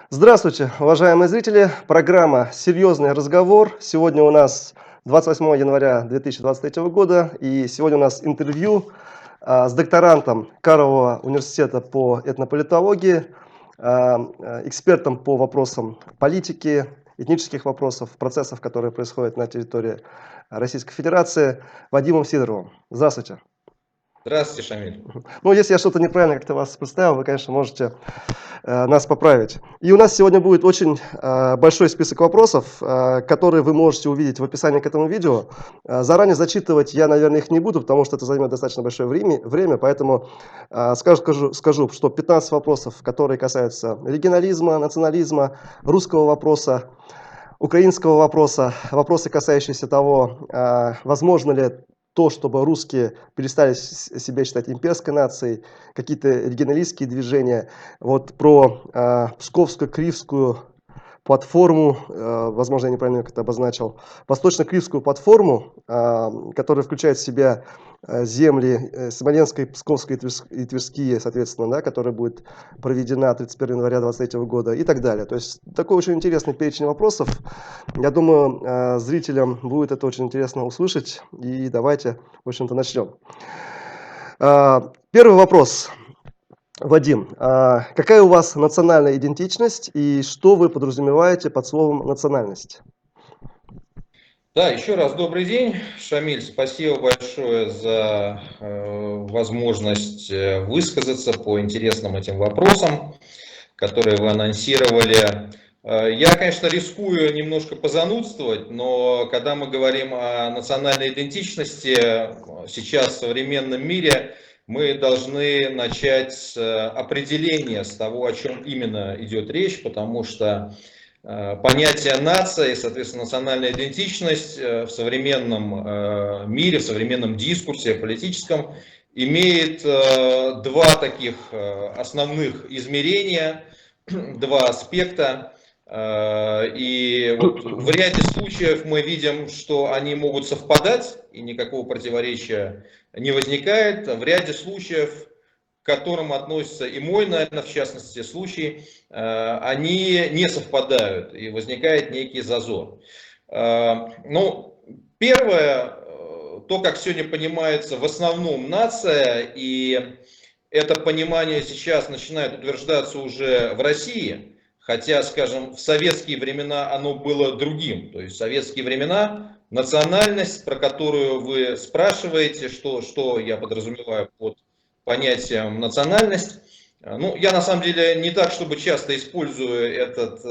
Здравствуйте, уважаемые зрители. Программа «Серьезный разговор». Сегодня у нас 28 января 2023 года. И сегодня у нас интервью с докторантом Карлового университета по этнополитологии, экспертом по вопросам политики, этнических вопросов, процессов, которые происходят на территории Российской Федерации, Вадимом Сидоровым. Здравствуйте. Здравствуйте, Шамиль. Ну, если я что-то неправильно как-то вас представил, вы, конечно, можете нас поправить. И у нас сегодня будет очень большой список вопросов, которые вы можете увидеть в описании к этому видео. Заранее зачитывать я, наверное, их не буду, потому что это займет достаточно большое время, поэтому скажу, что 15 вопросов, которые касаются регионализма, национализма, русского вопроса, украинского вопроса, вопросы, касающиеся того, возможно ли то, чтобы русские перестали себя считать имперской нацией, какие-то регионалистские движения, вот про Псковскую, Кривскую платформу, возможно, я неправильно как-то обозначил, Восточно-Кривскую платформу, которая включает в себя земли Смоленской, Псковской и Тверские, соответственно, да, которая будет проведена 31 января 2023 года и так далее. То есть такой очень интересный перечень вопросов. Я думаю, зрителям будет это очень интересно услышать. И давайте, в общем-то, начнем. Первый вопрос. Вадим, какая у вас национальная идентичность и что вы подразумеваете под словом национальность? Да, еще раз добрый день, Шамиль. Спасибо большое за возможность высказаться по интересным этим вопросам, которые вы анонсировали. Я, конечно, рискую немножко позанудствовать, но когда мы говорим о национальной идентичности сейчас в современном мире, мы должны начать с определения, с того, о чем именно идет речь, потому что понятие нация и, соответственно, национальная идентичность в современном мире, в современном дискурсе политическом имеет два таких основных измерения, два аспекта. И вот в ряде случаев мы видим, что они могут совпадать, и никакого противоречия не возникает. В ряде случаев, к которым относится и мой, наверное, в частности, случай, они не совпадают, и возникает некий зазор. Ну, первое, то, как сегодня понимается в основном нация, и это понимание сейчас начинает утверждаться уже в России, хотя, скажем, в советские времена оно было другим. То есть в советские времена национальность, про которую вы спрашиваете, что я подразумеваю под понятием национальность, ну, я на самом деле не так, чтобы часто использую этот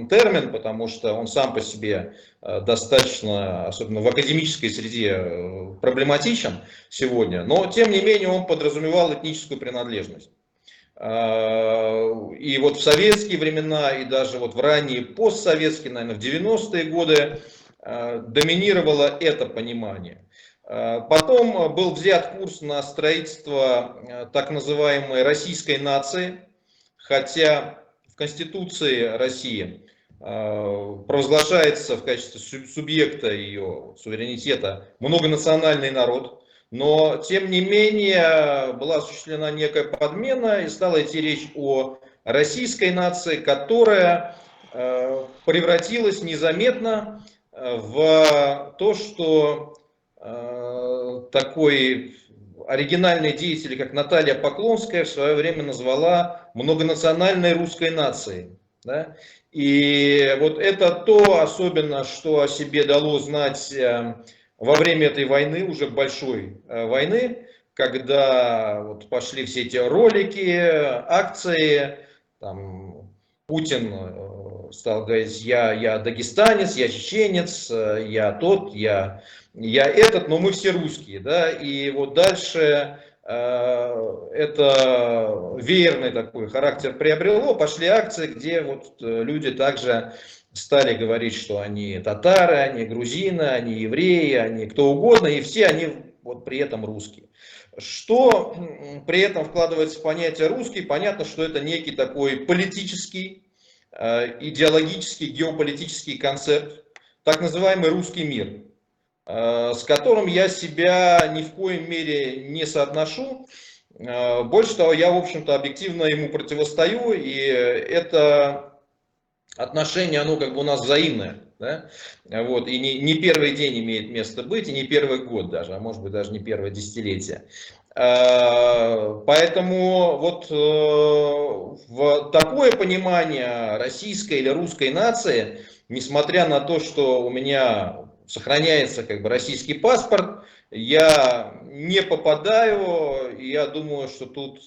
термин, потому что он сам по себе достаточно, особенно в академической среде, проблематичен сегодня, но тем не менее он подразумевал этническую принадлежность. И вот в советские времена, и даже вот в ранние постсоветские, наверное, в 90-е годы доминировало это понимание. Потом был взят курс на строительство так называемой российской нации, хотя в Конституции России провозглашается в качестве субъекта ее суверенитета многонациональный народ, но тем не менее была осуществлена некая подмена и стала идти речь о российской нации, которая превратилась незаметно в то, что такой оригинальный деятель, как Наталья Поклонская, в свое время назвала многонациональной русской нацией. Да? И вот это то особенно, что о себе дало знать во время этой войны, уже большой войны, когда вот пошли все эти ролики, акции, там, Путин стал говорить, я дагестанец, я чеченец, я тот, я этот, но мы все русские, да, и вот дальше это веерный такой характер приобрело, пошли акции, где вот люди также стали говорить, что они татары, они грузины, они евреи, они кто угодно, и все они вот при этом русские. Что при этом вкладывается в понятие русский, понятно, что это некий такой политический, идеологический, геополитический концепт, так называемый русский мир, с которым я себя ни в коей мере не соотношу. Больше того, я, в общем-то, объективно ему противостою, и это отношение, оно как бы у нас взаимное, да? Вот, и не первый день имеет место быть, и не первый год даже, а может быть даже не первое десятилетие. Поэтому вот в такое понимание российской или русской нации, несмотря на то, что у меня сохраняется как бы российский паспорт, я не попадаю, и я думаю, что тут,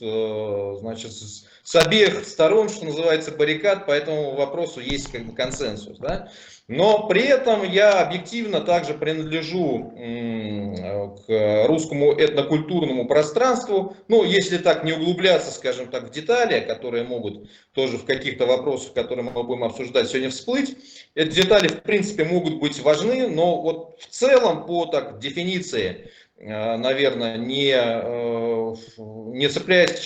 значит, с обеих сторон, что называется, баррикад, по этому вопросу есть как бы консенсус, да? Но при этом я объективно также принадлежу к русскому этнокультурному пространству. Ну, если так не углубляться, скажем так, в детали, которые могут тоже в каких-то вопросах, которые мы будем обсуждать сегодня, всплыть. Эти детали, в принципе, могут быть важны, но вот в целом по так, дефиниции, наверное, не цепляясь к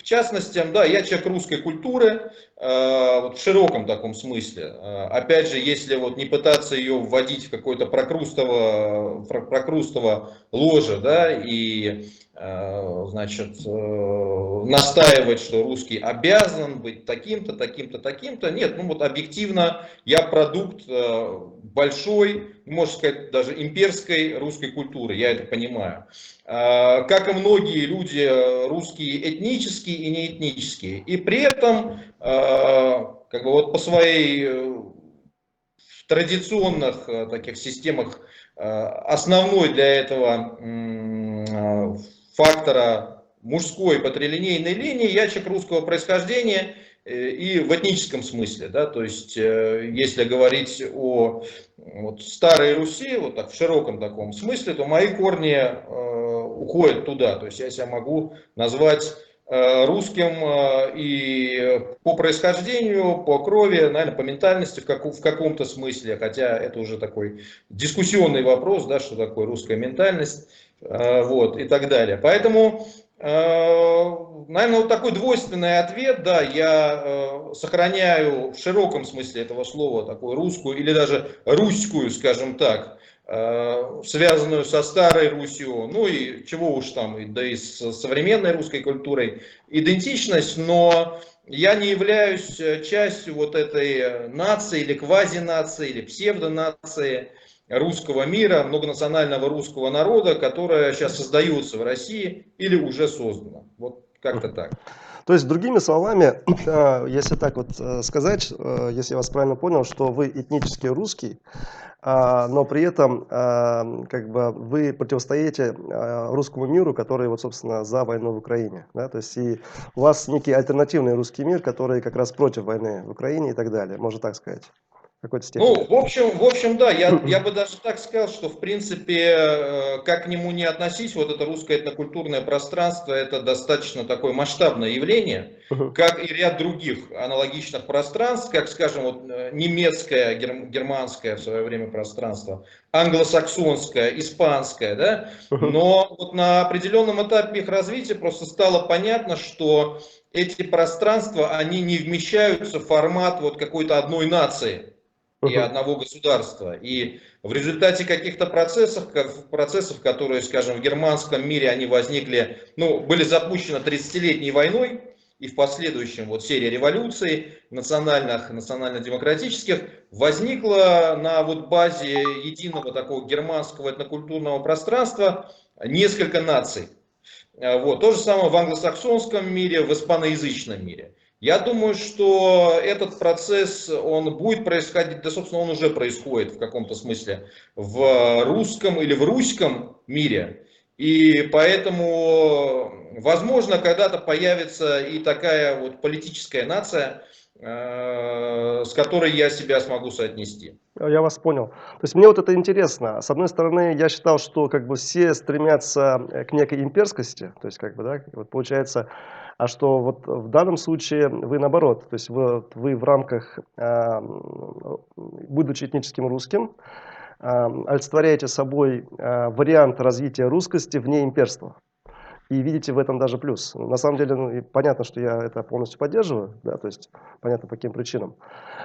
частностям, да, я человек русской культуры, вот в широком таком смысле. Опять же, если вот не пытаться ее вводить в какое-то прокрустово ложе, да, и значит, настаивать, что русский обязан быть таким-то, таким-то, таким-то. Нет, ну вот объективно я продукт большой, можно сказать, даже имперской русской культуры, я это понимаю. Как и многие люди, русские этнические и неэтнические. И при этом, как бы вот по своей традиционных таких системах основной для этого фактора мужской патрилинейной линии, я человек русского происхождения и в этническом смысле, да, то есть если говорить о вот, старой Руси, вот так в широком таком смысле, то мои корни уходят туда, то есть я себя могу назвать русским и по происхождению, по крови, наверное, по ментальности в каком-то смысле, хотя это уже такой дискуссионный вопрос, да, что такое русская ментальность, вот, и так далее. Поэтому, наверное, вот такой двойственный ответ, да, я сохраняю в широком смысле этого слова такую русскую или даже руськую, скажем так, связанную со старой Русью, ну и чего уж там, да и с современной русской культурой, идентичность, но я не являюсь частью вот этой нации или квазинации или псевдонации русского мира, многонационального русского народа, которая сейчас создается в России или уже создана. Вот как-то так. То есть, другими словами, если так вот сказать, если я вас правильно понял, что вы этнически русский, но при этом как бы вы противостоите русскому миру, который вот, собственно, за войну в Украине, да? То есть и у вас некий альтернативный русский мир, который как раз против войны в Украине и так далее, можно так сказать, в какой-то степени. Ну, в общем, да, я бы даже так сказал, что, в принципе, как к нему не относись, вот это русское этнокультурное пространство, это достаточно такое масштабное явление, Мгм. как и ряд других аналогичных пространств, как, скажем, вот, немецкое, германское в свое время пространство, англосаксонское, испанское, да, Мгм. но вот на определенном этапе их развития просто стало понятно, что эти пространства, они не вмещаются в формат вот какой-то одной нации и Мгм. одного государства. И в результате каких-то процессов, которые, скажем, в германском мире они возникли, ну, были запущены 30-летней войной, и в последующем вот серия революций национальных, национально-демократических возникла на вот базе единого такого германского этнокультурного пространства несколько наций. Вот. То же самое в англосаксонском мире, в испаноязычном мире. Я думаю, что этот процесс, он будет происходить, да, собственно, он уже происходит в каком-то смысле в русском или в руськом мире. И поэтому, возможно, когда-то появится и такая вот политическая нация, с которой я себя смогу соотнести. Я вас понял. То есть мне вот это интересно. С одной стороны, я считал, что как бы все стремятся к некой имперскости, то есть как бы, да, вот получается, а что вот в данном случае вы наоборот, то есть вы в рамках, будучи этническим русским, олицетворяете собой вариант развития русскости вне имперства. и видите в этом даже плюс. На самом деле, ну, и понятно, что я это полностью поддерживаю, да, то есть понятно по каким причинам.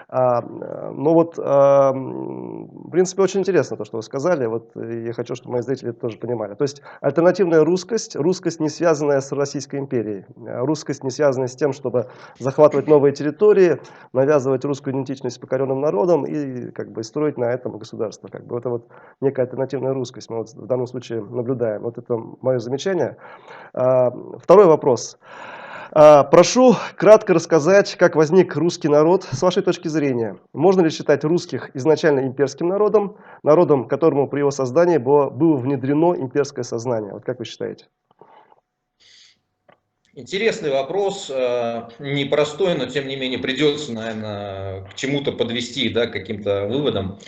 Но вот, в принципе, очень интересно то, что вы сказали. Вот я хочу, чтобы мои зрители это тоже понимали. То есть альтернативная русскость, русскость, не связанная с Российской империей, русскость, не связанная с тем, чтобы захватывать новые территории, навязывать русскую идентичность покоренным народам и как бы строить на этом государство. Как бы это вот некая альтернативная русскость мы вот в данном случае наблюдаем. Вот это мое замечание. Второй вопрос. Прошу кратко рассказать, как возник русский народ с вашей точки зрения. Можно ли считать русских изначально имперским народом, народом, которому при его создании было внедрено имперское сознание? Вот как вы считаете? Интересный вопрос, непростой, но тем не менее придется, наверное, к чему-то подвести, да, к каким-то выводам.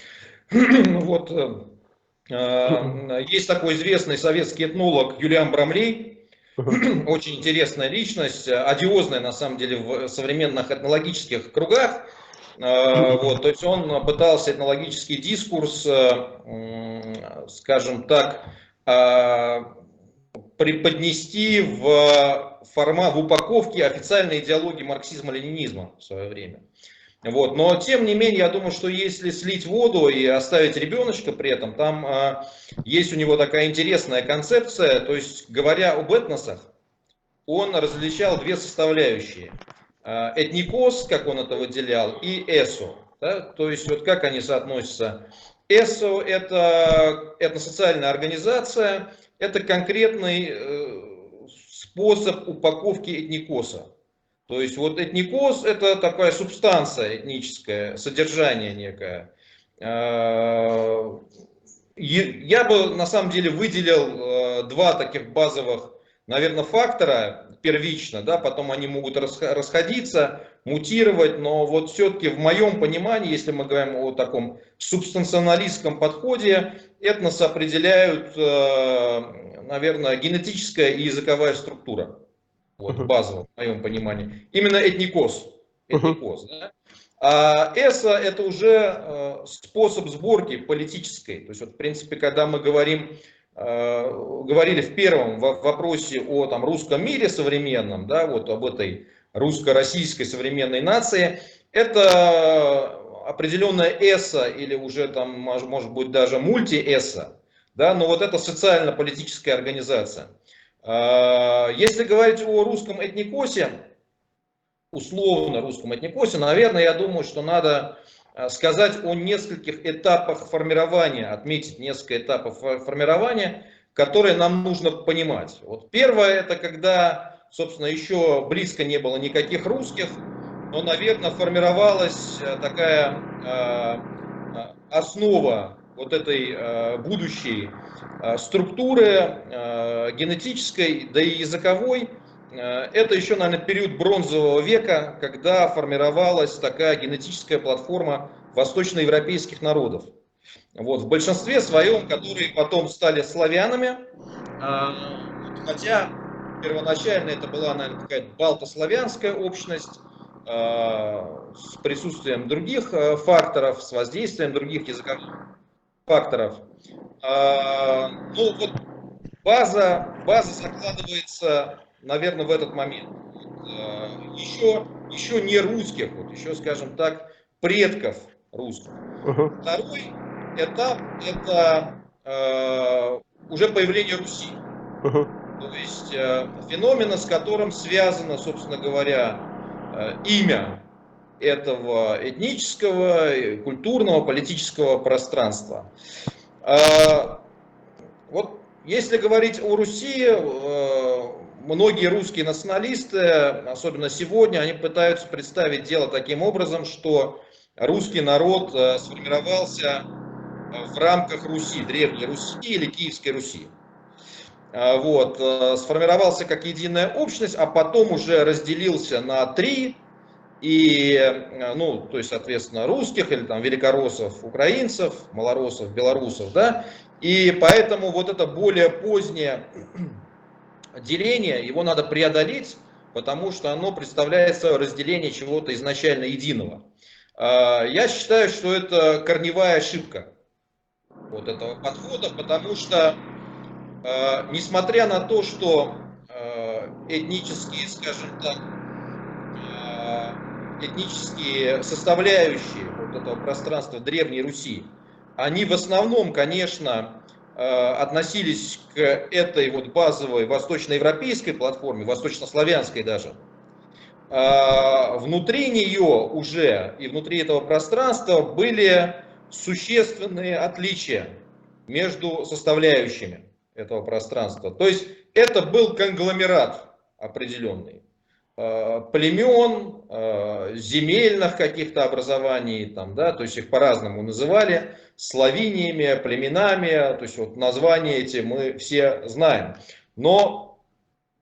Вот, есть такой известный советский этнолог Юлиан Брамлей, очень интересная личность, одиозная на самом деле в современных этнологических кругах. Вот, то есть он пытался этнологический дискурс, скажем так, преподнести в упаковке официальной идеологии марксизма-ленинизма в свое время. Вот. Но тем не менее, я думаю, что если слить воду и оставить ребеночка при этом, там есть у него такая интересная концепция, то есть говоря об этносах, он различал две составляющие. Этникос, как он это выделял, и эсо. Да? То есть вот как они соотносятся. ЭСО – это этносоциальная организация, это конкретный способ упаковки этникоса. То есть вот этникос – это такая субстанция этническая, содержание некое. Я бы на самом деле выделил два таких базовых, наверное, фактора первично, да, потом они могут расходиться, мутировать, но вот все-таки в моем понимании, если мы говорим о таком субстанционалистском подходе, этнос определяют, наверное, генетическая и языковая структура. Вот базово, в моем понимании. Именно этникос. Этникос, да? А ЭСА это уже способ сборки политической. То есть, вот, в принципе, когда мы говорили в первом вопросе о там, русском мире современном, да, вот об этой русско-российской современной нации, это определенная ЭСА или уже там, может быть, даже мульти-ЭСА, да, но вот это социально-политическая организация. Если говорить о русском этникосе, условно русском этникосе, наверное, я думаю, что надо сказать о нескольких этапах формирования, отметить несколько этапов формирования, которые нам нужно понимать. Вот первое, это когда, собственно, еще близко не было никаких русских, но, наверное, формировалась такая основа вот этой будущей структуры генетической, да и языковой. Это еще, наверное, период бронзового века, когда формировалась такая генетическая платформа восточноевропейских народов. Вот, в большинстве своем, которые потом стали славянами, хотя первоначально это была, наверное, какая-то балтославянская общность, с присутствием других факторов, с воздействием других языковых факторов. Ну вот база закладывается, наверное, в этот момент. Еще не русских, вот еще, скажем так, предков русских. Второй этап – это уже появление Руси. То есть феномена, с которым связано, собственно говоря, имя этого этнического, культурного, политического пространства. Вот если говорить о Руси, многие русские националисты, особенно сегодня, они пытаются представить дело таким образом, что русский народ сформировался в рамках Руси, Древней Руси или Киевской Руси. Вот, сформировался как единая общность, а потом уже разделился на три, и, ну, то есть, соответственно, русских или там великороссов, украинцев, малороссов, белорусов, да, и поэтому вот это более позднее деление, его надо преодолеть, потому что оно представляет собой разделение чего-то изначально единого. Я считаю, что это корневая ошибка вот этого подхода, потому что, несмотря на то, что этнические, скажем так, этнические составляющие вот этого пространства Древней Руси, они в основном, конечно, относились к этой вот базовой восточноевропейской платформе, восточнославянской даже. Внутри нее уже и внутри этого пространства были существенные отличия между составляющими этого пространства. То есть это был конгломерат определенный племен, земельных каких-то образований, там, да, то есть их по-разному называли, славиниями, племенами, то есть вот названия эти мы все знаем. Но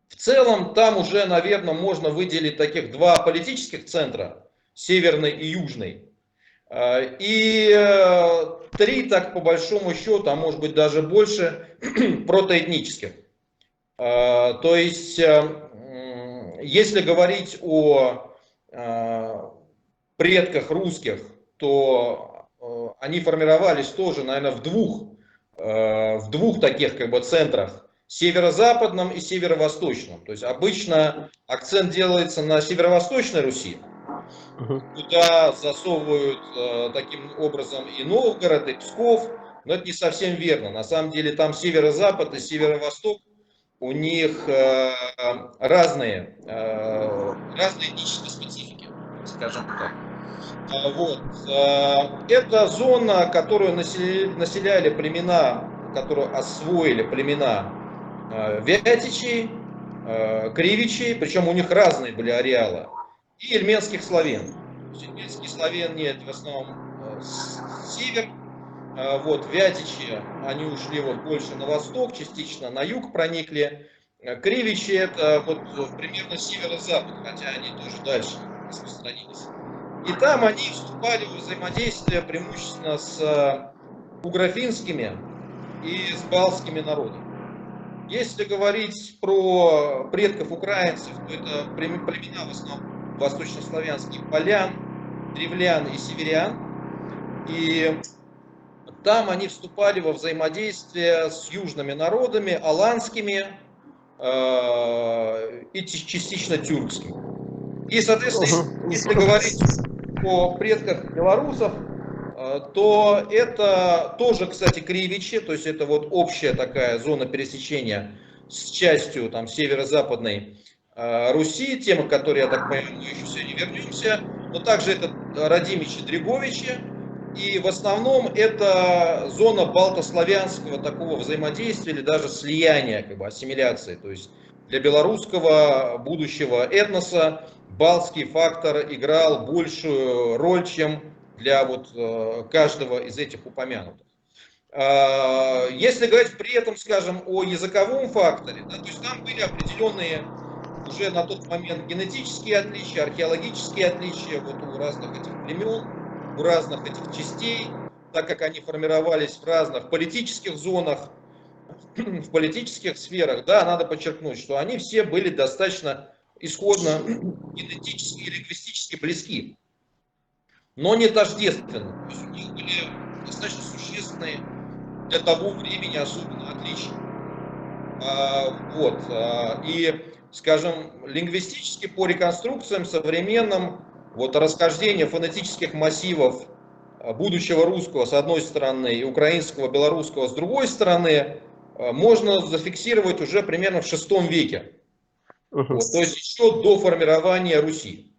в целом там уже, наверное, можно выделить таких два политических центра, северный и южный, и три, так по большому счету, а может быть даже больше, протоэтнических. То есть, если говорить о предках русских, то они формировались тоже, наверное, в двух таких как бы центрах, северо-западном и северо-восточном. То есть обычно акцент делается на северо-восточной Руси, куда засовывают таким образом и Новгород, и Псков, но это не совсем верно. На самом деле там северо-запад и северо-восток, у них разные этнические специфики, скажем так. Вот. Это зона, которую населяли племена, которую освоили племена вятичей, кривичей, причем у них разные были ареалы, и ильменских славян. Ильменские славяне это в основном север. Вот, вятичи, они ушли вот больше на восток, частично на юг проникли. Кривичи это вот примерно северо-запад, хотя они тоже дальше распространились. И там они вступали в взаимодействие преимущественно с угрофинскими и с балтскими народами. Если говорить про предков украинцев, то это племена в основном восточнославянских полян, древлян и северян. И там они вступали во взаимодействие с южными народами, аланскими и частично тюркскими. И, соответственно, если говорить о предках белорусов, то это тоже, кстати, кривичи, то есть это вот общая такая зона пересечения с частью там северо-западной Руси, тема, к которой, я так понимаю, мы еще сегодня вернемся, но также это Радимичи, Дреговичи. И в основном это зона балтославянского такого взаимодействия или даже слияния, как бы ассимиляции. То есть для белорусского будущего этноса балтский фактор играл большую роль, чем для вот каждого из этих упомянутых. Если говорить при этом, скажем, о языковом факторе, да, то есть там были определенные уже на тот момент генетические отличия, археологические отличия вот у разных этих племен, у разных этих частей, так как они формировались в разных политических зонах, в политических сферах, да, надо подчеркнуть, что они все были достаточно исходно генетически и лингвистически близки, но не тождественны. То есть у них были достаточно существенные для того времени особенно отличия. Вот. И, скажем, лингвистически по реконструкциям современным, вот расхождение фонетических массивов будущего русского с одной стороны и украинского, белорусского с другой стороны можно зафиксировать уже примерно в VI веке. Вот, то есть еще до формирования Руси.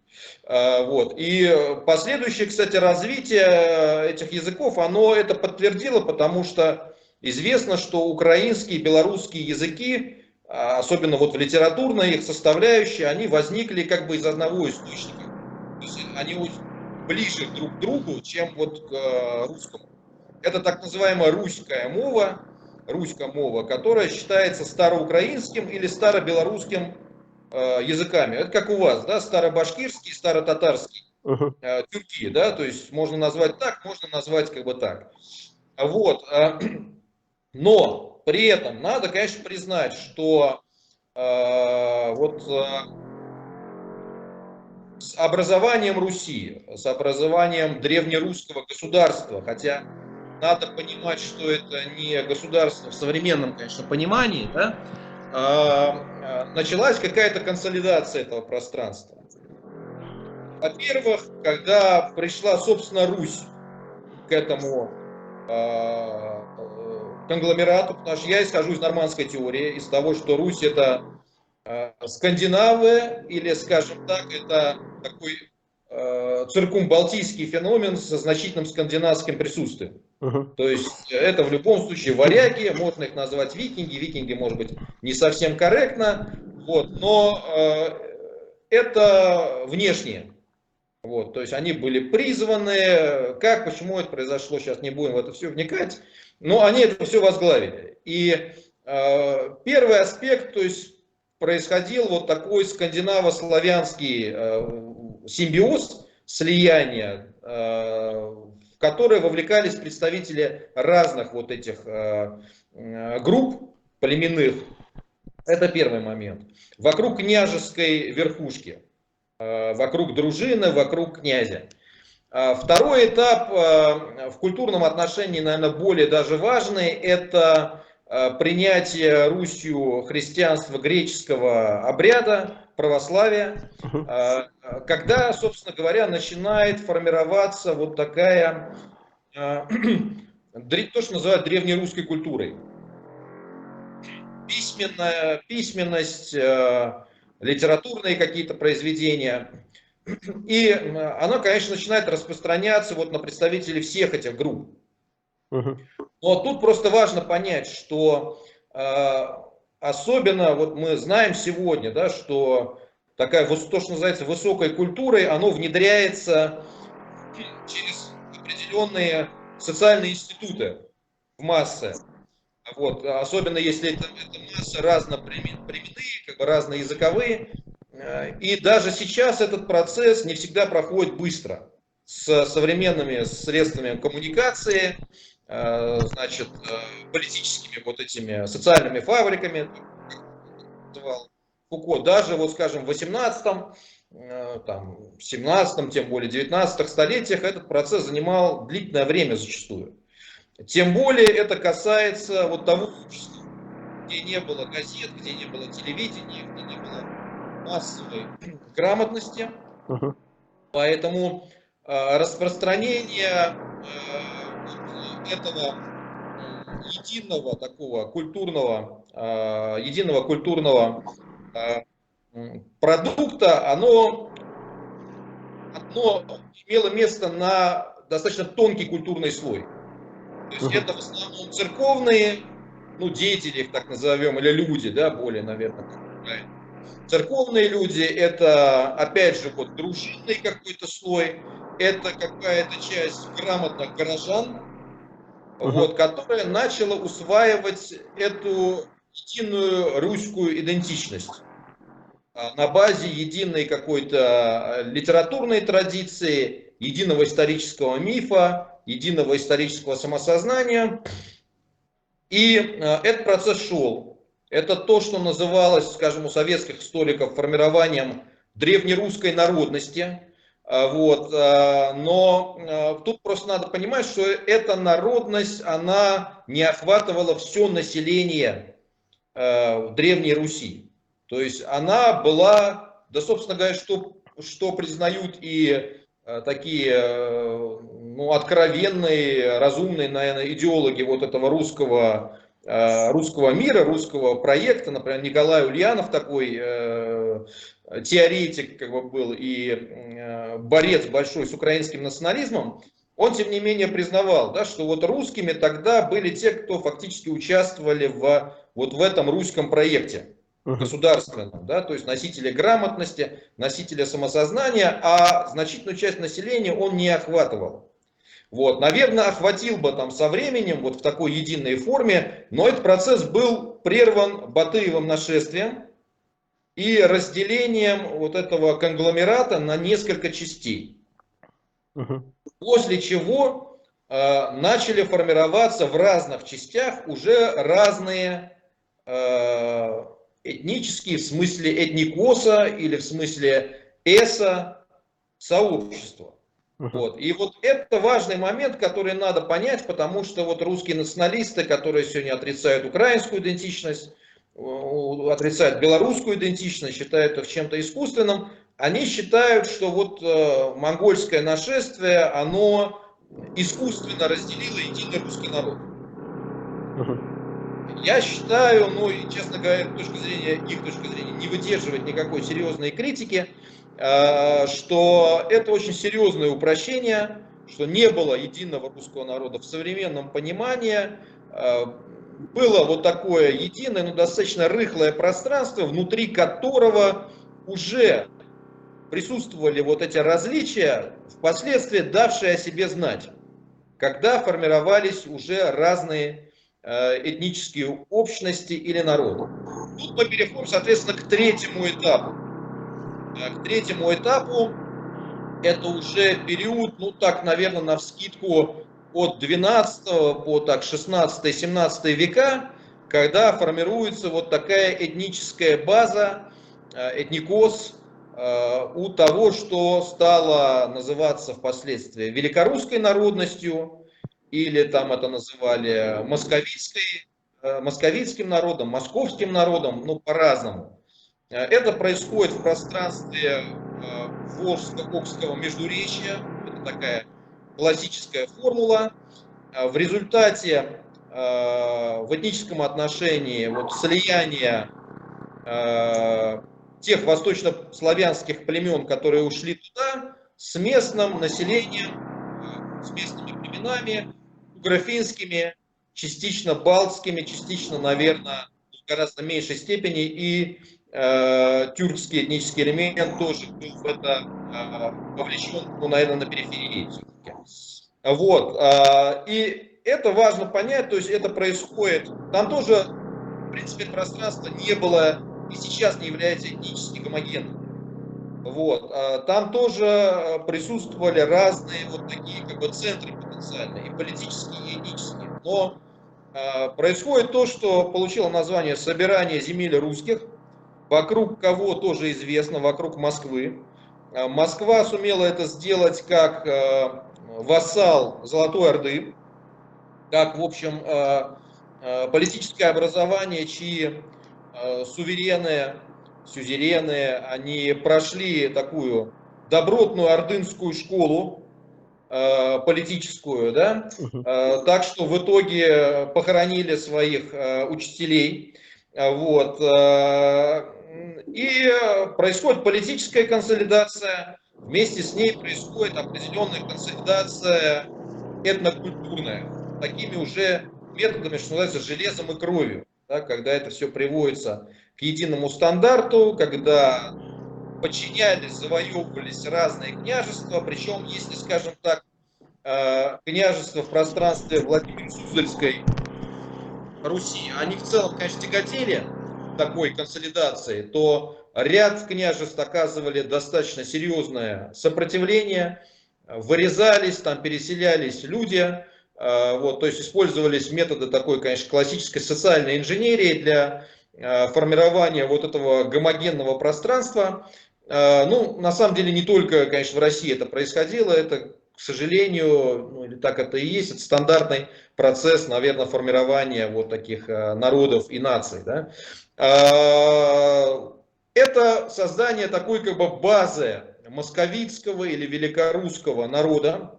Вот. И последующее, кстати, развитие этих языков, оно это подтвердило, потому что известно, что украинские и белорусские языки, особенно вот в литературной их составляющей, они возникли как бы из одного источника. То есть они очень ближе друг к другу, чем вот к русскому. Это так называемая русская мова, которая считается староукраинским или старобелорусским языками. Это как у вас, да, старобашкирский, старотатарский, тюрки, да, то есть можно назвать так, можно назвать как бы так. Вот. Но при этом надо, конечно, признать, что с образованием Руси, с образованием древнерусского государства, хотя надо понимать, что это не государство в современном, конечно, понимании, да, началась какая-то консолидация этого пространства. Во-первых, когда пришла, собственно, Русь к этому конгломерату, потому что я исхожу из нормандской теории, из того, что Русь это скандинавы, или, скажем так, это такой циркумбалтийский феномен со значительным скандинавским присутствием. Мгм. То есть это в любом случае варяги, можно их назвать викинги, викинги может быть не совсем корректно, вот, но это внешние. Вот, то есть они были призваны, как, почему это произошло, сейчас не будем в это все вникать, но они это все возглавили. И первый аспект, то есть происходил вот такой скандинаво-славянский симбиоз, слияние, в которое вовлекались представители разных вот этих групп племенных. Это первый момент. Вокруг княжеской верхушки, вокруг дружины, вокруг князя. Второй этап в культурном отношении, наверное, более даже важный, это принятие Русью христианства греческого обряда, православия, Мгм. когда, собственно говоря, начинает формироваться вот такая, то, что называют древнерусской культурой. Письменность, литературные какие-то произведения. И оно, конечно, начинает распространяться вот на представителей всех этих групп. Мгм. Но тут просто важно понять, что особенно вот мы знаем сегодня, да, что такая, то, что называется, высокой культурой, оно внедряется через определенные социальные институты в массы. Вот, особенно если это массы разноплеменные, как бы разноязыковые. И даже сейчас этот процесс не всегда проходит быстро. С современными средствами коммуникации, значит, политическими вот этими социальными фабриками, как называл Фуко, даже вот, скажем, в 18 там, 17 тем более 19 столетиях этот процесс занимал длительное время зачастую. Тем более это касается вот того общества, где не было газет, где не было телевидения, где не было массовой грамотности. Мгм. Поэтому распространение этого единого такого единого культурного продукта, оно имело место на достаточно тонкий культурный слой. То есть Мгм. это в основном церковные, ну, деятели их так назовем, или люди, да, более, наверное, правильно. Церковные люди, это, опять же, вот дружинный какой-то слой, это какая-то часть грамотных горожан, Мгм. вот, которая начала усваивать эту единую русскую идентичность на базе единой какой-то литературной традиции, единого исторического мифа, единого исторического самосознания. И этот процесс шел. Это то, что называлось, скажем, у советских историков формированием древнерусской народности. Вот. Но тут просто надо понимать, что эта народность, она не охватывала все население Древней Руси. То есть она была, да, собственно говоря, что признают и такие ну, откровенные, разумные, наверное, идеологи вот этого русского мира, русского проекта, например, Николай Ульянов такой теоретик как бы был и борец большой с украинским национализмом, он, тем не менее, признавал, да, что вот русскими тогда были те, кто фактически участвовали вот в этом русском проекте Мгм. государственном, да, то есть носители грамотности, носители самосознания, а значительную часть населения он не охватывал. Вот, наверное, охватил бы там со временем, вот в такой единой форме, но этот процесс был прерван Батыевым нашествием и разделением вот этого конгломерата на несколько частей. Мгм. После чего начали формироваться в разных частях уже разные этнические, в смысле этникоса или в смысле эса сообщества. Мгм. Вот. И вот это важный момент, который надо понять, потому что вот русские националисты, которые сегодня отрицают украинскую идентичность, отрицают белорусскую идентичность, считают их чем-то искусственным, они считают, что вот монгольское нашествие, оно искусственно разделило единый русский народ. Я считаю, ну и, честно говоря, их точка зрения не выдерживает никакой серьезной критики, что это очень серьезное упрощение, что не было единого русского народа в современном понимании. Было вот такое единое, но достаточно рыхлое пространство, внутри которого уже присутствовали вот эти различия, впоследствии давшие о себе знать, когда формировались уже разные этнические общности или народы. Тут мы переходим, соответственно, к третьему этапу. К третьему этапу это уже период, ну так, наверное, навскидку от 12 по так, 16-17 века, когда формируется вот такая этническая база, этникос, у того, что стало называться впоследствии великорусской народностью, или там это называли московитским народом, московским народом, ну по-разному. Это происходит в пространстве Волжско-Окского междуречья, это такая классическая формула. В результате в этническом отношении вот слияния тех восточнославянских племен, которые ушли туда, с местным населением, с местными племенами, угрофинскими, частично балтскими, частично, наверное, в гораздо меньшей степени и тюркский этнический элемент тоже был в это вовлечен, ну, наверное, на периферии все-таки. Вот. И это важно понять, то есть это происходит, там тоже, в принципе, пространство не было и сейчас не является этнически гомогенным. Вот. Там тоже присутствовали разные вот такие как бы центры потенциальные, и политические, и этнические. Но происходит то, что получило название «Собирание земель русских», вокруг кого тоже известно, вокруг Москвы. Москва сумела это сделать как вассал Золотой Орды, как, в общем, политическое образование, чьи сюзерены, они прошли такую добротную ордынскую школу политическую, да, так что в итоге похоронили своих учителей, вот, и происходит политическая консолидация, вместе с ней происходит определенная консолидация этнокультурная, такими уже методами, что называется, железом и кровью, да, когда это все приводится к единому стандарту, когда подчинялись, завоевывались разные княжества, причем, если, скажем так, княжества в пространстве Владимир-Суздальской Руси, они в целом, конечно, тяготели такой консолидации, то ряд княжеств оказывали достаточно серьезное сопротивление, вырезались, там переселялись люди, вот, то есть использовались методы такой, конечно, классической социальной инженерии для формирования вот этого гомогенного пространства. Ну, на самом деле, не только, конечно, в России это происходило, это, к сожалению, ну, или так это и есть, это стандартный процесс, наверное, формирования вот таких народов и наций. Да? Это создание такой как бы базы московитского или великорусского народа.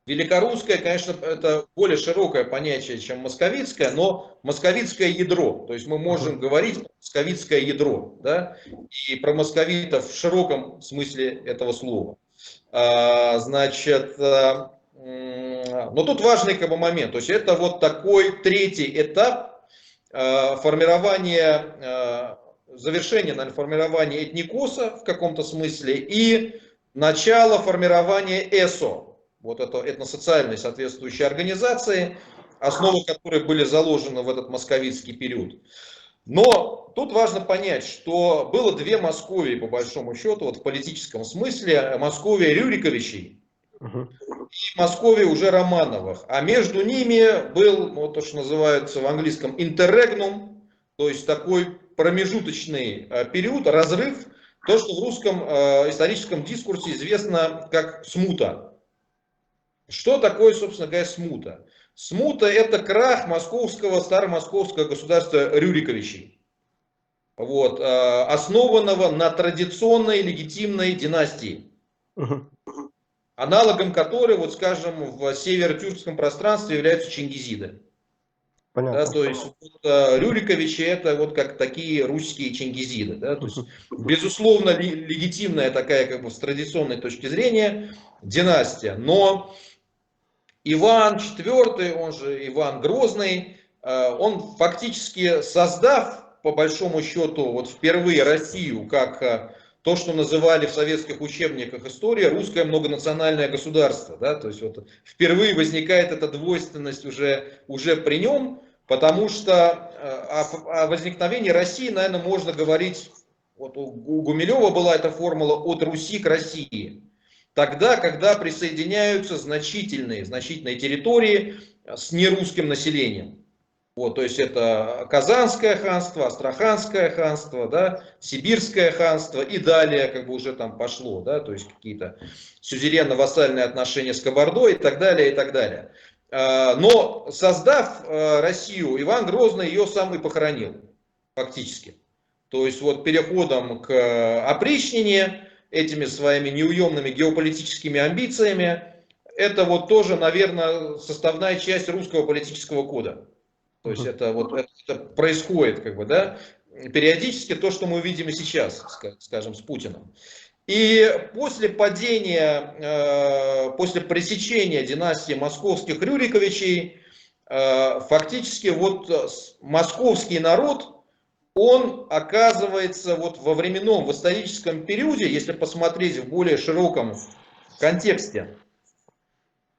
Великорусское, конечно, это более широкое понятие, чем московитское, но московитское ядро. То есть мы можем говорить про московитское ядро, да, и про московитов в широком смысле этого слова. Значит, но тут важный как бы момент. То есть это вот такой третий этап формирования, завершения, наверное, формирования этникоса в каком-то смысле и начало формирования ЭСО. Вот это этносоциальной соответствующей организации, основы которой были заложены в этот московитский период. Но тут важно понять, что было две Московии, по большому счету, вот в политическом смысле, Московия Рюриковичей и Московия уже Романовых. А между ними был, вот то, что называется в английском интеррегнум, то есть такой промежуточный период, разрыв, то, что в русском историческом дискурсе известно как смута. Что такое, собственно говоря, смута? Смута – это крах московского, старомосковского государства Рюриковичей, вот, основанного на традиционной легитимной династии, Мгм. аналогом которой, вот скажем, в северо-тюркском пространстве являются чингизиды. Да, Понятно. то есть вот, Рюриковичи это вот как такие русские чингизиды. Да, то есть, Мгм. безусловно, легитимная такая, как бы с традиционной точки зрения, династия. Но Иван IV, он же Иван Грозный, он фактически создав, по большому счету, вот впервые Россию как то, что называли в советских учебниках истории, русское многонациональное государство. Да? То есть вот впервые возникает эта двойственность уже при нем, потому что о возникновении России, наверное, можно говорить, вот у Гумилева была эта формула «от Руси к России». Тогда, когда присоединяются значительные территории с нерусским населением. Вот, то есть это Казанское ханство, Астраханское ханство, да, Сибирское ханство и далее как бы уже там пошло, да, то есть какие-то сюзеренно-вассальные отношения с Кабардой и так далее, и так далее. Но создав Россию, Иван Грозный ее сам и похоронил, фактически. То есть вот переходом к опричнине, этими своими неуемными геополитическими амбициями, это вот тоже, наверное, составная часть русского политического кода. То есть Мгм. это вот это происходит, как бы, да, периодически то, что мы видим и сейчас, скажем, с Путиным. И после падения, после пресечения династии московских Рюриковичей, фактически вот московский народ, он оказывается вот во временном, в историческом периоде, если посмотреть в более широком контексте,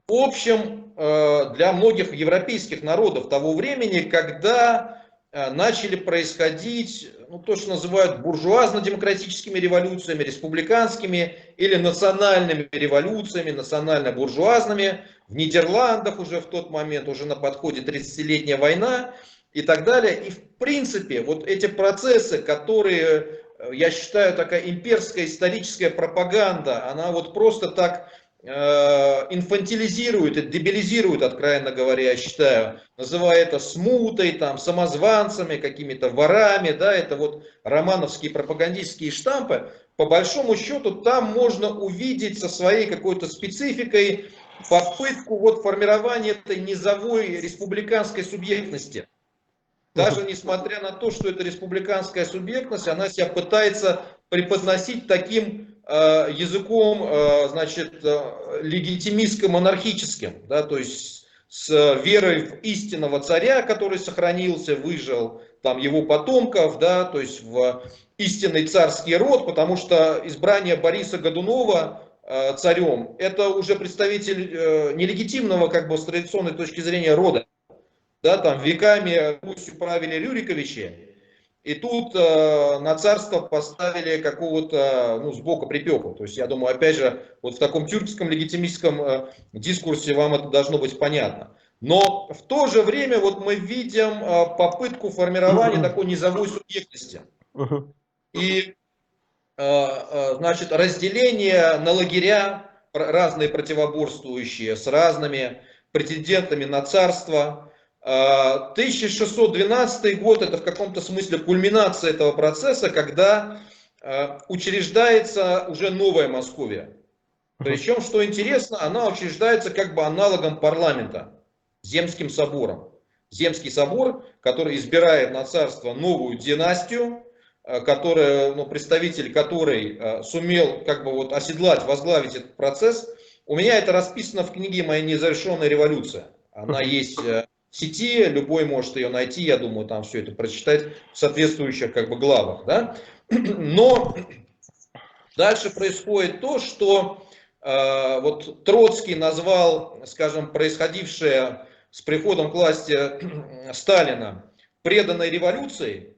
в общем, для многих европейских народов того времени, когда начали происходить, ну, то, что называют буржуазно-демократическими революциями, республиканскими или национальными революциями, национально-буржуазными. В Нидерландах уже в тот момент, уже на подходе 30-летняя война и так далее. И в принципе, вот эти процессы, которые, я считаю, такая имперская историческая пропаганда, она вот просто так инфантилизирует и дебилизирует, откровенно говоря, я считаю, называя это смутой, там, самозванцами, какими-то ворами, да, это вот романовские пропагандистские штампы. По большому счету там можно увидеть со своей какой-то спецификой попытку вот формирования этой низовой республиканской субъектности. Даже Мгм. несмотря на то, что это республиканская субъектность, она себя пытается преподносить таким языком, значит, легитимистско-монархическим, да, то есть с верой в истинного царя, который сохранился, выжил, там его потомков, да, то есть в истинный царский род, потому что избрание Бориса Годунова царем, это уже представитель нелегитимного, как бы с традиционной точки зрения, рода. Да, там веками Русью правили Рюриковичи, и тут на царство поставили какого-то, ну, сбоку припеку. То есть, я думаю, опять же, вот в таком тюркском легитимистском дискурсе вам это должно быть понятно. Но в то же время вот мы видим попытку формирования такой низовой субъектности. Мгм. И, значит, разделение на лагеря, разные противоборствующие, с разными претендентами на царство. 1612 год – это в каком-то смысле кульминация этого процесса, когда учреждается уже новая Московия. Мгм. Причем, что интересно, она учреждается как бы аналогом парламента, Земским собором. Земский собор, который избирает на царство новую династию, которая, ну, представитель которой сумел как бы вот оседлать, возглавить этот процесс. У меня это расписано в книге «Моя незавершенная революция». Она есть в сети, любой может ее найти, я думаю, там все это прочитать в соответствующих как бы главах. Да? Но дальше происходит то, что вот Троцкий назвал, скажем, происходившее с приходом к власти Сталина преданной революцией,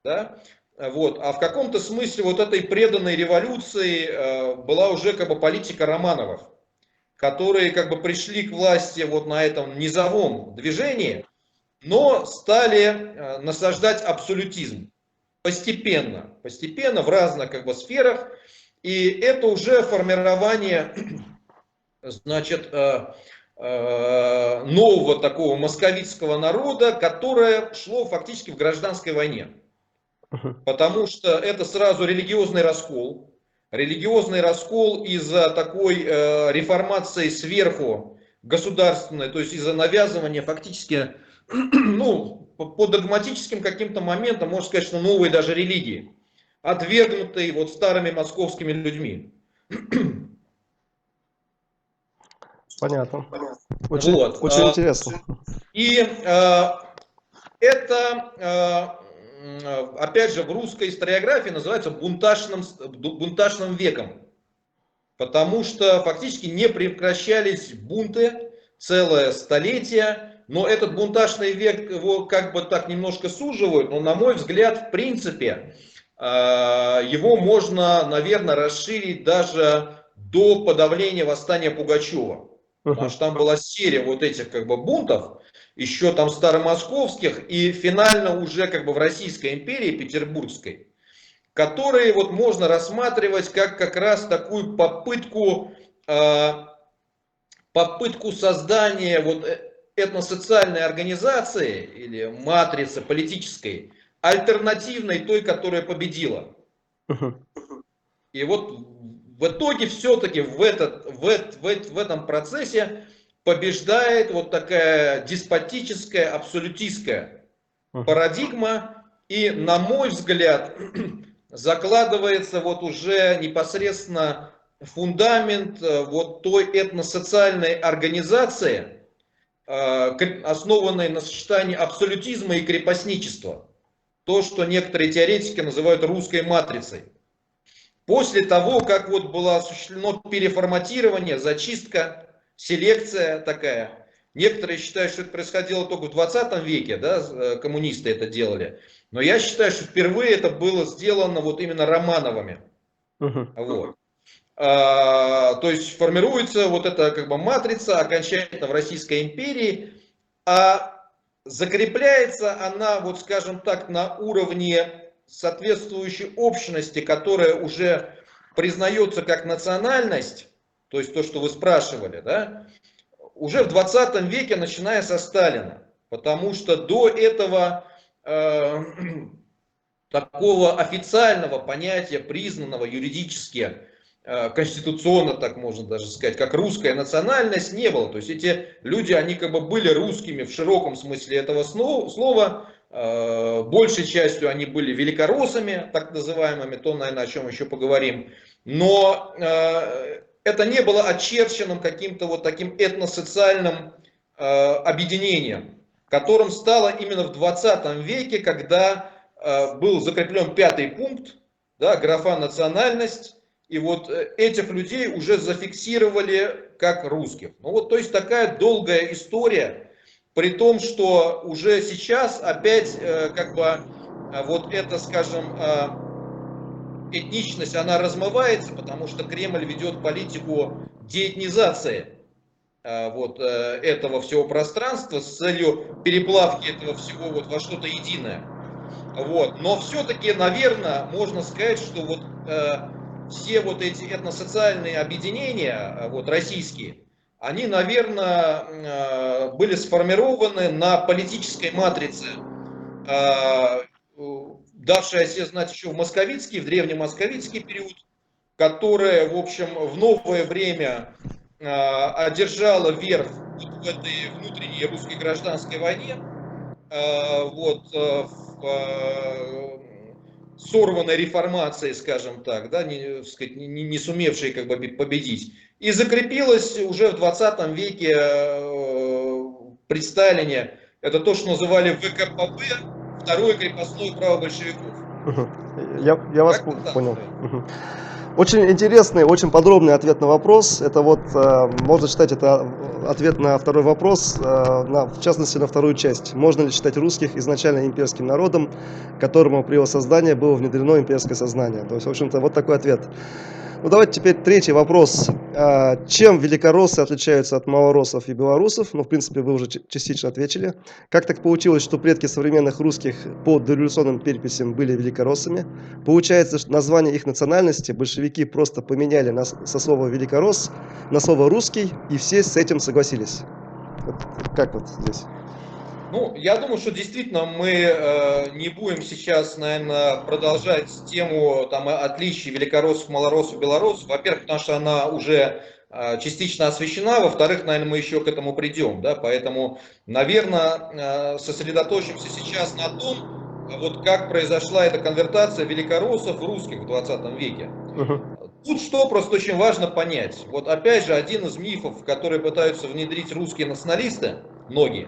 да? Вот. А в каком-то смысле вот этой преданной революции была уже как бы политика Романовых, которые как бы пришли к власти вот на этом низовом движении, но стали насаждать абсолютизм постепенно в разных как бы сферах, и это уже формирование, значит, нового такого московитского народа, которое шло фактически в гражданской войне. Потому что это сразу религиозный раскол. Религиозный раскол из-за такой реформации сверху государственной, то есть из-за навязывания фактически, ну, по догматическим каким-то моментам, можно сказать, что новой даже религии, отвергнутой вот старыми московскими людьми. Понятно. Очень, Вот. очень интересно. И это, опять же, в русской историографии называется бунтажным веком. Потому что фактически не прекращались бунты целое столетие. Но этот бунтажный век его как бы так немножко суживают. Но на мой взгляд, в принципе, его можно, наверное, расширить даже до подавления восстания Пугачева. Потому что там была серия вот этих как бы бунтов, еще там старомосковских и финально уже как бы в Российской империи, петербургской, которые вот можно рассматривать как раз такую попытку создания вот этносоциальной организации или матрицы политической, альтернативной той, которая победила. И вот в итоге все-таки в этом процессе побеждает вот такая деспотическая, абсолютистская парадигма. И, на мой взгляд, закладывается вот уже непосредственно фундамент вот той этносоциальной организации, основанной на сочетании абсолютизма и крепостничества. То, что некоторые теоретики называют русской матрицей. После того, как вот было осуществлено переформатирование, зачистка, селекция такая. Некоторые считают, что это происходило только в 20 веке, да, коммунисты это делали. Но я считаю, что впервые это было сделано вот именно Романовыми. Вот. То есть формируется вот эта как бы матрица окончательно в Российской империи, а закрепляется она, вот скажем так, на уровне соответствующей общности, которая уже признается как национальность, то есть то, что вы спрашивали, да, уже в 20 веке, начиная со Сталина. Потому что до этого такого официального понятия, признанного юридически, конституционно, так можно даже сказать, как русская национальность, не было. То есть эти люди, они как бы были русскими в широком смысле этого слова. Большей частью они были великороссами, так называемыми, то, наверное, о чем еще поговорим. Но это не было очерченным каким-то вот таким этносоциальным объединением, которым стало именно в 20 веке, когда был закреплен 5-й пункт, да, графа национальность, и вот этих людей уже зафиксировали как русских. Ну вот, то есть такая долгая история. При том, что уже сейчас опять как бы вот эта, скажем, этничность, она размывается, потому что Кремль ведет политику деэтнизации вот этого всего пространства с целью переплавки этого всего вот во что-то единое. Вот. Но все-таки, наверное, можно сказать, что вот все вот эти этносоциальные объединения вот российские, они, наверное, были сформированы на политической матрице, давшей о себе знать еще в московитский, в древнемосковитский период, которая, в общем, в новое время одержала верх в этой внутренней русской гражданской войне, вот, сорванной реформацией, скажем так, да, не сумевшей как бы победить. И закрепилась уже в 20 веке при Сталине. Это то, что называли ВКПБ, второе крепостное право большевиков. Я вас понял. Очень интересный, очень подробный ответ на вопрос. Это вот, можно считать, это ответ на второй вопрос, в частности, на вторую часть. Можно ли считать русских изначально имперским народом, которому при его создании было внедрено имперское сознание? То есть, в общем-то, вот такой ответ. Ну, давайте теперь третий вопрос. Чем великороссы отличаются от малороссов и белорусов? Ну, в принципе, вы уже частично ответили. Как так получилось, что предки современных русских по дореволюционным переписям были великороссами? Получается, что название их национальности большевики просто поменяли со слова «великоросс» на слово «русский», и все с этим согласились. Вот как вот здесь? Ну, я думаю, что действительно мы не будем сейчас, наверное, продолжать тему там, отличий великороссов, малороссов, белорусов. Во-первых, потому что она уже частично освещена. Во-вторых, наверное, мы еще к этому придем. Да? Поэтому, наверное, сосредоточимся сейчас на том, вот как произошла эта конвертация великороссов в русских в 20 веке. Мгм. Тут что просто очень важно понять. Вот опять же, один из мифов, который пытаются внедрить русские националисты, многие,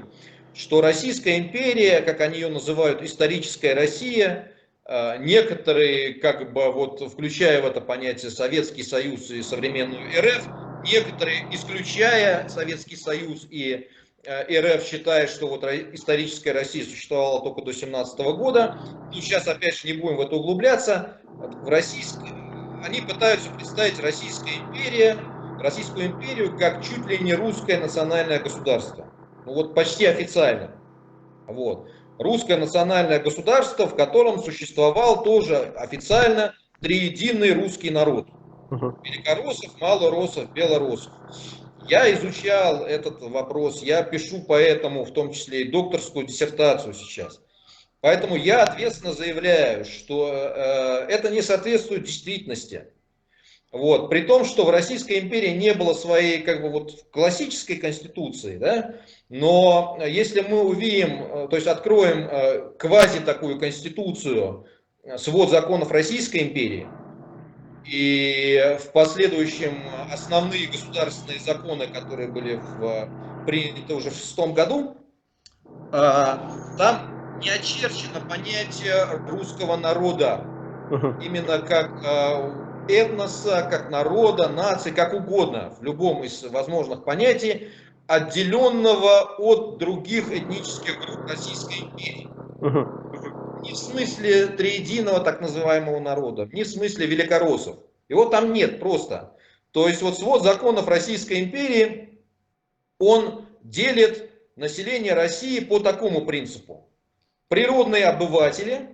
что Российская империя, как они ее называют, историческая Россия, некоторые, как бы вот включая в это понятие Советский Союз и современную РФ, некоторые, исключая Советский Союз и РФ, считая, что вот историческая Россия существовала только до 17 года. Ну, сейчас опять же не будем в это углубляться. В российской они пытаются представить Российскую империю как чуть ли не русское национальное государство. Ну вот почти официально. Вот. Русское национальное государство, в котором существовал тоже официально триединый русский народ. Мгм. Великороссов, малороссов, белороссов. Я изучал этот вопрос, я пишу по этому, в том числе и докторскую диссертацию сейчас. Поэтому я ответственно заявляю, что это не соответствует действительности. Вот. При том, что в Российской империи не было своей как бы вот классической конституции, да, но если мы увидим, то есть откроем квази такую конституцию, свод законов Российской империи, и в последующем основные государственные законы, которые были приняты уже в 6 году, там не очерчено понятие русского народа, Мгм. именно как этноса, как народа, нации, как угодно, в любом из возможных понятий, отделенного от других этнических групп Российской империи. Мгм. Не в смысле триединого так называемого народа, не в смысле великороссов. Его там нет просто. То есть вот свод законов Российской империи, он делит население России по такому принципу. Природные обыватели,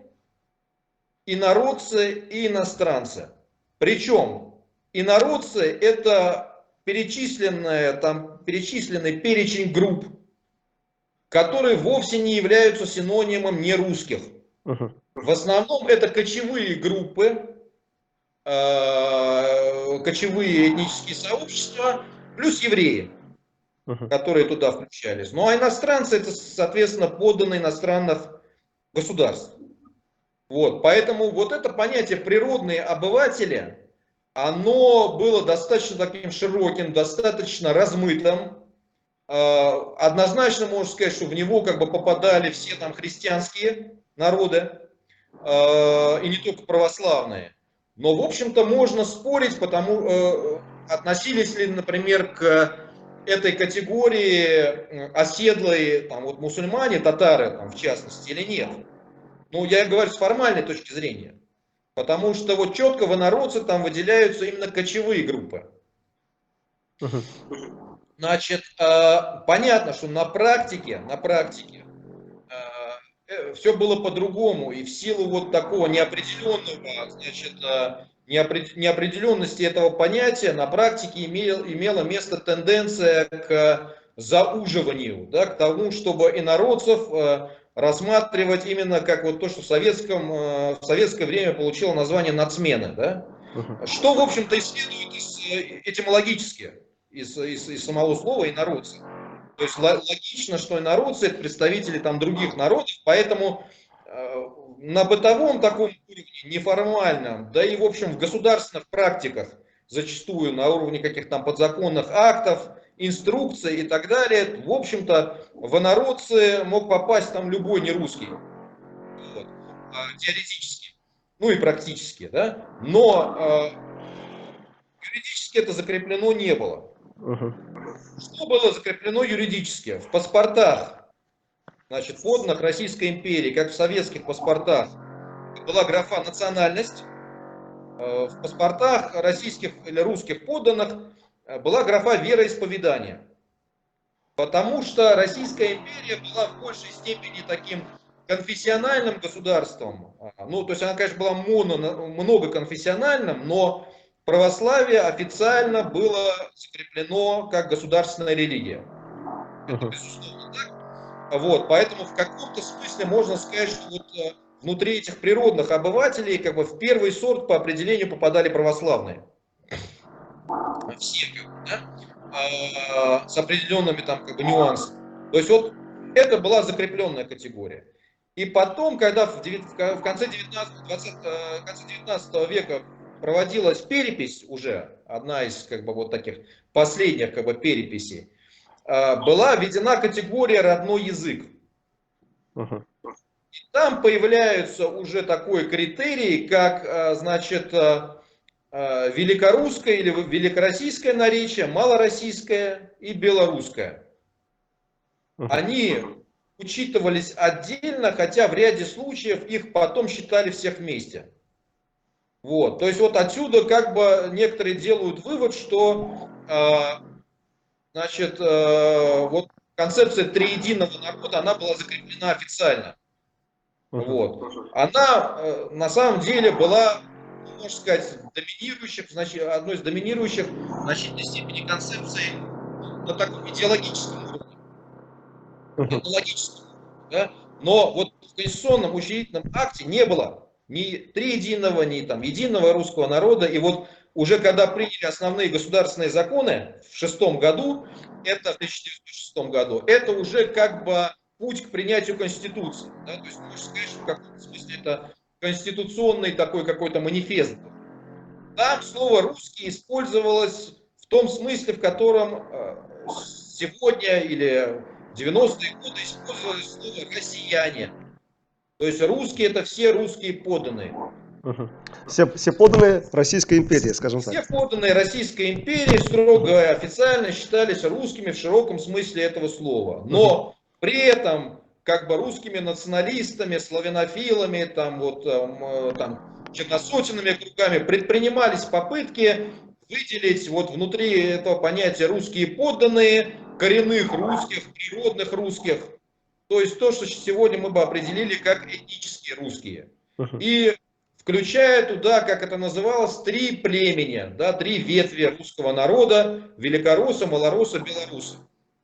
инородцы и иностранцы. Причем инородцы это перечисленный перечень групп, которые вовсе не являются синонимом нерусских. Мгм. В основном это кочевые группы, кочевые этнические сообщества, плюс евреи, Мгм. которые туда включались. Ну а иностранцы это, соответственно, подданные иностранных государств. Вот, поэтому вот это понятие природные обыватели, оно было достаточно таким широким, достаточно размытым. Однозначно можно сказать, что в него как бы попадали все там христианские народы, и не только православные. Но, в общем-то, можно спорить, относились ли, например, к этой категории оседлые там, вот, мусульмане, татары, там, в частности, или нет. Ну, я говорю с формальной точки зрения. Потому что вот четко в инородцы там выделяются именно кочевые группы. Мгм. Значит, понятно, что на практике все было по-другому. И в силу вот такого неопределенного, значит, неопределенности этого понятия на практике имела место тенденция к зауживанию, да, к тому, чтобы инородцев рассматривать именно как вот то, что в советское время получило название нацмены. Да? Мгм. Что, в общем-то, исследует этимологически из самого слова инородцы. То есть логично, что инородцы это представители там других народов, поэтому на бытовом таком уровне, неформальном, да и в общем в государственных практиках, зачастую на уровне каких-то там подзаконных актов, инструкций и так далее, в общем-то в инородцы мог попасть там любой нерусский, вот, теоретически, ну и практически, да, но юридически это закреплено не было. Мгм. Что было закреплено юридически? В паспортах, значит, подданных Российской империи, как в советских паспортах, была графа национальность, в паспортах российских или русских подданных была графа вероисповедания. Потому что Российская империя была в большей степени таким конфессиональным государством. Ну, то есть она, конечно, была многоконфессиональным, но православие официально было закреплено как государственная религия. Это безусловно так. Вот, поэтому в каком-то смысле можно сказать, что вот внутри этих природных обывателей как бы в первый сорт по определению попадали православные. Все, как бы, да? С определенными там как бы нюансами. То есть вот это была закрепленная категория. И потом, когда в конце 19 века проводилась перепись уже, одна из как бы вот таких последних как бы переписей, была введена категория родной язык. И там появляется уже такой критерий, как, значит, великорусское или великороссийское наречие, малороссийское и белорусское. Они учитывались отдельно, хотя в ряде случаев их потом считали всех вместе. Вот. То есть вот отсюда как бы некоторые делают вывод, что значит, вот концепция триединого народа, она была закреплена официально. Вот. Она на самом деле была, можно сказать, доминирующих, значит, одной из доминирующих в значительной степени концепций на таком идеологическом уровне. Этнологическом, да? Но вот в конституционном учредительном акте не было ни триединого, ни там единого русского народа. И вот уже когда приняли основные государственные законы в 1906 году, это в 1906 году, это уже как бы путь к принятию Конституции. Да? То есть можно сказать, что в каком-то смысле это конституционный такой какой-то манифест. Там слово «русский» использовалось в том смысле, в котором сегодня или в 90-е годы использовалось слово «россияне». То есть русские — это все русские подданные. Все подданные Российской империи, скажем так. Все подданные Российской империи строго официально считались русскими в широком смысле этого слова. Но при этом как бы русскими националистами, славянофилами, там, вот, там, черносотенными кругами предпринимались попытки выделить вот внутри этого понятия русские подданные, коренных русских, природных русских. То есть то, что сегодня мы бы определили как этнические русские. И включая туда, как это называлось, три племени, да, три ветви русского народа: великоросса, малоросса, белорусса.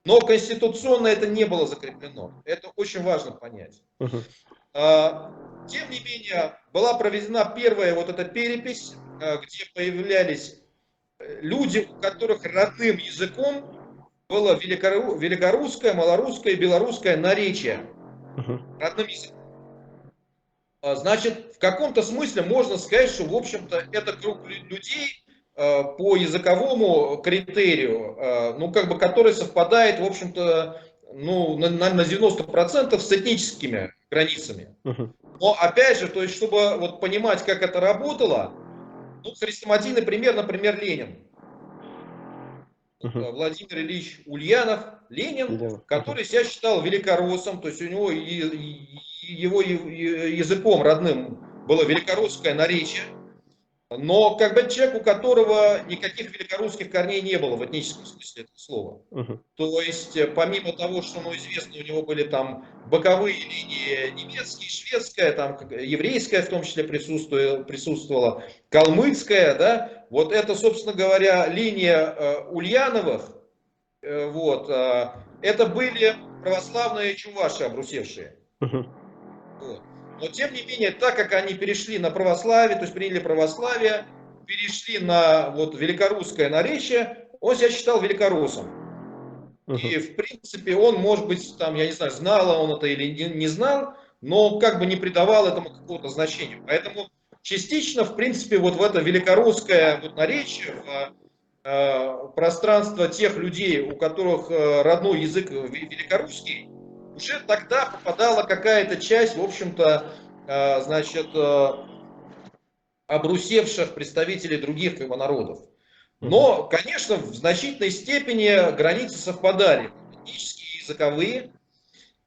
Но конституционно это не было закреплено. Это очень важно понять. Тем не менее, была проведена первая вот эта перепись, где появлялись люди, у которых родным языком было великорусское, малорусское и белорусское наречие. Родным языком. Значит, в каком-то смысле можно сказать, что, в общем-то, это круг людей по языковому критерию, ну, как бы, который совпадает, в общем-то, ну, на 90% с этническими границами. Но, опять же, то есть, чтобы вот понимать, как это работало, ну, хрестоматийный пример, например, Ленин. Владимир Ильич Ульянов, Ленин, который себя считал великороссом, то есть у него его языком родным было великорусское наречие, но как бы человек, у которого никаких великорусских корней не было в этническом смысле этого слова. То есть помимо того, что, ну, известно, у него были там боковые линии немецкие, шведская, там еврейская в том числе присутствовала, калмыцкая, да, вот это, собственно говоря, линия Ульяновых, вот, это были православные чуваши обрусевшие. Вот. Но тем не менее, так как они перешли на православие, то есть приняли православие, перешли на вот великорусское наречие, он себя считал великороссом. И в принципе он, может быть, там, я не знаю, знал он это или не знал, но как бы не придавал этому какого-то значения. Поэтому частично, в принципе, вот в это великорусское вот наречие, в пространство тех людей, у которых родной язык великорусский, уже тогда попадала какая-то часть, в общем-то, значит, обрусевших представителей других как бы народов. Но, конечно, в значительной степени границы совпадали, этнические, языковые.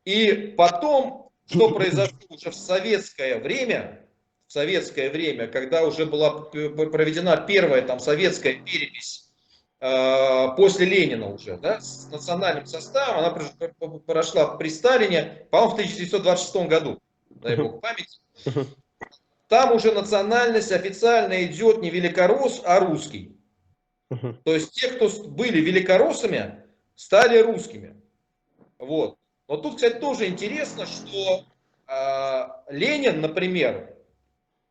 И потом, что произошло уже в советское время, в советское время, когда уже была проведена первая там советская перепись после Ленина уже, да, с национальным составом, она прошла при Сталине, по-моему, в 1926 году, дай бог памяти. Там уже национальность официально идет не великорос, а русский. То есть те, кто были великороссами, стали русскими. Вот. Но тут, кстати, тоже интересно, что Ленин, например,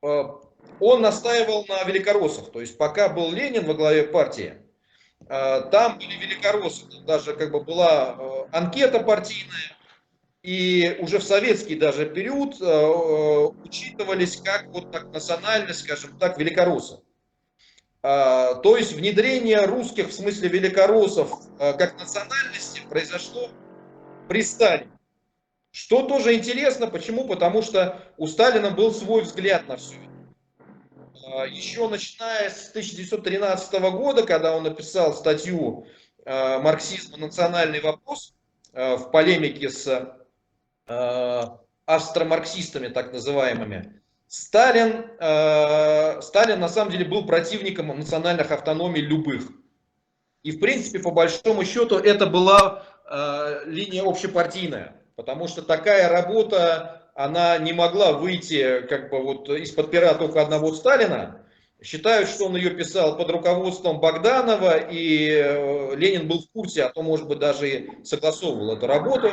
он настаивал на великороссах. То есть пока был Ленин во главе партии, там были великороссы. Даже как бы была анкета партийная. И уже в советский даже период учитывались как вот так национальность, скажем так, великороссы. То есть внедрение русских в смысле великороссов как национальности произошло при Сталине. Что тоже интересно, почему? Потому что у Сталина был свой взгляд на все это. Еще начиная с 1913 года, когда он написал статью «Марксизм и национальный вопрос» в полемике с австромарксистами, так называемыми, Сталин на самом деле был противником национальных автономий любых. И в принципе, по большому счету, это была линия общепартийная. Потому что такая работа, она не могла выйти как бы вот из-под пера только одного Сталина. Считают, что он ее писал под руководством Богданова, и Ленин был в курсе, а то, может быть, даже и согласовывал эту работу.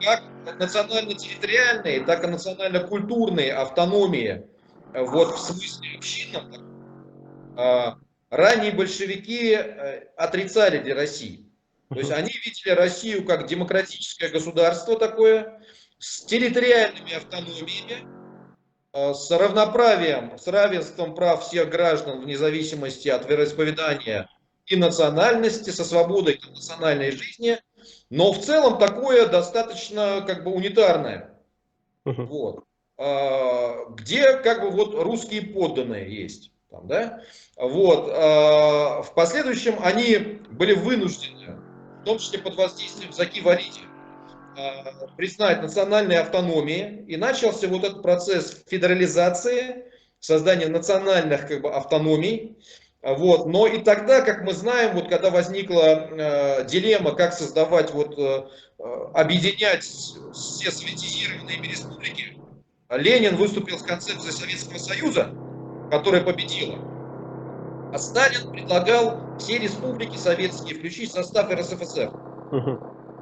Как национально-территориальные, так и национально-культурные автономии, вот в смысле общинном, ранние большевики отрицали для России. То есть они видели Россию как демократическое государство такое, с территориальными автономиями, с равноправием, с равенством прав всех граждан вне зависимости от вероисповедания и национальности, со свободой к национальной жизни, но в целом такое достаточно как бы унитарное. Вот. Где как бы вот русские подданные есть. Там, да? Вот. В последующем они были вынуждены, в том числе под воздействием Заки Валиди, признать национальные автономии, и начался вот этот процесс федерализации, создания национальных как бы автономий. Вот. Но и тогда, как мы знаем, вот когда возникла дилемма, как создавать, вот, объединять все советизированные республики, Ленин выступил с концепцией Советского Союза, которая победила. А Сталин предлагал все республики советские включить в состав РСФСР.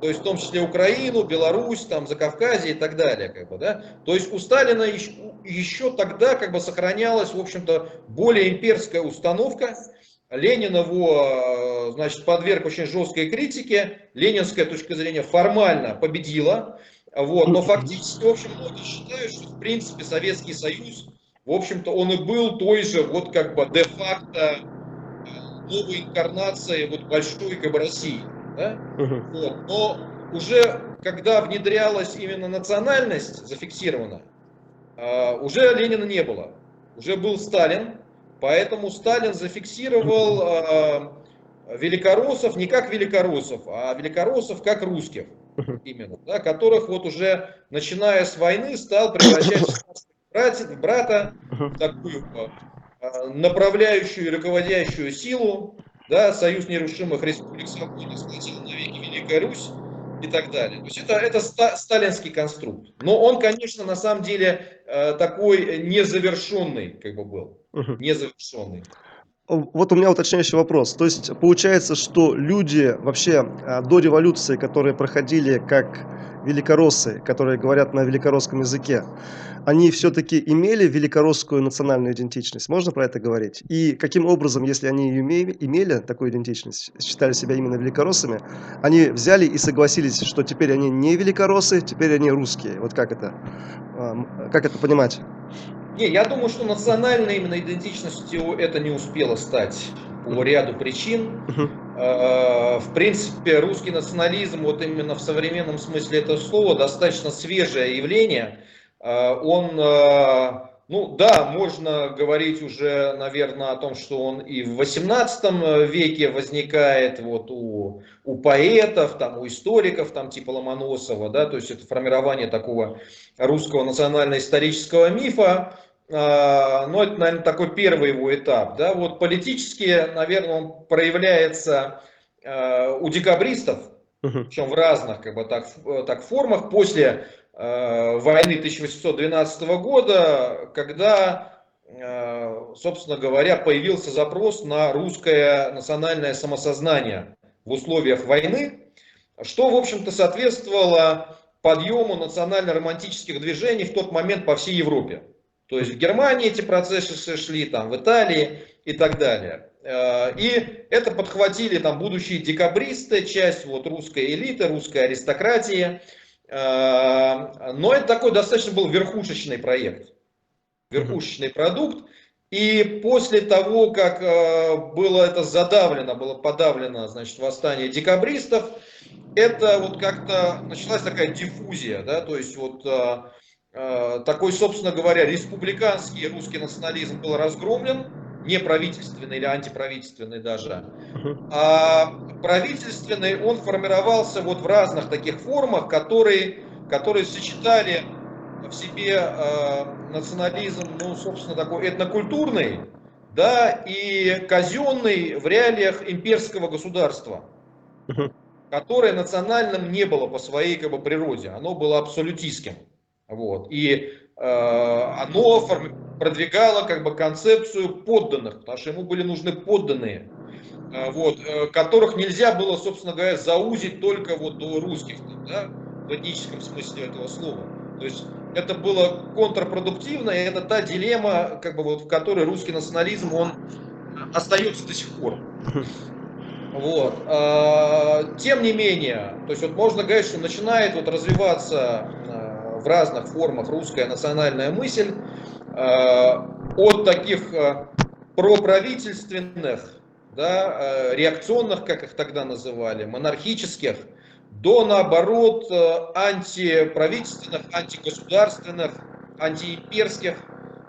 То есть в том числе Украину, Беларусь, там, Закавказье и так далее. Как бы, да? То есть у Сталина еще тогда как бы сохранялась, в общем-то, более имперская установка. Ленин его, значит, подверг очень жесткой критике. Ленинская точка зрения формально победила. Вот, но фактически, в общем, многие считают, что в принципе Советский Союз, в общем-то, он и был той же, вот как бы де-факто новой инкарнацией вот большой как бы России. Да? Вот. Но уже когда внедрялась именно национальность зафиксирована, уже Ленина не было. Уже был Сталин, поэтому Сталин зафиксировал великороссов не как великороссов, а великороссов как русских. Именно, да, которых вот уже начиная с войны стал превращать в брата, в такую направляющую и руководящую силу, да, Союз нерушимых республик свободных схватил навеки Великая Русь и так далее. То есть это сталинский конструкт. Но он, конечно, на самом деле такой незавершенный как бы был. Незавершенный. Вот у меня уточняющий вопрос. То есть получается, что люди вообще до революции, которые проходили как великороссы, которые говорят на великоросском языке, они все-таки имели великоросскую национальную идентичность? Можно про это говорить? И каким образом, если они ее имели, такую идентичность, считали себя именно великороссами, они взяли и согласились, что теперь они не великороссы, теперь они русские? Вот как это понимать? Не, я думаю, что национальной именно идентичностью это не успело стать по ряду причин. В принципе, русский национализм, вот именно в современном смысле этого слова, достаточно свежее явление. Он, ну да, можно говорить уже, наверное, о том, что он и в 18 веке возникает вот у поэтов, там, у историков, там, типа Ломоносова, да, то есть это формирование такого русского национально-исторического мифа. ну, это, наверное, такой первый его этап. Да? Вот политически, наверное, он проявляется у декабристов, Мгм. причем в разных как бы, так формах, после войны 1812 года, когда, собственно говоря, появился запрос на русское национальное самосознание в условиях войны, что, в общем-то, соответствовало подъему национально-романтических движений в тот момент по всей Европе. То есть в Германии эти процессы шли, там, в Италии и так далее. И это подхватили там будущие декабристы, часть вот русской элиты, русской аристократии. Но это такой достаточно был верхушечный проект, Мгм. верхушечный продукт. И после того, как было это задавлено, было подавлено, значит, восстание декабристов, это вот как-то началась такая диффузия, да, то есть вот такой, собственно говоря, республиканский русский национализм был разгромлен, не правительственный или антиправительственный даже, Мгм. а правительственный он формировался вот в разных таких формах, которые сочетали в себе национализм, ну, собственно, такой этнокультурный, да, и казенный в реалиях имперского государства, Мгм. которое национальным не было по своей как бы, природе, оно было абсолютистским. Вот. И оно продвигало как бы, концепцию подданных, потому что ему были нужны подданные, вот, которых нельзя было, собственно говоря, заузить только вот до русских, да, в этническом смысле этого слова. То есть это было контрпродуктивно, и это та дилемма, как бы, вот, в которой русский национализм, он остается до сих пор. Мгм. Вот. Тем не менее, то есть вот можно говорить, что начинает вот развиваться в разных формах русская национальная мысль от таких проправительственных, да, реакционных, как их тогда называли, монархических, до наоборот антиправительственных, антигосударственных, антиимперских,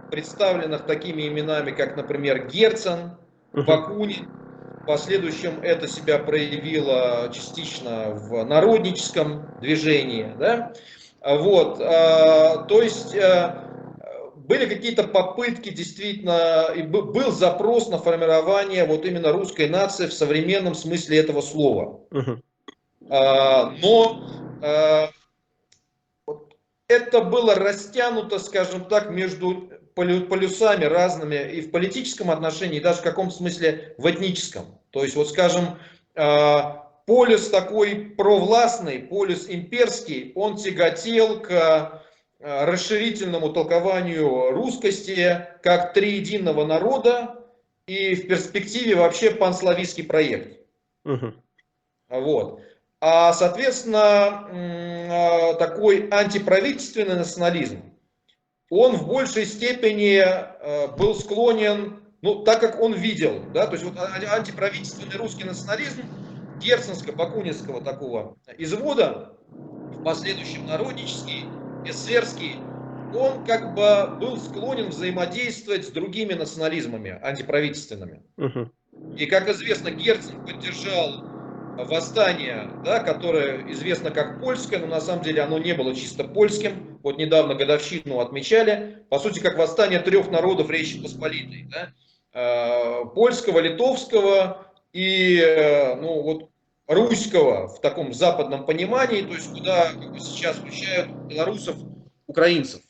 представленных такими именами, как, например, Герцен, Мгм. Бакунин. В последующем это себя проявило частично в народническом движении. Да? Вот, то есть были какие-то попытки действительно, и был запрос на формирование вот именно русской нации в современном смысле этого слова. Мгм. Но это было растянуто, скажем так, между полюсами разными и в политическом отношении, и даже в каком-то смысле в этническом. То есть, вот скажем, полюс такой провластный, полюс имперский, он тяготел к расширительному толкованию русскости как триединого народа и в перспективе вообще панславистский проект. Мгм. Вот. Соответственно, такой антиправительственный национализм, он в большей степени был склонен, ну, так как он видел, да, то есть вот антиправительственный русский национализм герценско-бакунинского такого извода, в последующем народнический, эсерский, он как бы был склонен взаимодействовать с другими национализмами антиправительственными. Мгм. И, как известно, Герцен поддержал восстание, да, которое известно как польское, но на самом деле оно не было чисто польским. Вот недавно годовщину отмечали. По сути, как восстание трех народов Речи Посполитой. Да? Польского, литовского и ну, вот, русского в таком западном понимании, то есть куда как бы, сейчас включают белорусов, украинцев.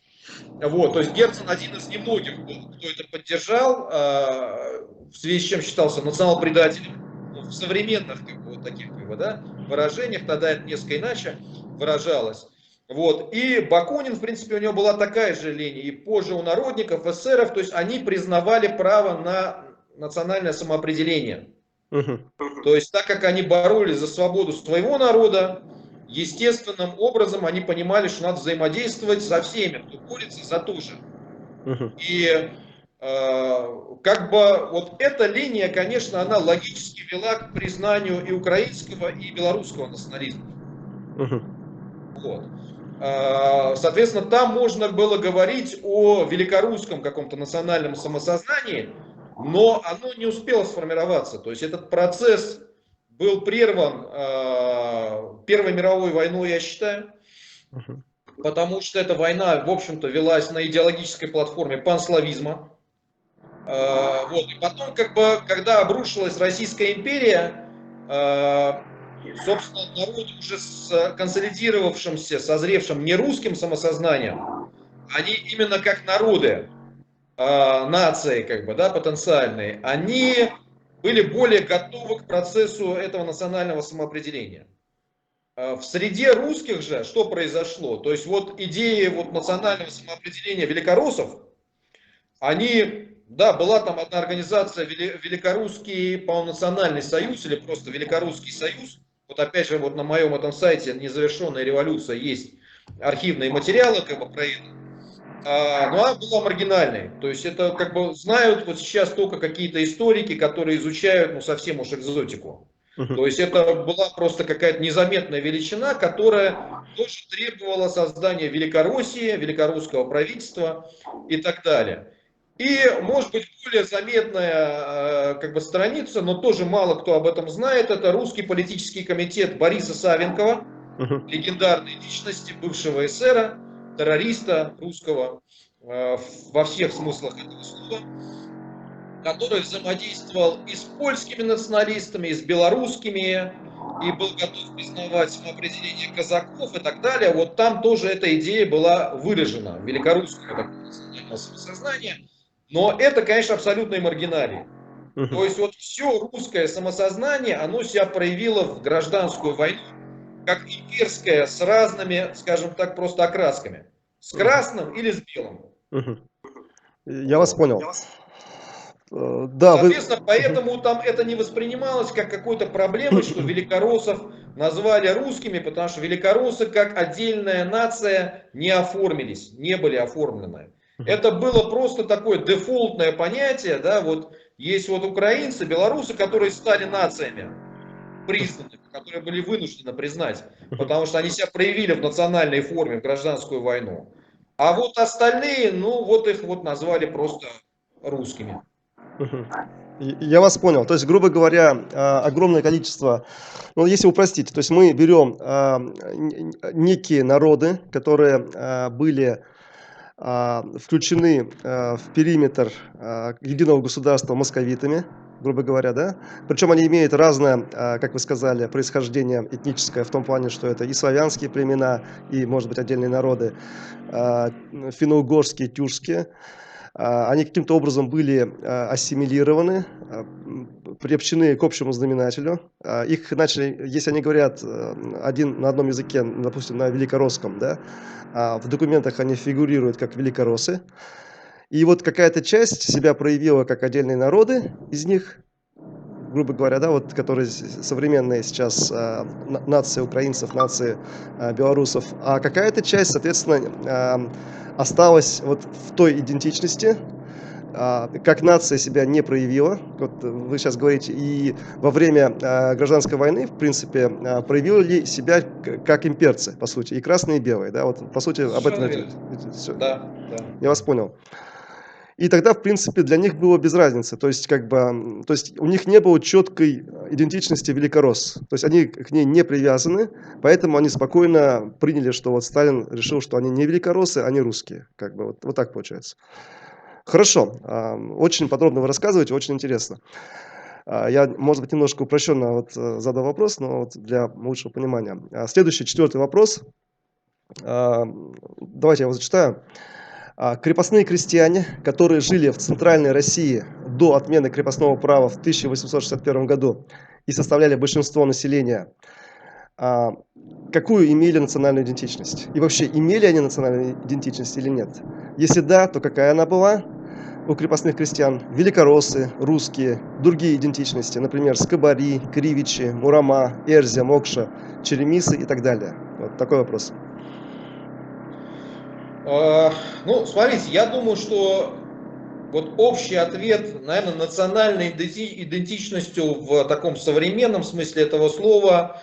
Вот, то есть Герцен один из немногих был, кто это поддержал, в связи с чем считался национал-предателем. Ну, в современных как бы, вот таких как бы, да, выражениях, тогда это несколько иначе выражалось. Вот. И Бакунин, в принципе, у него была такая же линия. И позже у народников, эсеров, то есть они признавали право на национальное самоопределение. Мгм. То есть так как они боролись за свободу своего народа, естественным образом они понимали, что надо взаимодействовать со всеми, кто борется за то же. Мгм. И как бы вот эта линия, конечно, она логически вела к признанию и украинского, и белорусского национализма. Мгм. Вот. Соответственно, там можно было говорить о великорусском каком-то национальном самосознании, но оно не успело сформироваться. То есть этот процесс был прерван Первой мировой войной, я считаю. Мгм. потому что эта война, в общем-то, велась на идеологической платформе панславизма. Вот. И потом, как бы, когда обрушилась Российская империя, собственно, народ уже с консолидировавшимся, созревшим нерусским самосознанием, они именно как народы, нации, как бы, да, потенциальные, они были более готовы к процессу этого национального самоопределения. В среде русских же что произошло? То есть вот идеи вот национального самоопределения великороссов, они, да, была там одна организация, Великорусский, по-моему, национальный союз или просто Великорусский союз. Вот опять же, вот на моем этом сайте «Незавершенная революция» есть архивные материалы как бы про это. Но она была маргинальной. То есть это как бы знают вот сейчас только какие-то историки, которые изучают, ну, совсем уж экзотику. То есть это была просто какая-то незаметная величина, которая тоже требовала создания Великороссии, великорусского правительства и так далее. И, может быть, более заметная как бы страница, но тоже мало кто об этом знает, это русский политический комитет Бориса Савенкова, легендарной личности, бывшего эсера, террориста русского во всех смыслах этого слова, который взаимодействовал и с польскими националистами, и с белорусскими, и был готов признавать самоопределение казаков и так далее. Вот там тоже эта идея была выражена, великорусское такое национальное самосознание. Но это, конечно, абсолютные маргиналии. То есть вот все русское самосознание, оно себя проявило в гражданскую войну, как имперское, с разными, скажем так, просто окрасками. С красным или с белым. Я вас Вот. понял. Да, Соответственно, поэтому там это не воспринималось как какой-то проблемой, что великороссов назвали русскими, потому что великороссы как отдельная нация не оформились, не были оформлены. Это было просто такое дефолтное понятие, да, вот есть вот украинцы, белорусы, которые стали нациями признанными, которые были вынуждены признать, потому что они себя проявили в национальной форме в гражданскую войну. А вот остальные, ну вот их вот назвали просто русскими. Я вас понял. То есть, грубо говоря, огромное количество, ну, если упростить, то есть мы берем некие народы, которые были включены в периметр единого государства московитами, грубо говоря, да? Причем они имеют разное, как вы сказали, происхождение этническое в том плане, что это и славянские племена, и, может быть, отдельные народы, финно-угорские, тюркские. Они каким-то образом были ассимилированы, приобщены к общему знаменателю. Их начали, если они говорят один на одном языке, допустим, на великоросском, да, в документах они фигурируют как великороссы. И вот какая-то часть себя проявила как отдельные народы из них, грубо говоря, да, вот которые современные сейчас нации украинцев, нации белорусов, а какая-то часть, соответственно, осталась вот в той идентичности, как нация себя не проявила. Вот вы сейчас говорите, и во время гражданской войны, в принципе, проявили себя как имперцы, по сути, и красные, и белые, да, вот по сути об этом все. Да, да. Я вас понял. И тогда, в принципе, для них было без разницы. То есть, как бы, то есть у них не было четкой идентичности великоросс. То есть они к ней не привязаны, поэтому они спокойно приняли, что вот Сталин решил, что они не великороссы, они русские. Как бы вот так получается. Хорошо. Очень подробно вы рассказываете, очень интересно. Я, может быть, немножко упрощенно вот задал вопрос, но вот для лучшего понимания. Следующий, 4-й вопрос. Давайте я его зачитаю. Крепостные крестьяне, которые жили в Центральной России до отмены крепостного права в 1861 году и составляли большинство населения, какую имели национальную идентичность? И вообще, имели они национальную идентичность или нет? Если да, то какая она была у крепостных крестьян? Великороссы, русские, другие идентичности, например, скобари, кривичи, мурама, эрзя, мокша, черемисы и так далее. Вот такой вопрос. Ну, смотрите, я думаю, что вот общий ответ, наверное, национальной идентичностью в таком современном смысле этого слова,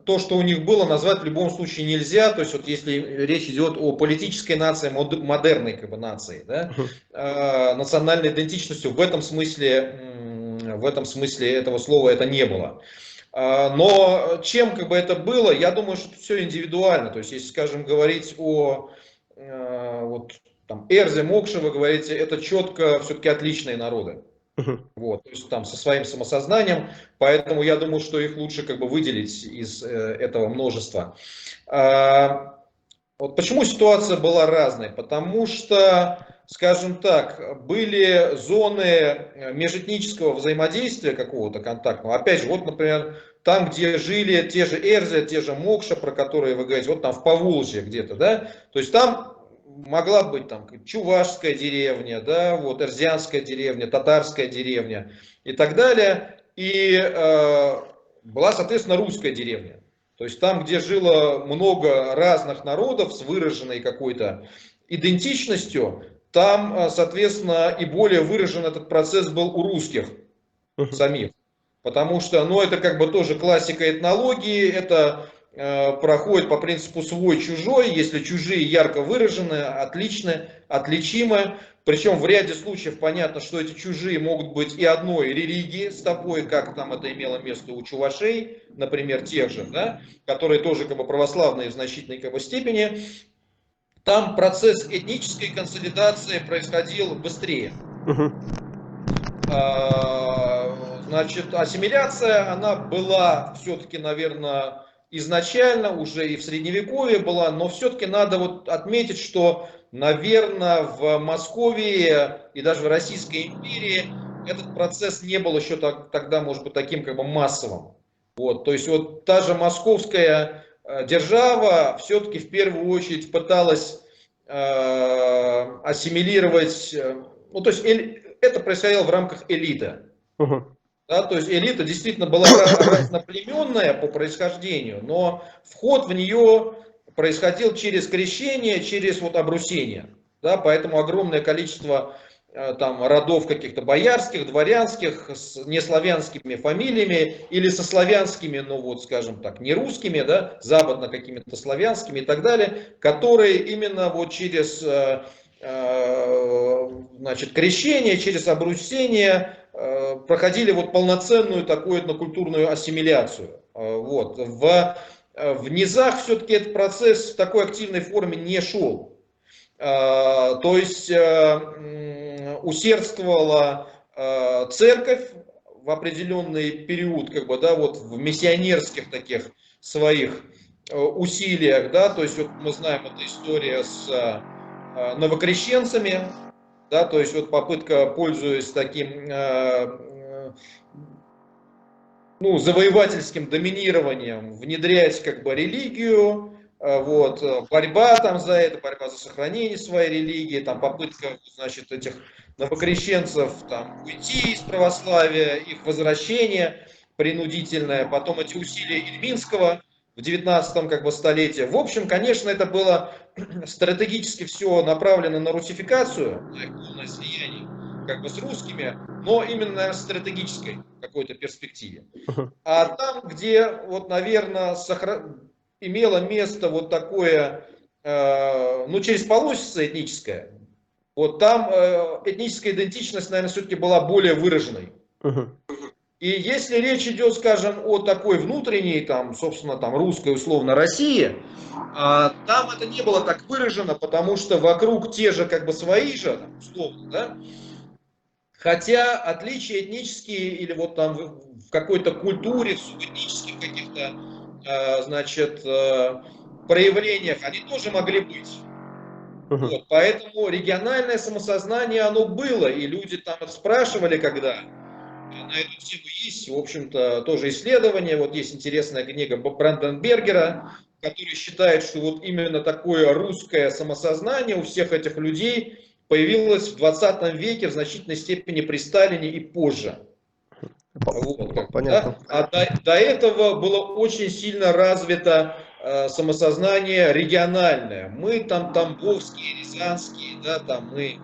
то, что у них было, назвать в любом случае нельзя. То есть вот если речь идет о политической нации, модерной как бы нации, да, национальной идентичностью в этом смысле этого слова это не было. Но чем как бы это было, я думаю, что все индивидуально. То есть, если, скажем, говорить о вот, там, Эрзе, Мокше, вы говорите, это четко все-таки отличные народы. Мгм. Вот, то есть там со своим самосознанием, поэтому я думаю, что их лучше как бы выделить из этого множества. А, вот почему ситуация была разной? Потому что, скажем так, были зоны межэтнического взаимодействия какого-то контактного. Опять же, вот, например, там, где жили те же Эрзя, те же Мокша, про которые вы говорите, вот там в Поволжье где-то, да, то есть там могла быть там чувашская деревня, да, вот эрзианская деревня, татарская деревня и так далее. И была, соответственно, русская деревня. То есть там, где жило много разных народов с выраженной какой-то идентичностью, там, соответственно, и более выражен этот процесс был у русских Мгм. самих. Потому что, ну, это как бы тоже классика этнологии, это проходит по принципу свой-чужой, если чужие ярко выражены, отличны, отличимы. Причем в ряде случаев понятно, что эти чужие могут быть и одной религии с тобой, как там это имело место у чувашей, например, тех же, да, которые тоже как бы православные в значительной как бы степени. Там процесс этнической консолидации происходил быстрее. Мгм. Значит, ассимиляция, она была все-таки, наверное, изначально уже и в Средневековье была, но все-таки надо вот отметить, что, наверное, в Москве и даже в Российской империи этот процесс не был еще тогда, может быть, таким как бы массовым. Вот, то есть вот та же московская держава все-таки в первую очередь пыталась ассимилировать, ну то есть это происходило в рамках элиты. Мгм. Да, то есть элита действительно была разноплеменная по происхождению, но вход в нее происходил через крещение, через вот обрусение. Да, поэтому огромное количество там родов каких-то боярских, дворянских, с неславянскими фамилиями или со славянскими, ну вот скажем так, не русскими, да, западно какими-то славянскими и так далее, которые именно вот через значит, крещение, через обрусение проходили вот полноценную такую этнокультурную ассимиляцию. Вот. В низах все-таки этот процесс в такой активной форме не шел. То есть усердствовала церковь в определенный период, как бы, да, вот в миссионерских таких своих усилиях, да, то есть вот мы знаем эту историю с новокрещенцами, да, то есть вот попытка, пользуясь таким ну, завоевательским доминированием, внедрять как бы религию, вот, борьба там за это, борьба за сохранение своей религии, там попытка, значит, этих новокрещенцев там уйти из православия, их возвращение принудительное, потом эти усилия Ильминского в 19 как бы столетии. В общем, конечно, это было стратегически все направлено на русификацию, на их полное слияние как бы с русскими, но именно, наверное, стратегической какой-то перспективе. Мгм. А там, где, вот, наверное, имело место вот такое, ну, через полосица этническое, вот там этническая идентичность, наверное, все-таки была более выраженной. Мгм. И если речь идет, скажем, о такой внутренней, там, собственно, там, русской, условно, России, там это не было так выражено, потому что вокруг те же, как бы, свои же, там, условно, да, хотя отличия этнические или вот там в какой-то культуре, в субэтнических каких-то, значит, проявлениях, они тоже могли быть. Мгм. Вот, поэтому региональное самосознание, оно было, и люди там спрашивали, когда на эту тему есть, в общем-то, тоже исследование, вот есть интересная книга Бранденбергера, который считает, что вот именно такое русское самосознание у всех этих людей появилось в 20 веке в значительной степени при Сталине и позже. Вот, как бы, Понятно. да? А до этого было очень сильно развито самосознание региональное. Мы там тамбовские, рязанские, да, там мы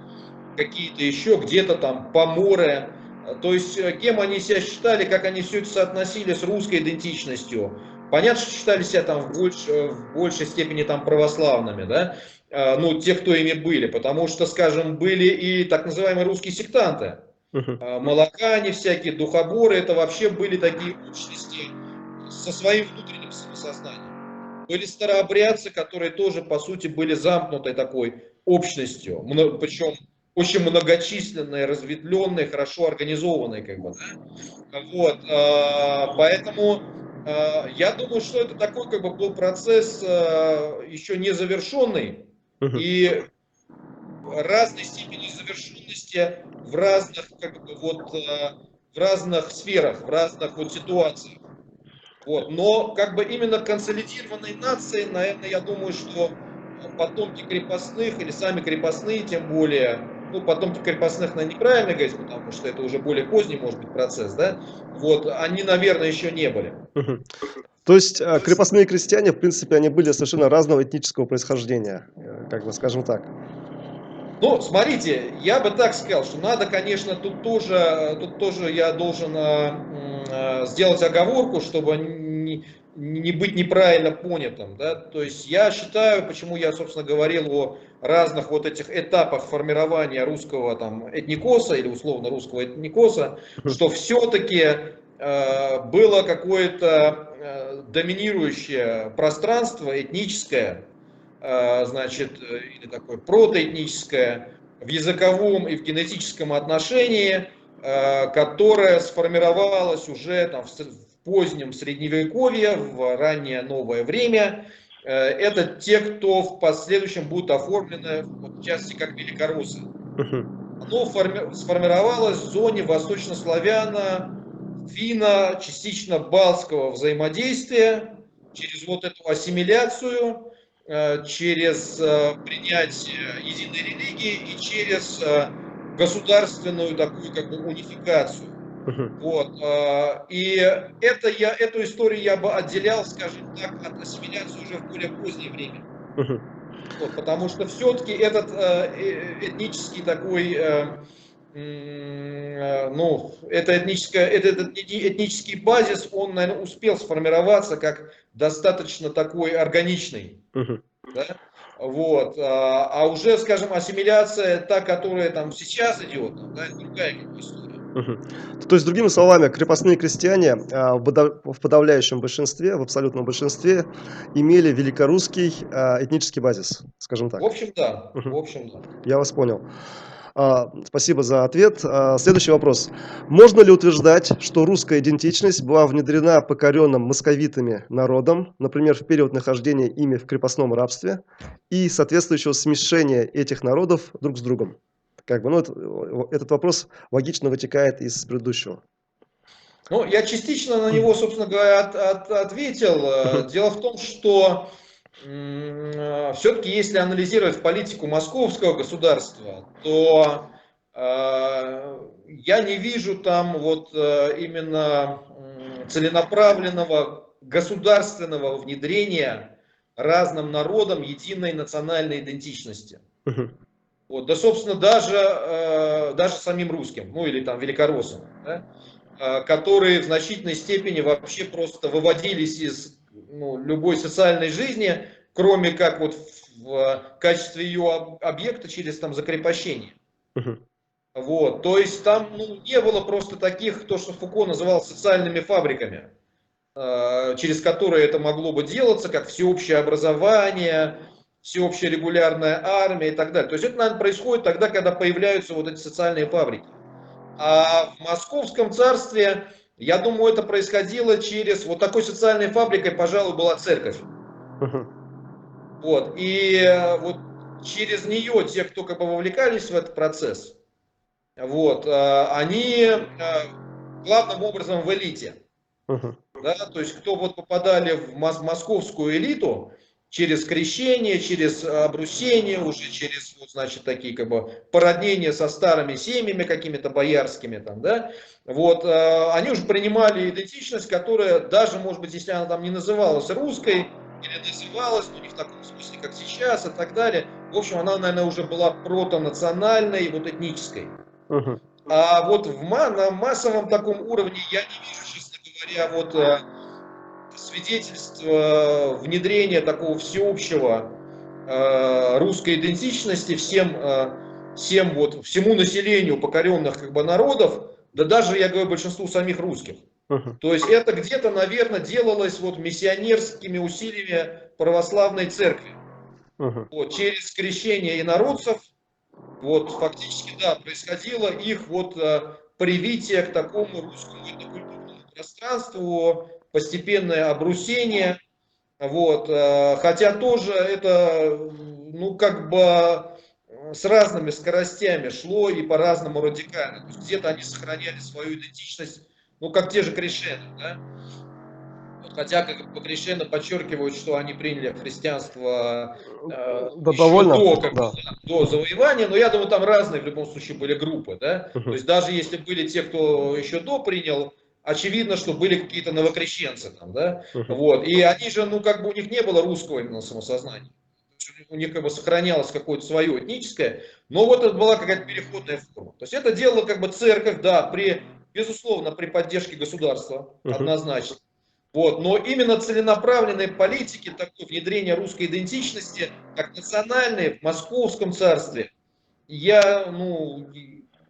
какие-то еще, где-то там поморы. То есть, кем они себя считали, как они все это соотносили с русской идентичностью. Понятно, что считали себя там в большей степени там православными, да, ну, те, кто ими были, потому что, скажем, были и так называемые русские сектанты. Мгм. Молокане всякие, духоборы, это вообще были такие общности, со своим внутренним самосознанием. Были старообрядцы, которые тоже, по сути, были замкнутой такой общностью, причем очень многочисленной, разветвленной, хорошо организованной, как бы, да? Вот, поэтому я думаю, что это такой, как бы, был процесс еще не завершенный, Мгм. и разной степени завершенности в разных, как бы, вот, в разных сферах, в разных вот ситуациях. Вот. Но как бы именно консолидированной нации, наверное, я думаю, что потомки крепостных или сами крепостные, тем более, ну, потомки крепостных, наверное, неправильно говорить, потому что это уже более поздний, может быть, процесс, да, вот, они, наверное, еще не были. Мгм. То есть крепостные крестьяне, в принципе, они были совершенно разного этнического происхождения, как бы скажем так. Ну, смотрите, я бы так сказал, что надо, конечно, тут тоже я должен сделать оговорку, чтобы не быть неправильно понятым, да, то есть я считаю, почему я, собственно, говорил о разных вот этих этапах формирования русского там этникоса или условно русского этникоса, Мгм. что все-таки было какое-то доминирующее пространство этническое, значит, или такое протоэтническое в языковом и в генетическом отношении, которое сформировалось уже там, в позднем средневековье, в раннее новое время. Это те, кто в последующем будут оформлены, в частности, как великороссы. Мгм. Оно сформировалось в зоне восточнославяно, финно, частично балтского взаимодействия, через вот эту ассимиляцию, через принятие единой религии и через государственную такую как бы унификацию. Мгм. Вот. И эту историю я бы отделял, скажем так, от ассимиляции уже в более позднее время. Мгм. Вот, потому что все-таки этот этнический такой, ну, этот этнический базис, он, наверное, успел сформироваться как достаточно такой органичный. Мгм. Да? Вот. А уже, скажем, ассимиляция, та, которая там сейчас идет, да, это другая как бы история. Мгм. То есть, другими словами, крепостные крестьяне в подавляющем большинстве, в абсолютном большинстве, имели великорусский этнический базис, скажем В так. общем, да. В Мгм. общем, да. Я вас понял. Спасибо за ответ. Следующий вопрос. Можно ли утверждать, что русская идентичность была внедрена покоренным московитами народом, например, в период нахождения ими в крепостном рабстве и соответствующего смешения этих народов друг с другом? Как бы, ну, этот вопрос логично вытекает из предыдущего. Ну, я частично на него, собственно говоря, ответил. Мгм. Дело в том, что все-таки, если анализировать политику московского государства, то я не вижу там вот именно целенаправленного государственного внедрения разным народам единой национальной идентичности. Мгм. Вот, да, собственно, даже самим русским, ну или там великороссам, да, которые в значительной степени вообще просто выводились из, ну, любой социальной жизни, кроме как вот в качестве ее объекта через там закрепощение. Мгм. Вот, то есть там, ну, не было просто таких, то, что Фуко называл социальными фабриками, через которые это могло бы делаться, как всеобщее образование, всеобщая регулярная армия и так далее. То есть это, наверное, происходит тогда, когда появляются вот эти социальные фабрики. А в Московском царстве, я думаю, это происходило через вот такой социальной фабрикой, пожалуй, была церковь. Мгм. Вот. И вот через нее те, кто как бы вовлекались в этот процесс, вот, они главным образом в элите. Мгм. Да, то есть кто вот попадали в московскую элиту через крещение, через обрусение, уже через, вот, значит, такие как бы породнения со старыми семьями какими-то боярскими там, да, вот, они уже принимали идентичность, которая даже, может быть, если она там не называлась русской, или называлась, но не в таком смысле, как сейчас, и так далее, в общем, она, наверное, уже была протонациональной, вот этнической. Мгм. А вот на массовом таком уровне я не вижу, честно говоря, вот свидетельство внедрения такого всеобщего русской идентичности всему населению покоренных как бы народов, да даже, я говорю, большинству самих русских. Мгм. То есть это где-то, наверное, делалось вот миссионерскими усилиями православной церкви. Мгм. Вот, через крещение инородцев, вот фактически, да, происходило их вот привитие к такому русскому этнокультурному пространству, постепенное обрусение, вот, хотя тоже это, ну, как бы с разными скоростями шло и по-разному радикально. То есть где-то они сохраняли свою идентичность, ну, как те же крещены, да? Вот, хотя как бы крещены подчеркивают, что они приняли христианство Да, еще довольно, до, как бы, да. да, до Мгм. завоевания, но я думаю, там разные в любом случае были группы, да, то Мгм. есть даже если были те, кто еще до принял, очевидно, что были какие-то новокрещенцы там, да, Мгм. вот, и они же, ну, как бы у них не было русского именно самосознания, у них как бы сохранялось какое-то свое этническое, но вот это была какая-то переходная форма, то есть это делала как бы церковь, да, безусловно, при поддержке государства, Мгм. однозначно. Вот. Но именно целенаправленной политики, такой внедрения русской идентичности, как национальной в Московском царстве, ну,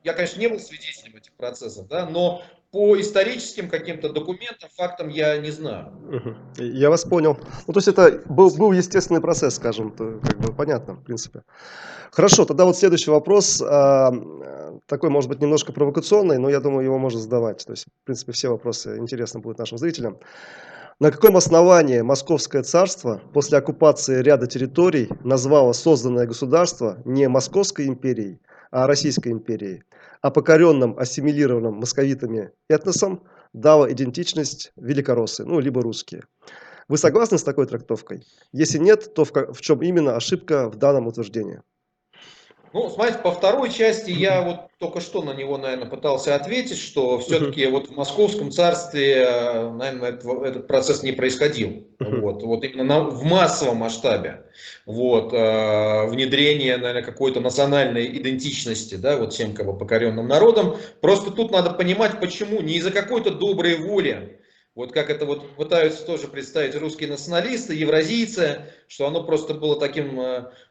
я, конечно, не был свидетелем этих процессов, да, но по историческим каким-то документам, фактам я не знаю. Мгм. Я вас понял. Ну, то есть это был естественный процесс, скажем, как бы понятно, в принципе. Хорошо, тогда вот следующий вопрос, такой, может быть, немножко провокационный, но я думаю, его можно задавать. То есть, в принципе, все вопросы интересны будут нашим зрителям. На каком основании Московское царство после оккупации ряда территорий назвало созданное государство не Московской империей, а Российской империей, а покоренным, ассимилированным московитами этносом дало идентичность великороссы, ну, либо русские? Вы согласны с такой трактовкой? Если нет, то в чем именно ошибка в данном утверждении? Ну, смотрите, по второй части я вот только что на него, наверное, пытался ответить, что Мгм. все-таки вот в Московском царстве, наверное, этот процесс не происходил. Мгм. Вот именно в массовом масштабе. Вот, внедрение, наверное, какой-то национальной идентичности, да, вот всем как бы покоренным народам. Просто тут надо понимать, почему. Не из-за какой-то доброй воли, вот как это вот пытаются тоже представить русские националисты, евразийцы, что оно просто было таким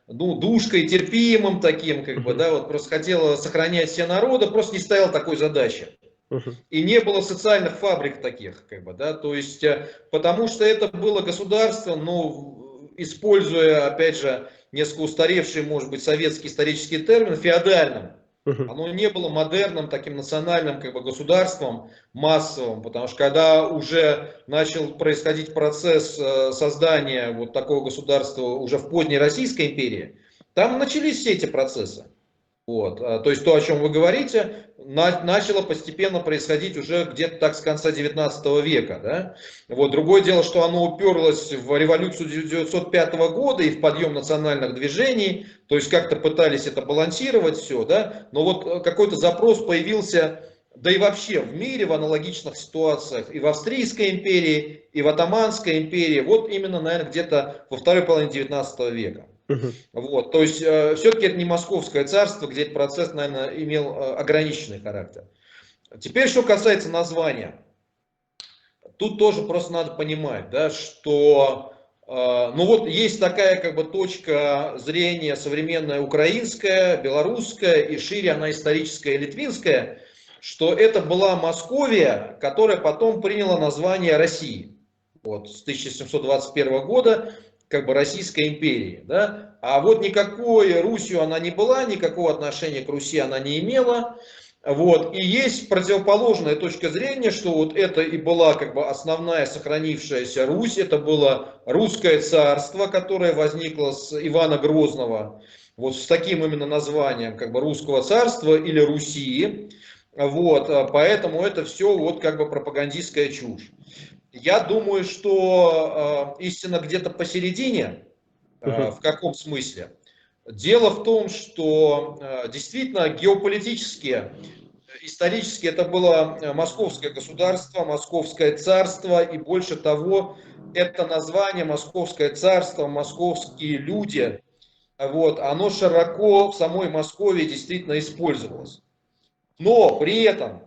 ну, душкой, терпимым таким, как бы, Мгм. да, вот просто хотела сохранять все народы, просто не ставила такой задачи. Мгм. И не было социальных фабрик таких, как бы, да, то есть, потому что это было государство, ну, используя, опять же, несколько устаревший, может быть, советский исторический термин, феодальным. Мгм. Оно не было модерным, таким национальным как бы, государством, массовым, потому что когда уже начал происходить процесс создания вот такого государства уже в поздней Российской империи, там начались все эти процессы. Вот. То есть то, о чем вы говорите, начало постепенно происходить уже где-то так с конца 19 века. Да? Вот. Другое дело, что оно уперлось в революцию 1905 года и в подъем национальных движений, то есть как-то пытались это балансировать все, да? Но вот какой-то запрос появился, да и вообще в мире в аналогичных ситуациях, и в Австрийской империи, и в Отtomанской империи, вот именно, наверное, где-то во второй половине 19 века. Мгм. Вот, то есть все-таки это не московское царство, где этот процесс, наверное, имел ограниченный характер. Теперь, что касается названия. Тут тоже просто надо понимать, да, что ну вот есть такая как бы точка зрения современная украинская, белорусская и шире она историческая и литвинская, что это была Московия, которая потом приняла название России. Вот, с 1721 года как бы Российской империи. Да? А вот никакой Русью она не была, никакого отношения к Руси она не имела. Вот. И есть противоположная точка зрения, что вот это и была как бы основная сохранившаяся Русь, это было русское царство, которое возникло с Ивана Грозного, вот с таким именно названием, как бы русского царства или Руси. Вот. Поэтому это все вот как бы пропагандистская чушь. Я думаю, что истина где-то посередине. Мгм. В каком смысле? Дело в том, что действительно геополитически, исторически это было московское государство, московское царство, и больше того, это название московское царство, московские люди, вот, оно широко в самой Москве действительно использовалось. Но при этом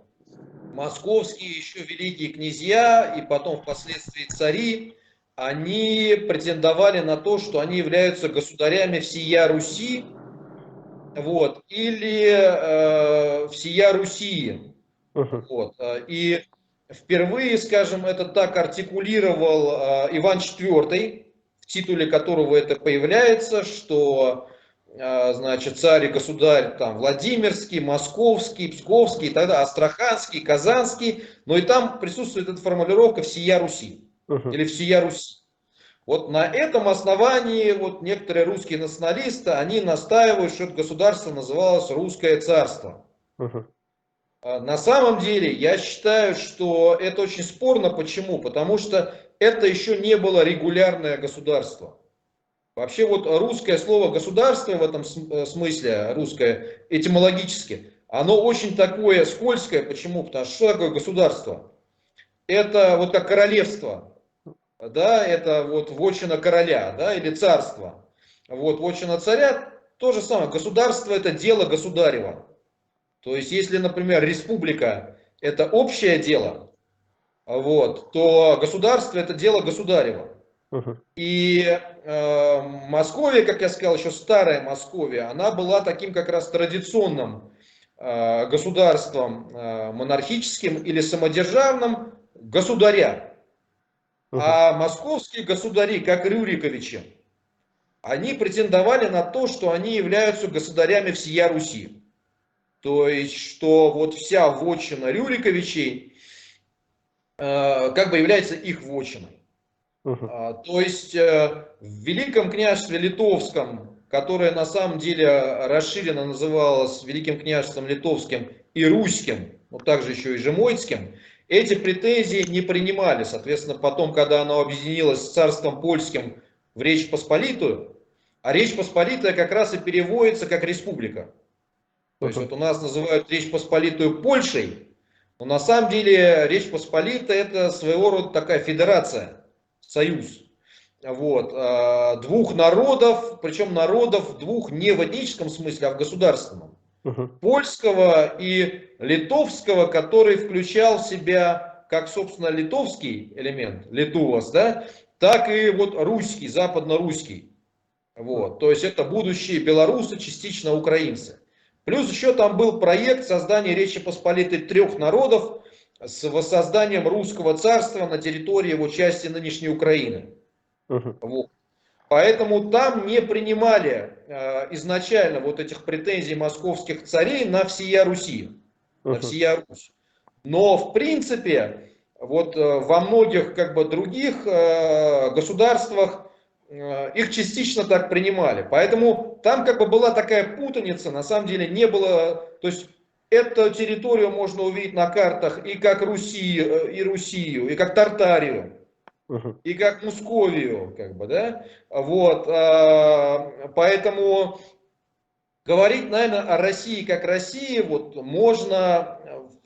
московские еще великие князья и потом впоследствии цари, они претендовали на то, что они являются государями всея Руси, вот, или всея Руси. Мгм. Вот. И впервые, скажем, это так артикулировал Иван IV, в титуле которого это появляется, что значит, царь и государь там Владимирский, Московский, Псковский, и тогда Астраханский, Казанский, но и там присутствует эта формулировка «всея Руси» или «всея Руси». Вот на этом основании вот некоторые русские националисты, они настаивают, что это государство называлось Русское царство. На самом деле, я считаю, что это очень спорно. Почему? Потому что это еще не было регулярное государство. Вообще вот русское слово государство в этом смысле, русское этимологически, оно очень такое скользкое. Почему? Потому что что такое государство? Это вот как королевство, да, это вот вотчина короля, да, или царство. Вот вотчина царя, то же самое. Государство это дело государева. То есть, если, например, республика это общее дело, вот, то государство это дело государева. И Московия, как я сказал, еще старая Московия, она была таким как раз традиционным государством монархическим или самодержавным государя. А московские государи, как Рюриковичи, они претендовали на то, что они являются государями всея Руси. То есть, что вот вся вотчина Рюриковичей как бы является их вотчиной. То есть в Великом княжестве Литовском, которое на самом деле расширенно называлось Великим княжеством Литовским и Руським, но также еще и Жемойцким, эти претензии не принимали. Соответственно, потом, когда оно объединилось с царством польским в Речь Посполитую, а Речь Посполитая как раз и переводится как республика. То есть вот у нас называют Речь Посполитую Польшей, но на самом деле Речь Посполитая это своего рода такая федерация, союз. Вот, двух народов, причем народов двух не в этническом смысле, а в государственном. Польского и литовского, который включал в себя как, собственно, литовский элемент, Литувас, да, так и вот русский, западно-русский. Вот, то есть это будущие белорусы, частично украинцы. Плюс еще там был проект создания Речи Посполитой трех народов с воссозданием русского царства на территории его части нынешней Украины. Вот. Поэтому там не принимали изначально вот этих претензий московских царей на всея Руси, на всея Русь. Но в принципе вот во многих как бы других государствах их частично так принимали. Поэтому там как бы была такая путаница, на самом деле не было, то есть эту территорию можно увидеть на картах и как Руси, и Руссию, и как Тартарию, и как Московию, как бы, да, вот, поэтому говорить, наверное, о России как России, вот, можно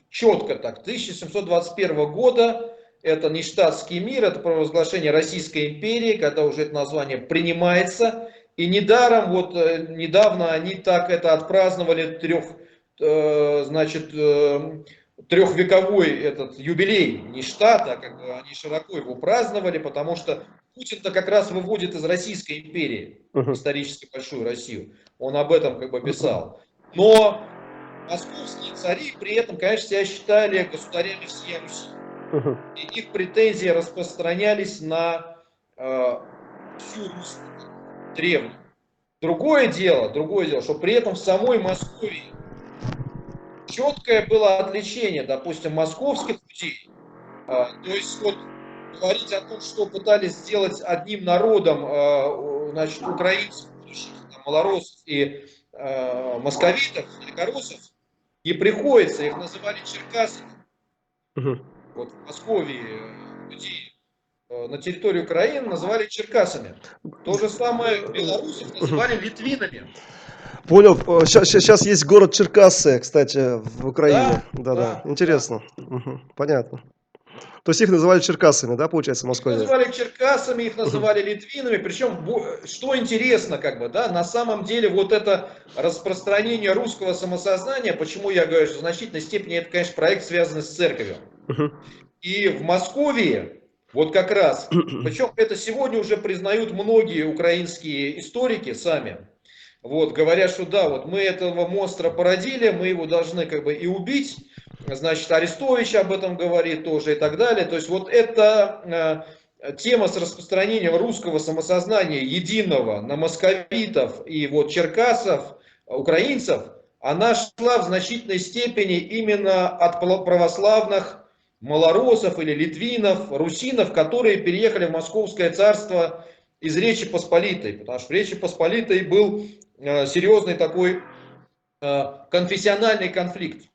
четко так, 1721 года, это не штатский мир, это провозглашение Российской империи, когда уже это название принимается, и недаром, вот, недавно они так это отпраздновали трехвековой этот юбилей, не штата, а как бы они широко его праздновали, потому что Путин-то как раз выводит из Российской империи, исторически большую Россию, он об этом как бы писал. Но московские цари при этом, конечно, себя считали государями всей Руси. И их претензии распространялись на всю Русь древнюю. Другое дело, что при этом в самой Москве четкое было отличие, допустим, московских людей. То есть вот говорить о том, что пытались сделать одним народом, значит, украинцев, малороссов и московитов, великороссов, не приходится, их называли черкасами. Вот в Москве людей на территории Украины называли черкасами. То же самое белорусов называли литвинами. Понял. Сейчас есть город Черкассы, кстати, в Украине. Да. Интересно. Понятно. То есть их называли черкасами, да, получается, в Москве? Их называли черкасами, их называли литвинами. Причем, что интересно, как бы, да, на самом деле вот это распространение русского самосознания, почему я говорю, что в значительной степени это, конечно, проект, связанный с церковью. И в Москве, вот как раз, причем это сегодня уже признают многие украинские историки сами, вот, говорят, что да, вот мы этого монстра породили, мы его должны как бы и убить, значит, Арестович об этом говорит тоже и так далее. То есть вот эта тема с распространением русского самосознания единого на московитов и вот черкасов, украинцев, она шла в значительной степени именно от православных малоросов или литвинов, русинов, которые переехали в Московское царство из Речи Посполитой, потому что в Речи Посполитой был серьезный такой конфессиональный конфликт.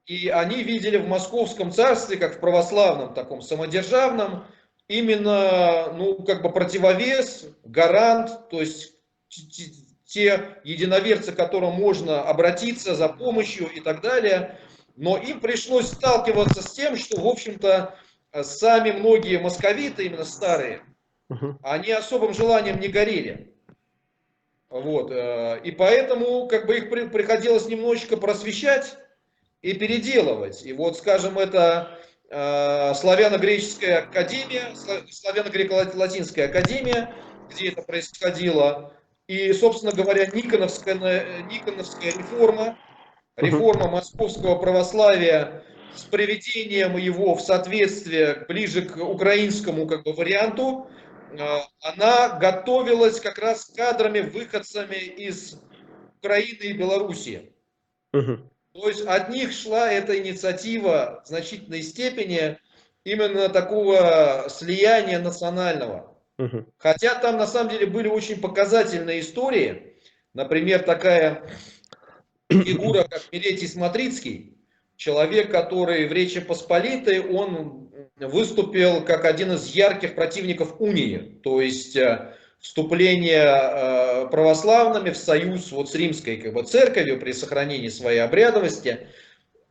И они видели в Московском царстве, как в православном таком самодержавном, именно, ну, как бы противовес, гарант, то есть те единоверцы, к которым можно обратиться за помощью и так далее. Но им пришлось сталкиваться с тем, что, в общем-то, сами многие московиты, именно старые, они особым желанием не горели. Вот. И поэтому как бы их приходилось немножечко просвещать и переделывать. И вот, скажем, это славяно-греческая академия, славяно-греко-латинская академия, где это происходило. И, собственно говоря, Никоновская реформа, реформа московского православия с приведением его в соответствие ближе к украинскому как бы варианту, она готовилась как раз кадрами, выходцами из Украины и Белоруссии. То есть от них шла эта инициатива в значительной степени именно такого слияния национального. Хотя там на самом деле были очень показательные истории. Например, такая фигура, как Милетий Смотрицкий, человек, который в Речи Посполитой, он выступил как один из ярких противников унии, то есть вступление православными в союз вот с римской как бы, церковью при сохранении своей обрядовости.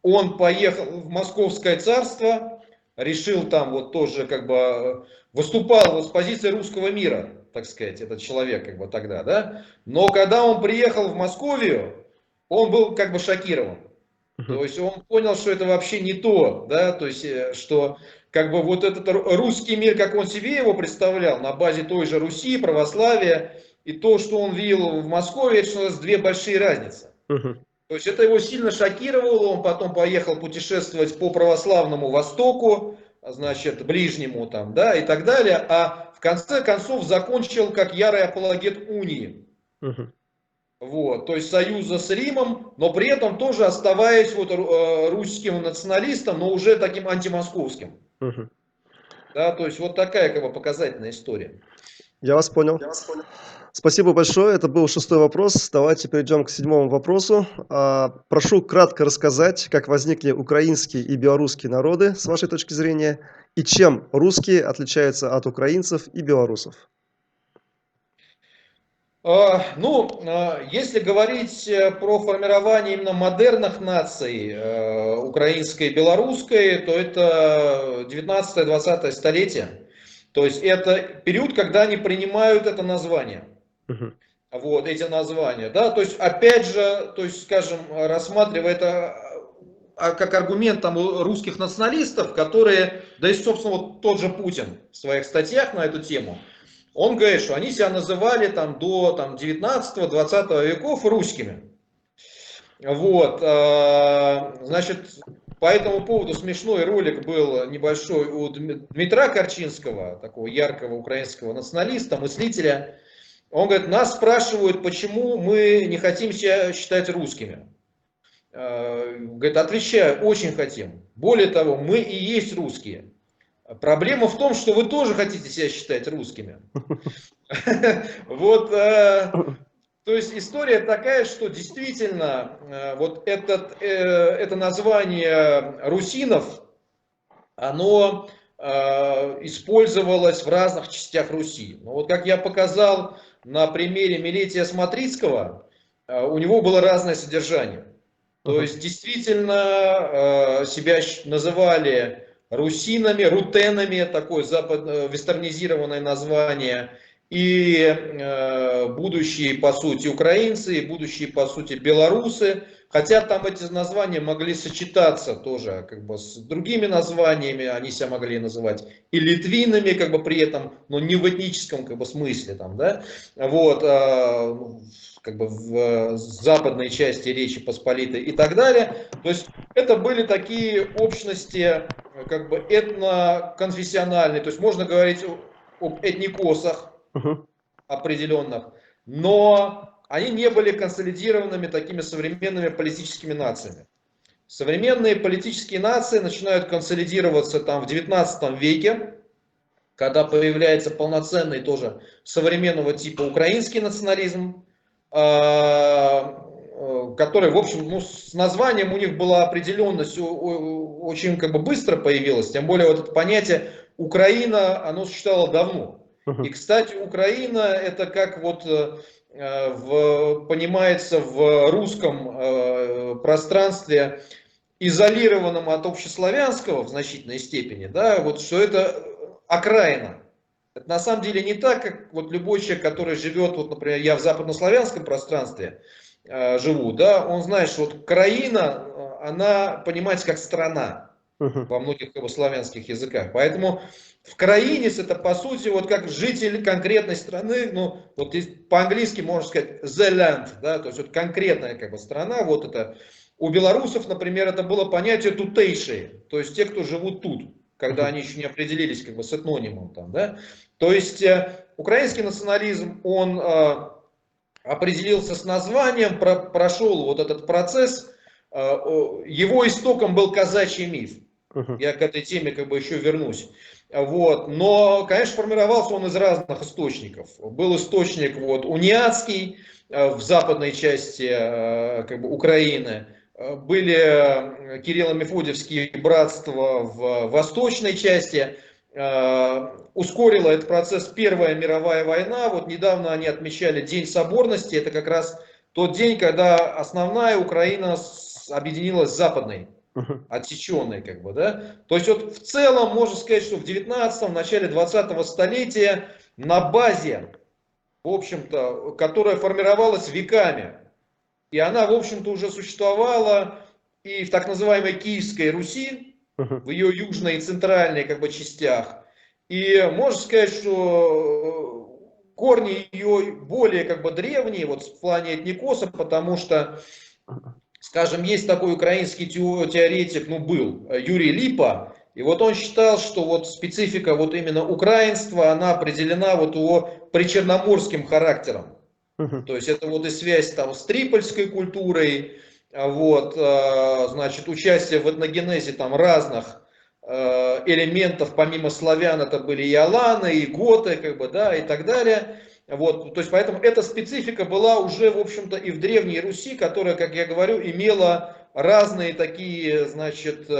Он поехал в Московское царство, решил там вот тоже как бы выступал вот с позиции русского мира, так сказать, этот человек как бы тогда, да. Но когда он приехал в Московию, он был как бы шокирован. То есть он понял, что это вообще не то, да, то есть что как бы вот этот русский мир, как он себе его представлял, на базе той же Руси, православия, и то, что он видел в Москве, это что у нас две большие разницы. То есть это его сильно шокировало, он потом поехал путешествовать по православному Востоку, значит, ближнему там, да, и так далее, а в конце концов закончил как ярый апологет унии. Вот, то есть союза с Римом, но при этом тоже оставаясь вот русским националистом, но уже таким антимосковским. Да, то есть вот такая как бы показательная история. Я вас понял. Спасибо большое. Это был 6-й вопрос. Давайте перейдем к 7-му вопросу. Прошу кратко рассказать, как возникли украинские и белорусские народы, с вашей точки зрения, и чем русские отличаются от украинцев и белорусов. Ну, если говорить про формирование именно модерных наций, украинской и белорусской, то это 19-20 столетие. То есть это период, когда они принимают это название. Вот эти названия, да, то есть опять же, то есть, скажем, рассматривая это как аргумент там русских националистов, которые, да и, собственно, вот тот же Путин в своих статьях на эту тему, он говорит, что они себя называли там до там, 19-20 веков русскими. Вот, значит, по этому поводу смешной ролик был небольшой у Дмитра Корчинского, такого яркого украинского националиста, мыслителя. Он говорит, нас спрашивают, почему мы не хотим себя считать русскими. Говорит, отвечаю, очень хотим. Более того, мы и есть русские. Проблема в том, что вы тоже хотите себя считать русскими. Вот, то есть история такая, что действительно вот это название русинов, оно использовалось в разных частях Руси. Но вот как я показал на примере Милетия Смотрицкого, у него было разное содержание. То есть действительно себя называли русинами, рутенами, такое вестернизированное название. и будущие, по сути, украинцы, и будущие, по сути, белорусы. Хотя там эти названия могли сочетаться тоже как бы с другими названиями, они себя могли называть и литвинами, как бы при этом, но не в этническом как бы смысле там, да, вот, как бы в западной части Речи Посполитой и так далее. То есть это были такие общности как бы этноконфессиональные, то есть можно говорить об этникосах Мгм. определенных, но они не были консолидированными такими современными политическими нациями. Современные политические нации начинают консолидироваться там в 19 веке, когда появляется полноценный тоже современного типа украинский национализм, который, в общем, ну, с названием у них была определенность, очень как бы быстро появилась, тем более вот это понятие Украина, оно существовало давно. И, Мгм. кстати, Украина это как вот понимается в русском пространстве, изолированном от общеславянского в значительной степени, да, вот что это окраина. Это на самом деле не так, как вот любой человек, который живет, вот, например, я в западнославянском пространстве живу, да, он знает, что вот краина, она понимается как страна Мгм. во многих как бы, славянских языках. Поэтому в краинец это по сути вот как житель конкретной страны, ну вот по-английски можно сказать the land, да, то есть вот конкретная как бы страна, вот это. У белорусов, например, это было понятие тутейшие, то есть те, кто живут тут, когда Мгм. они еще не определились как бы с этнонимом там, да. То есть украинский национализм, он определился с названием, прошел вот этот процесс, его истоком был казачий миф. Мгм. Я к этой теме как бы еще вернусь. Вот. Но, конечно, формировался он из разных источников. Был источник вот, униатский в западной части как бы, Украины. Были Кирилло-Мефодиевские братства в восточной части. Ускорила этот процесс Первая мировая война. Вот недавно они отмечали День соборности. Это как раз тот день, когда основная Украина объединилась с западной, Мгм. отсеченной, как бы, да. То есть вот в целом можно сказать, что в 19-м, начале 20-го столетия на базе, в общем-то, которая формировалась веками, и она, в общем-то, уже существовала и в так называемой Киевской Руси, Мгм. в ее южной и центральной как бы частях. И можно сказать, что корни ее более как бы древние, вот в плане этникоса, потому что, скажем, есть такой украинский теоретик, ну был, Юрий Липа, и вот он считал, что вот специфика вот именно украинства, она определена вот его причерноморским характером. Мгм. То есть это вот и связь там с трипольской культурой, вот, значит, участие в этногенезе там разных элементов, помимо славян, это были и аланы, и готы, как бы, да, и так далее. Вот, то есть поэтому эта специфика была уже, в общем-то, и в Древней Руси, которая, как я говорю, имела разные такие, значит,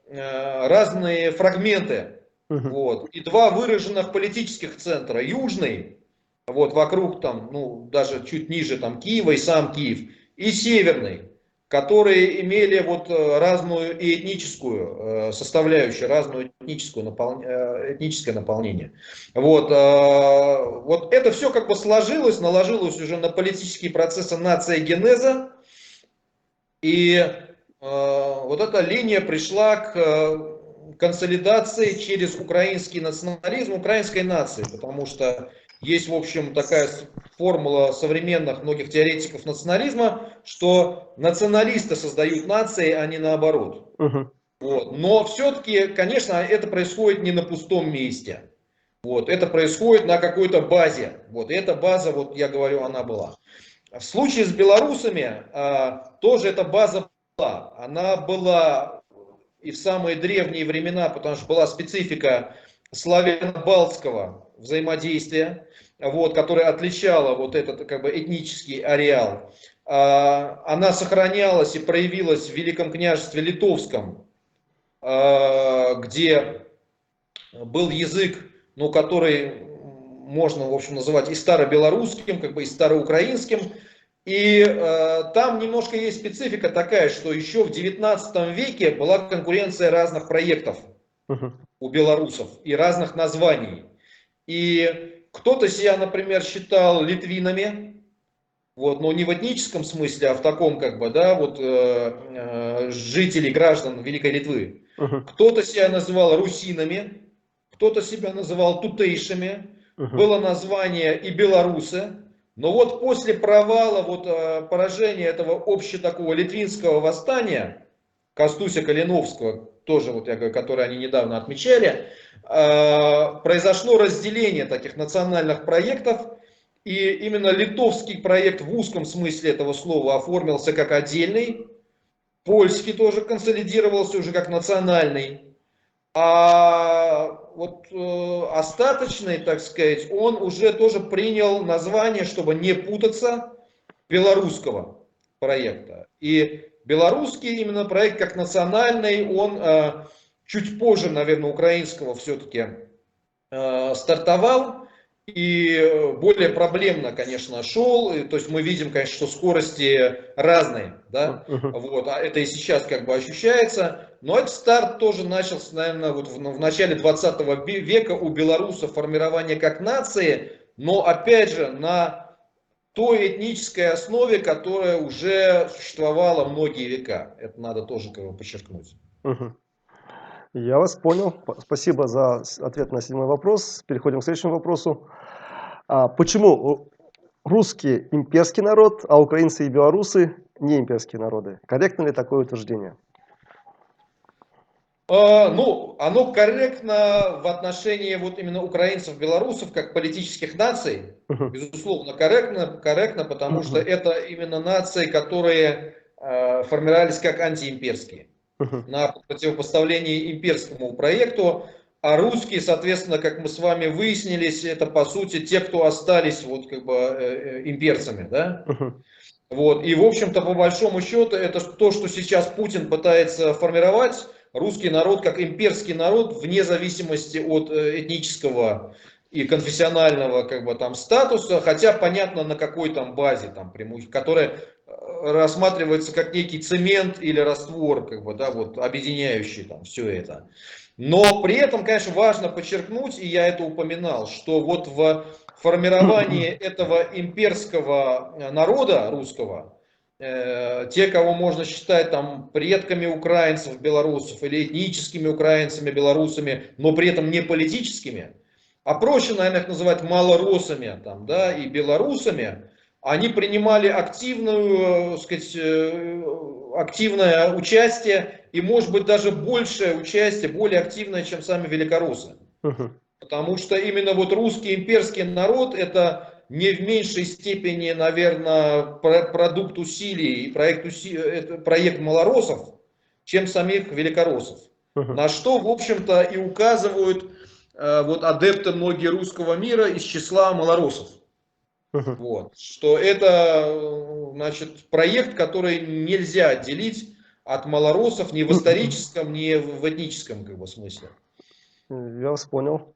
разные фрагменты. Мгм. Вот. И два выраженных политических центра. Южный, вот вокруг там, ну, даже чуть ниже там Киева и сам Киев, и северный, которые имели вот разную и этническую составляющую, разную этническую этническое наполнение. Вот, вот это все как бы сложилось, наложилось уже на политические процессы нациогенеза, и вот эта линия пришла к консолидации через украинский национализм, украинской нации, потому что есть, в общем, такая формула современных многих теоретиков национализма, что националисты создают нации, а не наоборот. Мгм. Вот. Но все-таки, конечно, это происходит не на пустом месте. Вот. Это происходит на какой-то базе. Вот. И эта база, вот я говорю, она была. В случае с белорусами тоже эта база была. Она была и в самые древние времена, потому что была специфика славяно-балтского взаимодействия, вот, которая отличала вот этот как бы этнический ареал. Она сохранялась и проявилась в Великом княжестве Литовском, где был язык, ну, который можно, в общем, называть и старобелорусским, как бы и староукраинским. И там немножко есть специфика такая, что еще в 19 веке была конкуренция разных проектов Мгм. у белорусов и разных названий. И Кто-то себя, например, считал литвинами, вот, но не в этническом смысле, а в таком, как бы, да, вот, жителей, граждан Великой Литвы. Мгм. Кто-то себя называл русинами, кто-то себя называл тутейшими, Мгм. было название и белорусы. Но вот после провала, вот, поражения этого общего такого литвинского восстания, Костуся Калиновского, тоже, вот я говорю, которое они недавно отмечали, произошло разделение таких национальных проектов, и именно литовский проект в узком смысле этого слова оформился как отдельный, польский тоже консолидировался уже как национальный, а вот остаточный, так сказать, он уже тоже принял название, чтобы не путаться, белорусского проекта. И белорусский именно проект как национальный, он чуть позже, наверное, украинского все-таки стартовал и более проблемно, конечно, шел. То есть мы видим, конечно, что скорости разные, да, Мгм. вот, а это и сейчас как бы ощущается. Но этот старт тоже начался, наверное, вот в начале 20 века у белорусов формирование как нации, но опять же на той этнической основе, которая уже существовала многие века. Это надо тоже как бы подчеркнуть. Мгм. Я вас понял. Спасибо за ответ на седьмой вопрос. Переходим к следующему вопросу. Почему русские имперский народ, а украинцы и белорусы не имперские народы? Корректно ли такое утверждение? Ну, оно корректно в отношении вот именно украинцев, белорусов, как политических наций. Мгм. Безусловно, корректно, потому что Мгм. это именно нации, которые формировались как антиимперские, Мгм. на противопоставлении имперскому проекту. А русские, соответственно, как мы с вами выяснились, это по сути те, кто остались вот как бы имперцами, да? Мгм. Вот. И, в общем-то, по большому счету, это то, что сейчас Путин пытается формировать, русский народ как имперский народ, вне зависимости от этнического и конфессионального как бы, там, статуса, хотя понятно на какой там базе, там, которая рассматривается как некий цемент или раствор, как бы, да, вот, объединяющий там, все это. Но при этом, конечно, важно подчеркнуть, и я это упоминал, что вот в формировании этого имперского народа русского, те, кого можно считать там предками украинцев, белорусов или этническими украинцами, белорусами, но при этом не политическими, а проще, наверное, их называть малоросами там, да, и белорусами, они принимали активную, сказать, активное участие и, может быть, даже большее участие, более активное, чем сами великороссы. Мгм. Потому что именно вот русский имперский народ это не в меньшей степени, наверное, продукт усилий и это проект малороссов, чем самих великороссов. Мгм. На что, в общем-то, и указывают вот адепты многие русского мира из числа малороссов. Мгм. Вот. Что это, значит, проект, который нельзя отделить от малороссов ни в историческом, ни в этническом как бы, смысле. Я вас понял.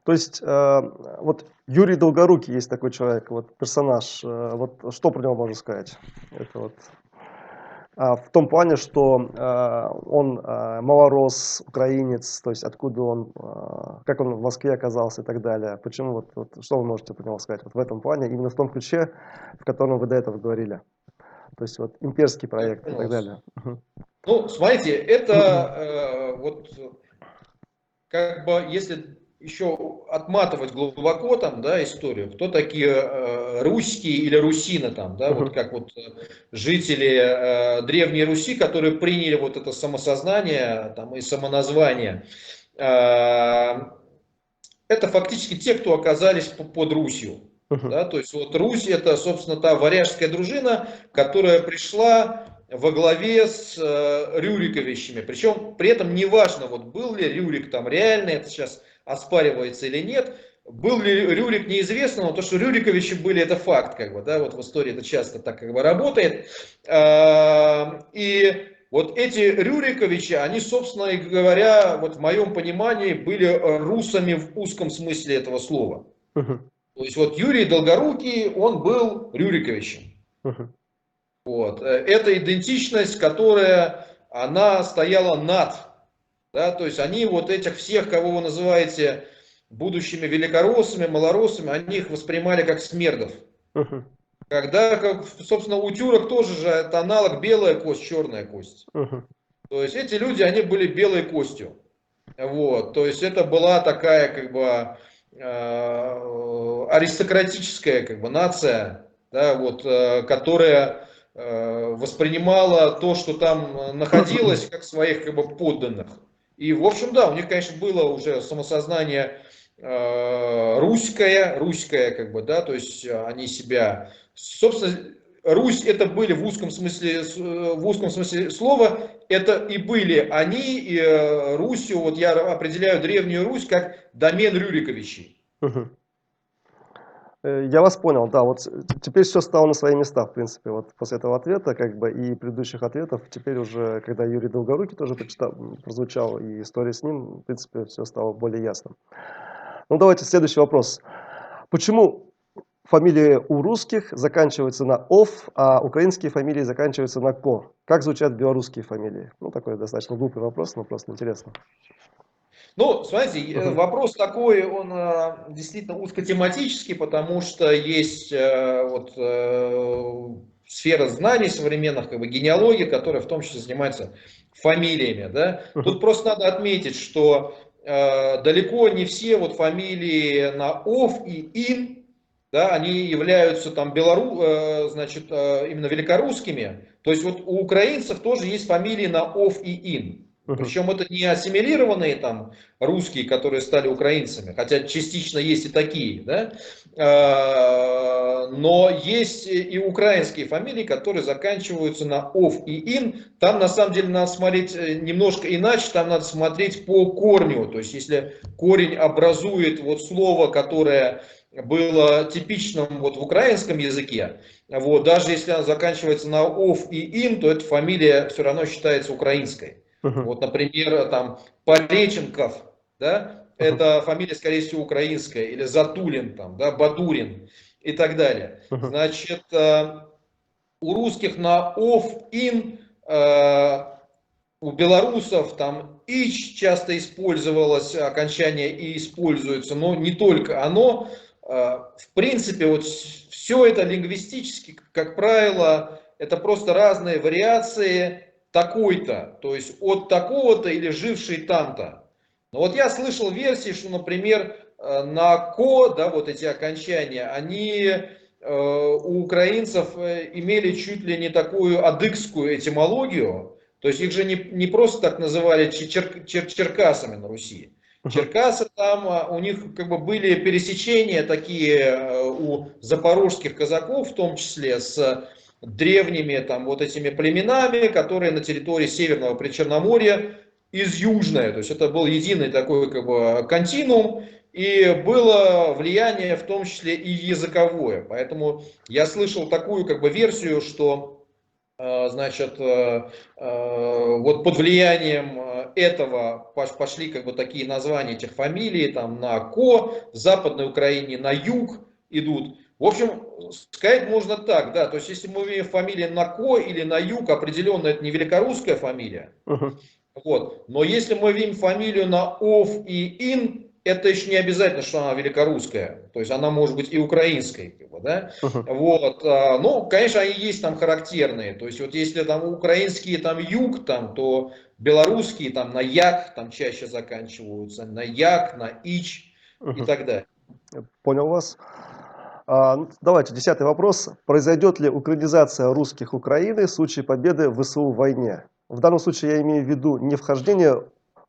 То есть, вот Юрий Долгорукий есть такой человек, вот персонаж. Вот что про него можно сказать? Это вот в том плане, что он малорос, украинец, то есть откуда он, как он в Москве оказался и так далее. Почему что вы можете про него сказать вот в этом плане, именно в том ключе, в котором вы до этого говорили. То есть вот имперский Я проект и понял так вас. далее. Мгм. Ну, смотрите, это вот как бы, если еще отматывать глубоко там, да, историю, кто такие русские или русины там, да, вот Мгм. как вот жители Древней Руси, которые приняли вот это самосознание там и самоназвание, это фактически те, кто оказались под Русью. Мгм. Да, то есть вот Русь это, собственно, та варяжская дружина, которая пришла во главе с Рюриковичами. Причем при этом неважно, вот был ли Рюрик там реальный, это сейчас оспаривается или нет. Был ли Рюрик неизвестно, но то, что Рюриковичи были, это факт, как бы, да, вот в истории это часто так как бы работает. И вот эти Рюриковичи, они, собственно говоря, вот в моем понимании, были русами в узком смысле этого слова. Мгм. То есть вот Юрий Долгорукий, он был Рюриковичем. Мгм. Вот. Это идентичность, которая, она стояла над. Да, то есть они вот этих всех, кого вы называете будущими великороссами, малороссами, они их воспринимали как смердов. Мгм. Когда, как, собственно, у тюрок тоже же это аналог белая кость, черная кость. Мгм. То есть эти люди, они были белой костью. Вот, то есть это была такая как бы аристократическая как бы нация, да, вот, которая воспринимала то, что там находилось, как своих как бы подданных. И в общем, да, у них, конечно, было уже самосознание русское, как бы, да, то есть они себя, собственно, Русь это были в узком смысле слова, это и были они, и Русью, вот я определяю Древнюю Русь как домен Рюриковичей. Мгм. Я вас понял, да, вот теперь все стало на свои места, в принципе, вот после этого ответа, как бы, и предыдущих ответов, теперь уже, когда Юрий Долгорукий тоже прозвучал, и история с ним, в принципе, все стало более ясным. Ну, давайте следующий вопрос. Почему фамилии у русских заканчиваются на «ов», а украинские фамилии заканчиваются на «ко»? Как звучат белорусские фамилии? Ну, такой достаточно глупый вопрос, но просто интересно. Ну, смотрите, Мгм. вопрос такой, он действительно узкотематический, потому что есть сфера знаний современных, как бы генеалогии, которая в том числе занимается фамилиями, да. Мгм. Тут просто надо отметить, что далеко не все вот фамилии на «ов» и «ин», да, они являются там именно великорусскими. То есть вот у украинцев тоже есть фамилии на «ов» и «ин». Мгм. Причем это не ассимилированные там русские, которые стали украинцами, хотя частично есть и такие, да? Но есть и украинские фамилии, которые заканчиваются на «ов» и «ин». Там на самом деле надо смотреть немножко иначе, там надо смотреть по корню. То есть если корень образует вот слово, которое было типичным вот в украинском языке, вот, даже если она заканчивается на «ов» и «ин», то эта фамилия все равно считается украинской. Мгм. Вот, например, там Пореченков, да, Мгм. это фамилия, скорее всего, украинская, или Затулин, там, да, Бадурин и так далее. Мгм. Значит, у русских на «ов», «ин», у белорусов там «ич» часто использовалось окончание и используется, но не только оно. В принципе, вот все это лингвистически, как правило, это просто разные вариации такой-то, то есть от такого-то или живший там-то. Но вот я слышал версии, что, например, на «ко», да, вот эти окончания, они у украинцев имели чуть ли не такую адыгскую этимологию, то есть их же не просто так называли черкасами на Руси. Мгм. Черкасы там, у них как бы были пересечения такие у запорожских казаков, в том числе с древними там вот этими племенами, которые на территории Северного Причерноморья из Южной. То есть это был единый такой как бы континуум, и было влияние в том числе и языковое. Поэтому я слышал такую как бы версию, что значит, вот под влиянием этого пошли как бы такие названия этих фамилий, там на «ко», в Западной Украине на «юг» идут. В общем, сказать можно так, да, то есть если мы имеем фамилию на «ко» или на «юг», определенно это не великорусская фамилия, Мгм. вот. Но если мы видим фамилию на «ов» и «ин», это еще не обязательно, что она великорусская. То есть она может быть и украинской. Как бы, да? Мгм. Вот. Ну, конечно, они есть там характерные. То есть вот если там украинские там юг, там, то белорусские там на як там чаще заканчиваются, на як, на ич и Мгм. так далее. Понял вас. Ну, давайте, 10-й вопрос. Произойдет ли украинизация русских Украины в случае победы ВСУ в войне? В данном случае я имею в виду не вхождение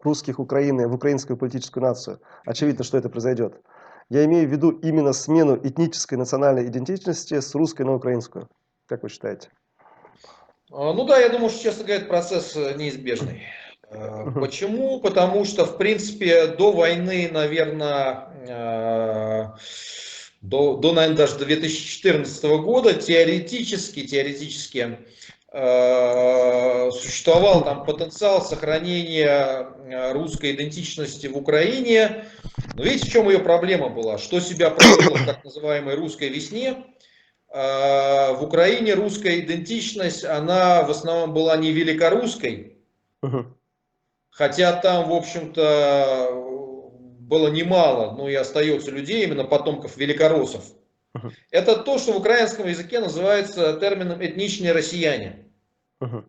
русских Украины в украинскую политическую нацию. Очевидно, что это произойдет. Я имею в виду именно смену этнической национальной идентичности с русской на украинскую. Как вы считаете? Ну да, я думаю, что, честно говоря, этот процесс неизбежный. Мгм. Почему? Потому что, в принципе, до войны, наверное, наверное, даже до 2014 года теоретически существовал там потенциал сохранения русской идентичности в Украине. Но видите, в чем ее проблема была? Что себя проявило в так называемой русской весне? В Украине русская идентичность, она в основном была не великорусской, Мгм. хотя там, в общем-то, было немало, но и остается людей, именно потомков великороссов. Мгм. Это то, что в украинском языке называется термином «этничные россияне». Мгм.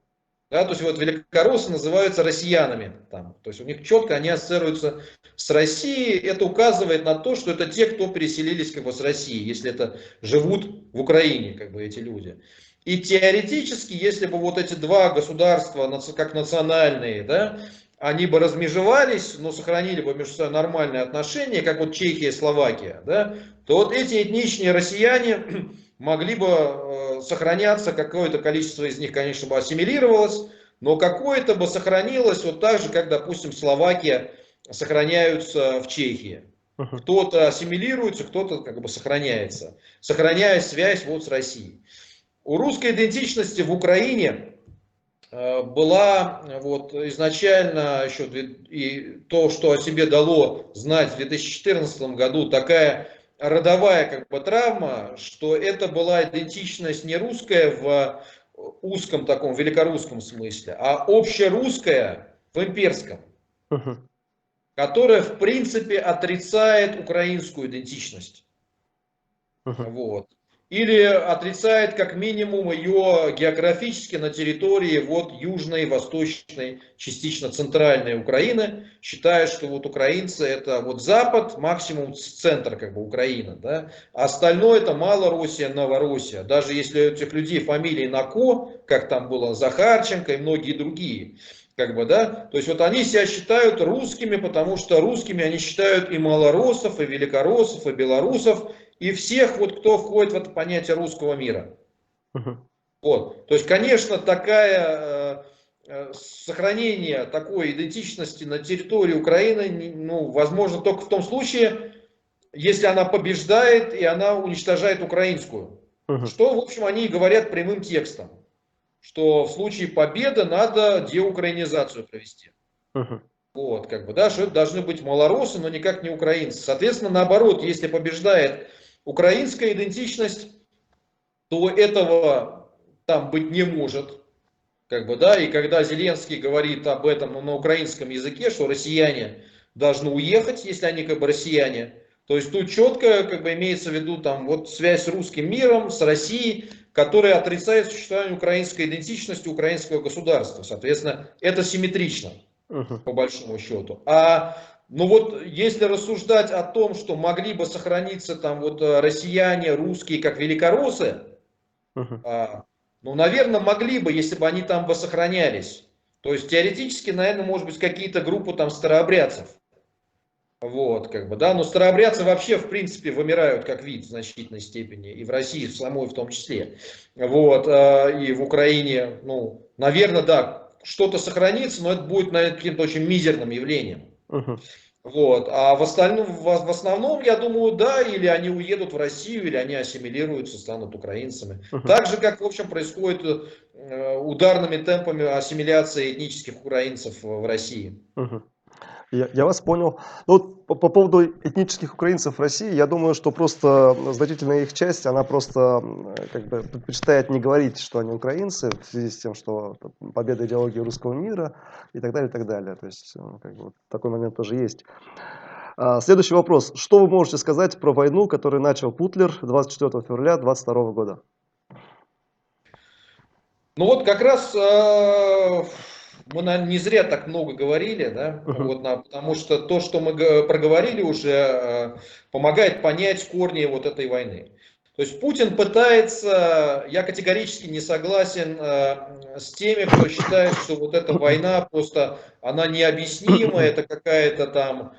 Да, то есть вот великороссы называются россиянами. Там. То есть у них четко они ассоциируются с Россией. Это указывает на то, что это те, кто переселились как бы с России, если это живут в Украине, как бы эти люди. И теоретически, если бы вот эти два государства, как национальные, да, они бы размежевались, но сохранили бы между собой нормальные отношения, как вот Чехия и Словакия, да, то вот эти этничные россияне могли бы сохраняться, какое-то количество из них, конечно, бы ассимилировалось, но какое-то бы сохранилось вот так же, как, допустим, Словакия сохраняются в Чехии. Мгм. Кто-то ассимилируется, кто-то как бы сохраняется, сохраняя связь вот с Россией. У русской идентичности в Украине была вот изначально еще и то, что о себе дало знать в 2014 году, такая родовая как бы травма, что это была идентичность не русская в узком таком великорусском смысле, а общерусская в имперском, Мгм. которая в принципе отрицает украинскую идентичность. Мгм. Вот. Или отрицает как минимум ее географически на территории вот южной, восточной, частично центральной Украины, считая, что вот украинцы это вот запад, максимум центр как бы Украины, да? А остальное это Малороссия, Новороссия. Даже если у этих людей фамилии на Ко, как там было Захарченко и многие другие, как бы, да, то есть вот они себя считают русскими, потому что русскими они считают и малороссов, и великороссов, и белорусов, и всех, вот, кто входит в это понятие русского мира. Мгм. Вот. То есть, конечно, такая, сохранение такой идентичности на территории Украины ну, возможно только в том случае, если она побеждает и она уничтожает украинскую. Мгм. Что, в общем, они и говорят прямым текстом, что в случае победы надо деукраинизацию провести. Мгм. Вот, как бы, да, что это должны быть малороссы, но никак не украинцы. Соответственно, наоборот, если побеждает украинская идентичность, то этого там быть не может. Как бы, да, и когда Зеленский говорит об этом на украинском языке, что россияне должны уехать, если они как бы россияне, то есть тут четко как бы имеется в виду там вот связь с русским миром, с Россией, которая отрицает существование украинской идентичности украинского государства. Соответственно, это симметрично Мгм. по большому счету. А ну вот если рассуждать о том, что могли бы сохраниться там вот россияне, русские, как великороссы, Мгм. ну, наверное, могли бы, если бы они там бы сохранялись. То есть теоретически, наверное, может быть, какие-то группы там старообрядцев. Вот, как бы, да, но старообрядцы вообще, в принципе, вымирают как вид в значительной степени, и в России в самой в том числе. Вот, и в Украине, ну, наверное, да, что-то сохранится, но это будет, наверное, каким-то очень мизерным явлением. Мгм. Вот. А в остальном, в основном, я думаю, да, или они уедут в Россию, или они ассимилируются, станут украинцами. Мгм. Так же, как, в общем, происходит ударными темпами ассимиляции этнических украинцев в России. Мгм. Я вас понял. Ну вот по поводу этнических украинцев в России, я думаю, что просто значительная их часть, она просто как бы предпочитает не говорить, что они украинцы, в связи с тем, что победа идеологии русского мира и так далее, и так далее. То есть, как бы, вот такой момент тоже есть. Следующий вопрос. Что вы можете сказать про войну, которую начал Путлер 24 февраля 22 года? Ну вот как раз мы, наверное, не зря так много говорили, да, Мгм. вот, потому что то, что мы проговорили уже, помогает понять корни вот этой войны. То есть Путин пытается, я категорически не согласен с теми, кто считает, что вот эта война просто, она необъяснима, это какая-то там,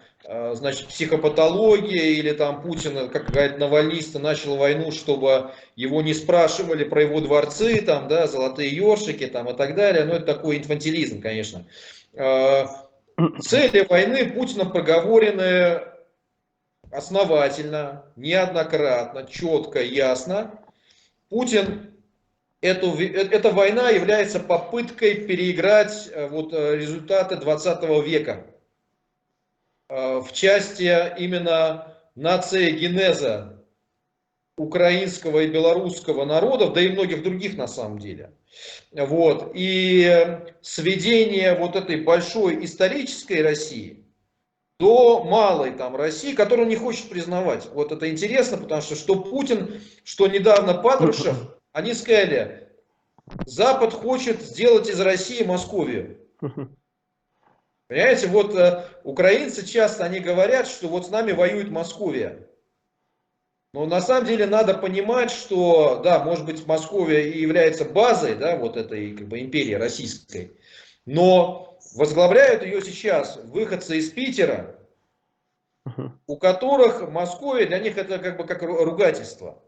значит, психопатология, или там Путин, как говорят навальнисты, начал войну, чтобы его не спрашивали про его дворцы, там, да, золотые ёршики там, и так далее. Но это такой инфантилизм, конечно. Цели войны Путиным проговорены основательно, неоднократно, четко, ясно. Путин, эта война является попыткой переиграть вот, результаты 20 века в части именно нациогенеза украинского и белорусского народов, да и многих других на самом деле. Вот. И сведение вот этой большой исторической России до малой там России, которую он не хочет признавать. Вот это интересно, потому что Путин, что недавно Патрушев, они сказали, Запад хочет сделать из России Московию. Понимаете, вот украинцы часто они говорят, что вот с нами воюет Московия. Но на самом деле надо понимать, что, да, может быть, Московия и является базой, да, вот этой как бы империи российской, но возглавляют ее сейчас выходцы из Питера, у которых Московия для них это как бы как ругательство.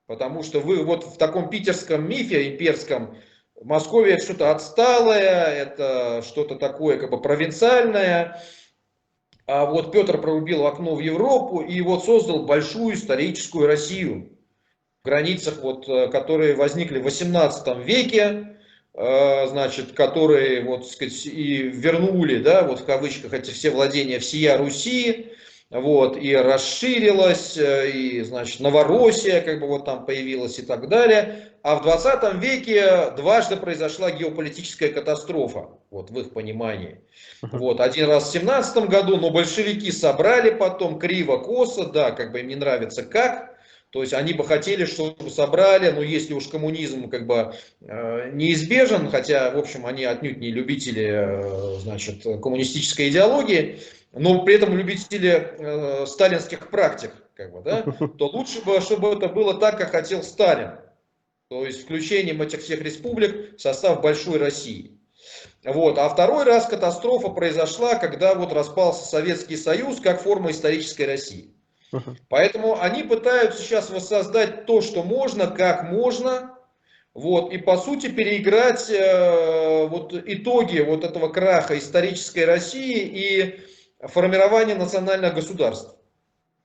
Потому что вы вот в таком питерском мифе имперском, Московия это что-то отсталое, это что-то такое как бы провинциальное. А вот Петр прорубил окно в Европу и вот создал большую историческую Россию в границах, вот, которые возникли в 18 веке, значит, которые, вот, сказать, и вернули, да, вот в кавычках эти все владения всея Руси, вот, и расширилась, и, значит, Новороссия, как бы вот там появилась и так далее. А в 20 веке дважды произошла геополитическая катастрофа, вот, в их понимании. Вот, один раз в 17 году, но большевики собрали потом криво-косо, да, как бы им не нравится как. То есть они бы хотели, чтобы собрали, но если уж коммунизм как бы неизбежен, хотя, в общем, они отнюдь не любители, значит, коммунистической идеологии, но при этом любители сталинских практик, как бы, да, то лучше бы, чтобы это было так, как хотел Сталин. То есть включением этих всех республик в состав большой России. Вот. А второй раз катастрофа произошла, когда вот распался Советский Союз как форма исторической России. Поэтому они пытаются сейчас воссоздать то, что можно, как можно, вот, и по сути переиграть вот, итоги вот этого краха исторической России и формирования национальных государств.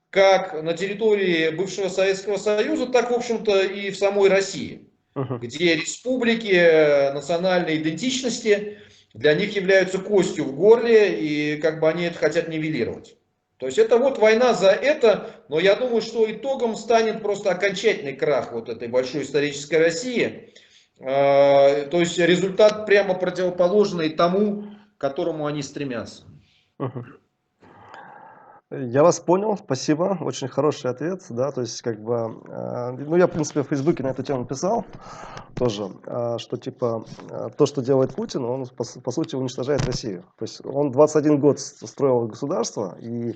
Как на территории бывшего Советского Союза, так, в общем-то, и в самой России, где республики национальной идентичности для них являются костью в горле, и как бы они это хотят нивелировать. То есть это вот война за это, но я думаю, что итогом станет просто окончательный крах вот этой большой исторической России. То есть результат прямо противоположный тому, к которому они стремятся. Я вас понял, спасибо, очень хороший ответ, да, то есть как бы, ну я в принципе в Фейсбуке на эту тему писал тоже, что типа то, что делает Путин, он по сути уничтожает Россию, то есть он 21 год строил государство, и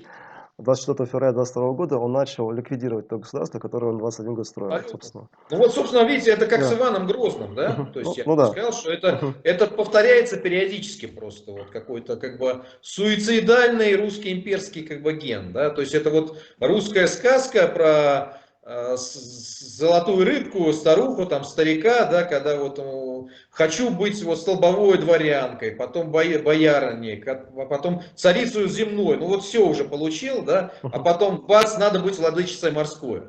24 февраля 2022 года он начал ликвидировать то государство, которое он 21 год строил, собственно. Ну вот, собственно, видите, это как Да. с Иваном Грозным, да? То есть я Ну бы да. сказал, что это повторяется периодически просто, вот какой-то как бы суицидальный русский имперский как бы ген, да? То есть это вот русская сказка про золотую рыбку, старуху, там, старика, да, когда вот хочу быть вот столбовой дворянкой, потом боярыней, а потом царицей земной, ну вот все уже получил, да, а потом бац, надо быть владычицей морской.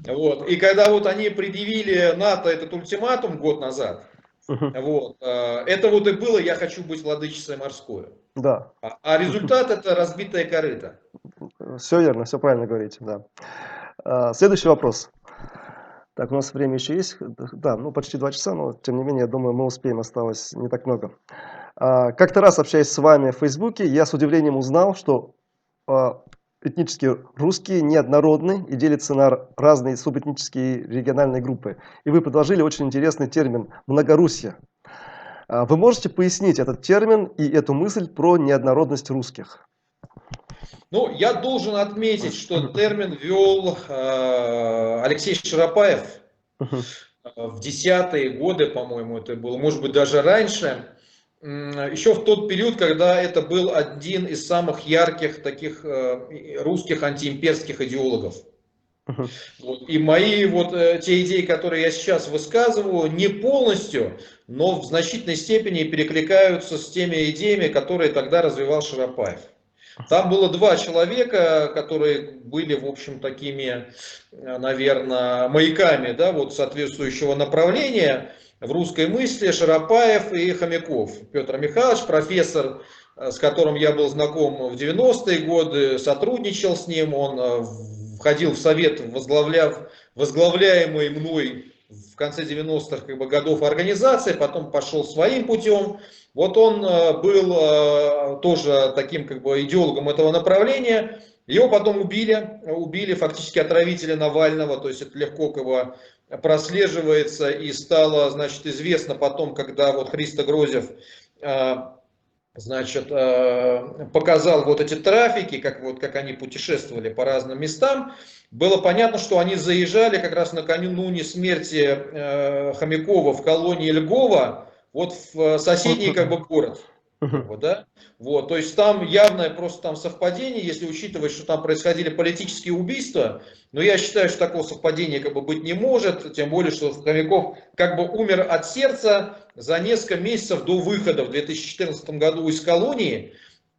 Вот. И когда вот они предъявили НАТО этот ультиматум год назад, вот, это вот и было «я хочу быть владычицей морской». Да. А результат это разбитая корыто. Все верно, все правильно говорите, да. Следующий вопрос. Так, у нас время еще есть. Да, ну почти 2 часа, но тем не менее, я думаю, мы успеем, осталось не так много. Как-то раз, общаясь с вами в Фейсбуке, я с удивлением узнал, что этнически русские неоднородны и делятся на разные субэтнические региональные группы. И вы предложили очень интересный термин «многоруссия». Вы можете пояснить этот термин и эту мысль про неоднородность русских? Ну, я должен отметить, что термин ввел Алексей Широпаев в 10-е годы, по-моему, это было, может быть, даже раньше, еще в тот период, когда это был один из самых ярких таких русских антиимперских идеологов. Вот. И мои вот те идеи, которые я сейчас высказываю, не полностью, но в значительной степени перекликаются с теми идеями, которые тогда развивал Широпаев. Там было 2 человека, которые были, в общем, такими, наверное, маяками, да, вот соответствующего направления в русской мысли: Широпаев и Хомяков. Петр Михайлович, профессор, с которым я был знаком в 90-е годы, сотрудничал с ним, он входил в совет, возглавляемый мной в конце 90-х как бы, годов организации, потом пошел своим путем. Вот он был тоже таким как бы идеологом этого направления. Его потом убили фактически отравители Навального, то есть это легко как бы прослеживается и стало, значит, известно потом, когда вот Христо Грозев значит, показал вот эти трафики, как они путешествовали по разным местам, было понятно, что они заезжали как раз накануне смерти Хомякова в колонии Льгова, вот в соседний как бы город. Как бы, да? Вот, то есть там явное просто там совпадение, если учитывать, что там происходили политические убийства, но я считаю, что такого совпадения как бы быть не может, тем более, что Хомяков как бы умер от сердца за несколько месяцев до выхода в 2014 году из колонии,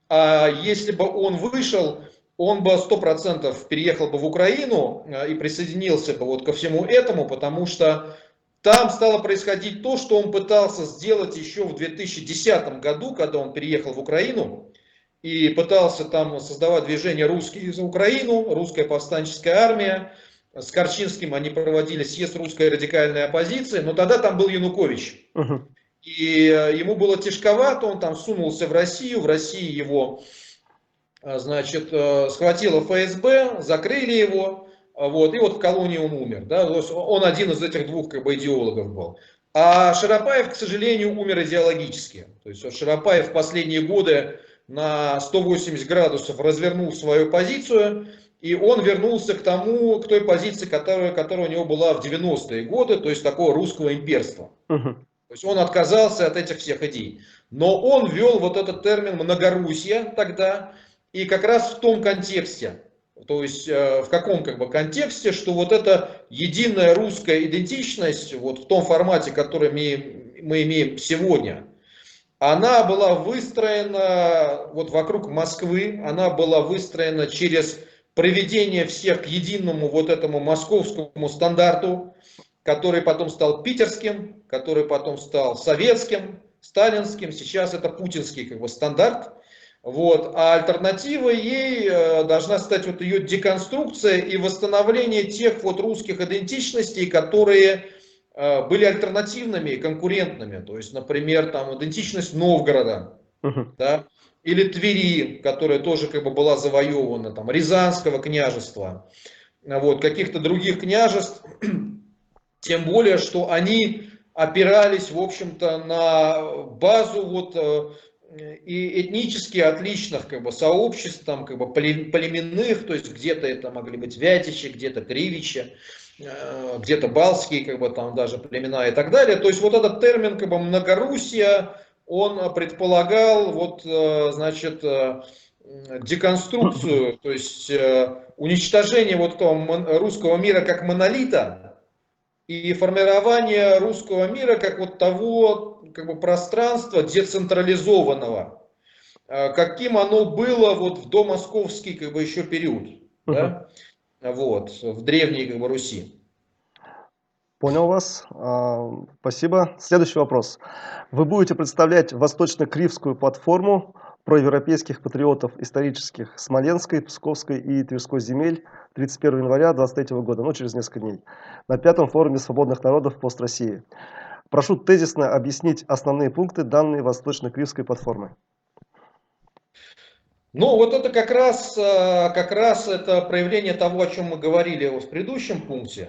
а если бы он вышел, он бы 100% переехал бы в Украину и присоединился бы вот ко всему этому, потому что там стало происходить то, что он пытался сделать еще в 2010 году, когда он переехал в Украину и пытался там создавать движение «Русские за Украину», «Русская повстанческая армия». С Корчинским они проводили съезд русской радикальной оппозиции, но тогда там был Янукович. И ему было тяжковато, он там сунулся в России его, значит, схватило ФСБ, закрыли его. Вот, и вот в колонии он умер. Да? Он один из этих двух как бы, идеологов был. А Шарапаев, к сожалению, умер идеологически. То есть вот Шарапаев в последние годы на 180 градусов развернул свою позицию, и он вернулся к той позиции, которая у него была в 90-е годы, то есть такого русского имперства. То есть он отказался от этих всех идей. Но он ввел вот этот термин «многоруссия» тогда, и как раз в том контексте. То есть в каком как бы контексте, что вот эта единая русская идентичность, вот в том формате, который мы имеем сегодня, она была выстроена вот вокруг Москвы, она была выстроена через приведение всех к единому вот этому московскому стандарту, который потом стал питерским, который потом стал советским, сталинским, сейчас это путинский как бы стандарт. Вот. А альтернативой ей должна стать вот ее деконструкция и восстановление тех вот русских идентичностей, которые были альтернативными, конкурентными. То есть, например, там идентичность Новгорода, да, или Твери, которая тоже как бы была завоевана, там, Рязанского княжества, вот, каких-то других княжеств, тем более, что они опирались, в общем-то, на базу вот и этнически отличных как бы, сообществ, там, как бы, племенных, то есть где-то это могли быть Вятичи, где-то Кривичи, где-то Балские, как бы, там даже племена и так далее. То есть вот этот термин как бы, многоруссия, он предполагал вот, значит, деконструкцию, то есть уничтожение вот этого русского мира как монолита и формирование русского мира как вот того как бы пространства децентрализованного, каким оно было вот в домосковский как бы еще период, да? Вот, в древней как бы Руси. Понял вас. Спасибо. Следующий вопрос. Вы будете представлять восточно-кривскую платформу проевропейских патриотов исторических Смоленской, Псковской и Тверской земель 31 января 2023 года, ну через несколько дней, на пятом форуме свободных народов пост-России. Прошу тезисно объяснить основные пункты данной восточно-кривской платформы. Ну, вот это как раз это проявление того, о чем мы говорили в предыдущем пункте.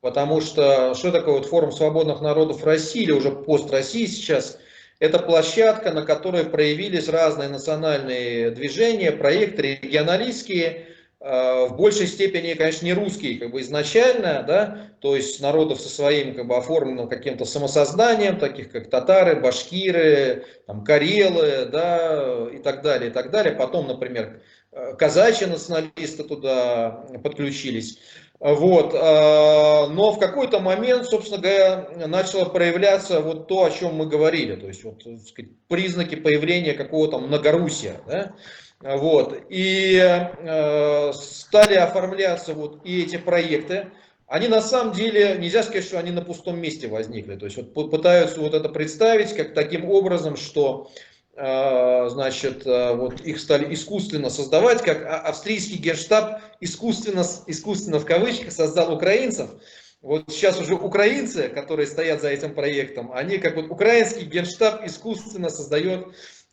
Потому что такое вот форум свободных народов России, или уже пост России сейчас, это площадка, на которой проявились разные национальные движения, проекты регионалистские, в большей степени, конечно, не русские, как бы изначально, да, то есть народов со своим как бы оформленным каким-то самосознанием, таких как татары, башкиры, там, карелы, да, и так далее, и так далее. Потом, например, казачьи националисты туда подключились. Вот. Но в какой-то момент, собственно говоря, начало проявляться вот то, о чем мы говорили, то есть вот, так сказать, признаки появления какого-то многоруссия, да? Вот. И стали оформляться вот и эти проекты. Они на самом деле, нельзя сказать, что они на пустом месте возникли. То есть вот пытаются вот это представить как таким образом, что значит, вот их стали искусственно создавать, как австрийский генштаб искусственно в кавычках создал украинцев. вот сейчас уже украинцы, которые стоят за этим проектом, они как вот украинский генштаб искусственно создает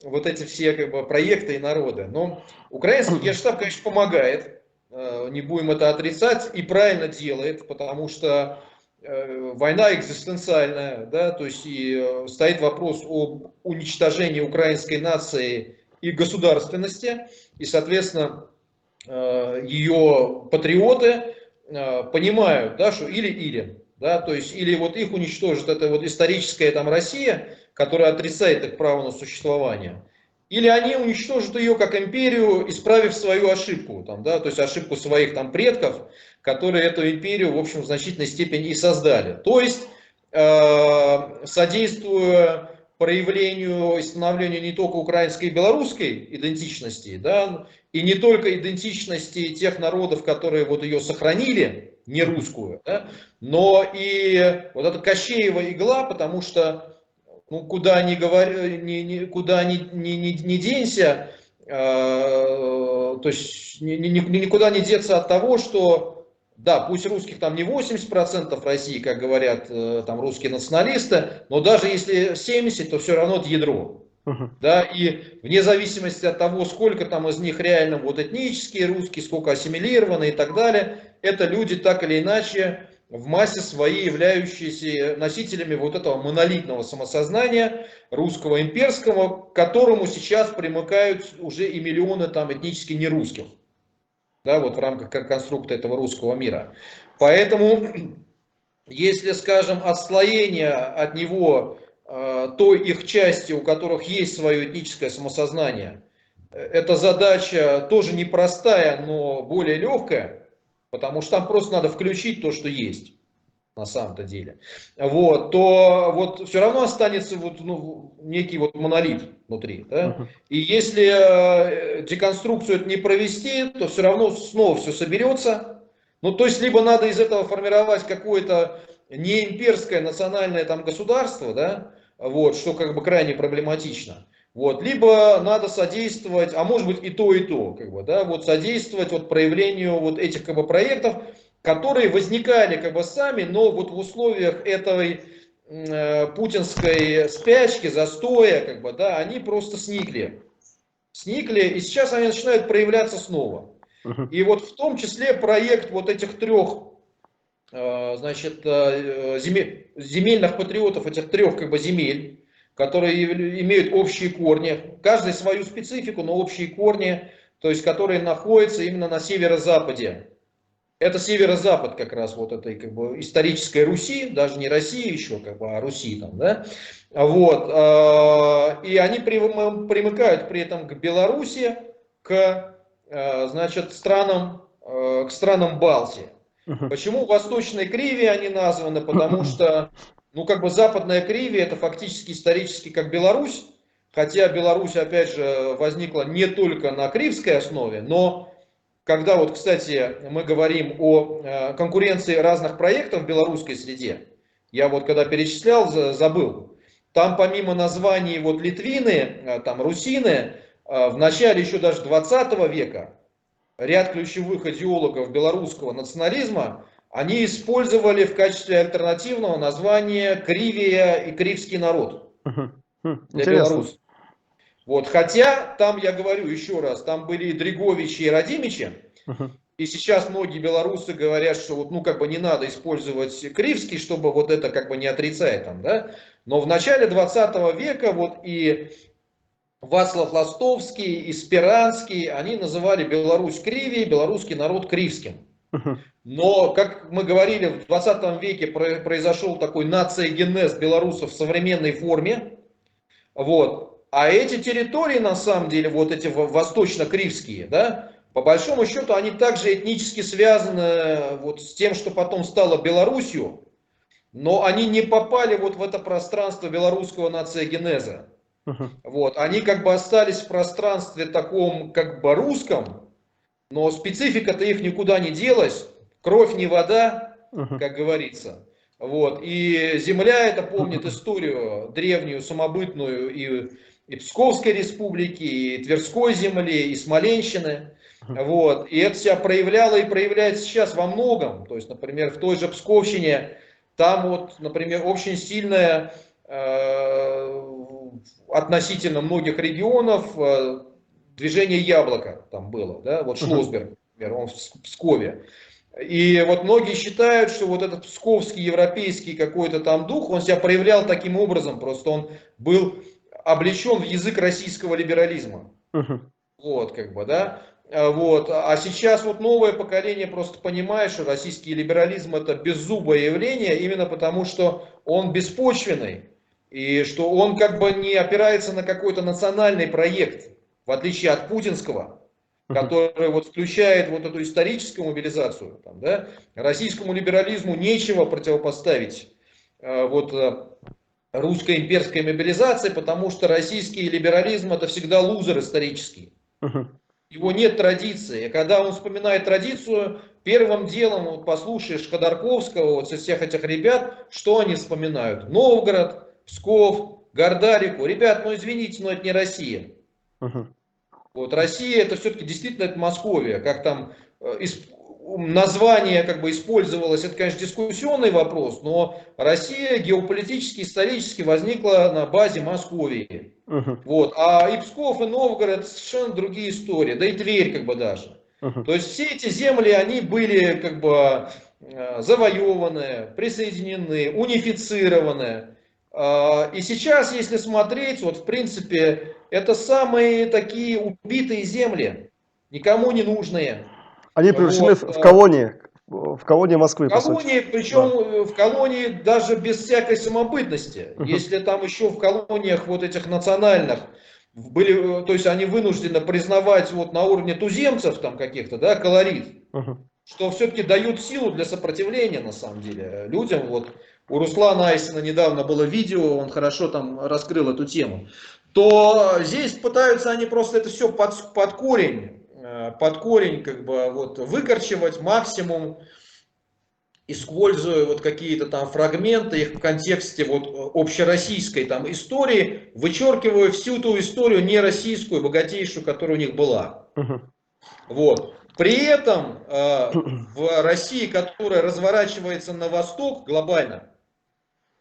вот эти все как бы проекты и народы. Но украинский генштаб, конечно, помогает, не будем это отрицать, и правильно делает, потому что война экзистенциальная, да, то есть и стоит вопрос об уничтожении украинской нации и государственности, и, соответственно, ее патриоты понимают, да, что или-или, да, то есть или вот их уничтожит эта вот историческая там Россия, которая отрицает их право на существование, или они уничтожат ее как империю, исправив свою ошибку, там, да, то есть ошибку своих там предков, которые эту империю, в общем, в значительной степени и создали. То есть, содействуя проявлению и становлению не только украинской и белорусской идентичности, да, и не только идентичности тех народов, которые вот ее сохранили, не русскую, да, но и вот эта Кощеева игла, потому что ну, куда ни говори, куда ни денься, то есть никуда не деться от того, что да, пусть русских там не 80% России, как говорят там русские националисты, но даже если 70, то все равно это ядро. Да, и вне зависимости от того, сколько там из них реально вот этнические русские, сколько ассимилированы и так далее, это люди так или иначе в массе своей являющиеся носителями вот этого монолитного самосознания русского имперского, к которому сейчас примыкают уже и миллионы там этнически нерусских, да, вот в рамках конструкта этого русского мира. Поэтому, если, скажем, отслоение от него той их части, у которых есть свое этническое самосознание, эта задача тоже непростая, но более легкая, потому что там просто надо включить то, что есть на самом-то деле, вот, то вот все равно останется вот, ну, некий вот монолит внутри. Да? И если деконструкцию это не провести, то все равно снова все соберется. Ну, то есть, либо надо из этого формировать какое-то неимперское национальное там государство, да, вот, что как бы крайне проблематично. Вот, либо надо содействовать, а может быть и то, как бы, да, вот содействовать вот проявлению вот этих как бы проектов, которые возникали как бы сами, но вот в условиях этой путинской спячки, застоя, как бы, да, они просто сникли, и сейчас они начинают проявляться снова. И вот в том числе проект вот этих трех, значит, земельных патриотов, этих трех как бы земель, которые имеют общие корни, каждый свою специфику, но общие корни, то есть которые находятся именно на северо-западе. Это северо-запад как раз вот этой как бы исторической Руси, даже не России еще, как бы, а Руси там, да. Вот, и они примыкают при этом к Беларуси, к, значит, к странам Балтии. Почему Восточной Кривии они названы? Потому что, ну, как бы Западная Кривия это фактически исторически как Беларусь, хотя Беларусь, опять же, возникла не только на кривской основе, но когда вот, кстати, мы говорим о конкуренции разных проектов в белорусской среде, я вот когда перечислял, забыл, там помимо названий вот литвины, там русины, в начале еще даже 20 века ряд ключевых идеологов белорусского национализма, они использовали в качестве альтернативного названия Кривия и Кривский народ для Беларуси. Вот, хотя там, я говорю еще раз, там были и Дреговичи, и Радимичи, и сейчас многие белорусы говорят, что вот, ну, как бы не надо использовать Кривский, чтобы вот это как бы не отрицать там, да, но в начале 20 века вот и Вацлав Ластовский, и Спиранский, они называли Беларусь Кривией, белорусский народ Кривским. Но, как мы говорили, в 20 веке произошел такой нациогенез белорусов в современной форме, вот. А эти территории, на самом деле, вот эти восточно-кривские, да, по большому счету, они также этнически связаны вот с тем, что потом стало Белоруссию, но они не попали вот в это пространство белорусского нациогенеза. Вот. Они как бы остались в пространстве таком как бы русском, но специфика-то их никуда не делась, кровь не вода, как говорится. Вот. И земля это помнит историю древнюю, самобытную и Псковской республики, и Тверской земли, и Смоленщины. Вот. И это себя проявляло и проявляется сейчас во многом. То есть, например, в той же Псковщине, там вот, например, очень сильная относительно многих регионов движение яблоко там было, да, вот Шлосберг, например, он в Пскове. И вот многие считают, что вот этот псковский, европейский какой-то там дух, он себя проявлял таким образом, просто он был облечен в язык российского либерализма. Вот, как бы, да. Вот. А сейчас вот новое поколение просто понимает, что российский либерализм это беззубое явление, именно потому что он беспочвенный, и что он как бы не опирается на какой-то национальный проект, в отличие от путинского, который вот включает вот эту историческую мобилизацию. Там, да? Российскому либерализму нечего противопоставить вот, русской имперской мобилизации, потому что российский либерализм это всегда лузер исторический. Его нет традиции. И когда он вспоминает традицию, первым делом, вот послушаешь Ходорковского, вот из всех этих ребят, что они вспоминают? Новгород, Псков, Гордарику. Ребят, ну извините, но это не Россия. Вот Россия это все-таки действительно это Московия. Как там название как бы использовалось, это, конечно, дискуссионный вопрос, но Россия геополитически, исторически возникла на базе Московии. Вот. А и Псков, и Новгород совершенно другие истории, да и Тверь как бы даже. То есть все эти земли, они были как бы завоеваны, присоединены, унифицированы. И сейчас, если смотреть, вот в принципе, это самые такие убитые земли, никому не нужные. Они превращены Вот. в колонии Москвы, по сути. Колонии, причем в колонии даже без всякой самобытности. Если там еще в колониях вот этих национальных были, то есть они вынуждены признавать вот на уровне туземцев там каких-то, да, колорит, что все-таки дают силу для сопротивления на самом деле людям. Вот у Руслана Айсина недавно было видео, он хорошо там раскрыл эту тему. То здесь пытаются они просто это все под корень как бы вот выкорчевать максимум, используя вот какие-то там фрагменты их в контексте вот общероссийской там истории, вычеркивая всю ту историю нероссийскую, богатейшую, которая у них была. Вот. При этом в России, которая разворачивается на восток глобально,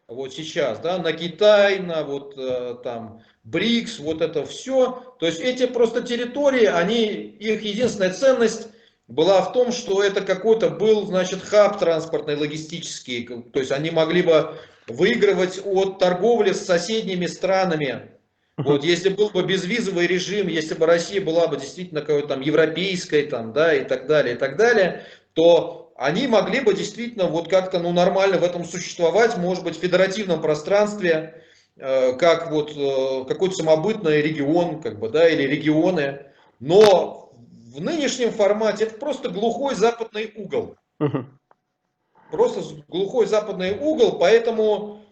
вот сейчас, да, на Китай, на вот там БРИКС, вот это все, то есть эти просто территории, они, их единственная ценность была в том, что это какой-то был, значит, хаб транспортный, логистический, то есть они могли бы выигрывать от торговли с соседними странами. Вот, если был бы безвизовый режим, если бы Россия была бы действительно какой-то там европейской, там, да, и так далее, то они могли бы действительно вот как-то ну, нормально в этом существовать, может быть, в федеративном пространстве, как вот какой-то самобытный регион, как бы, да, или регионы. Но в нынешнем формате это просто глухой западный угол. Просто глухой западный угол, поэтому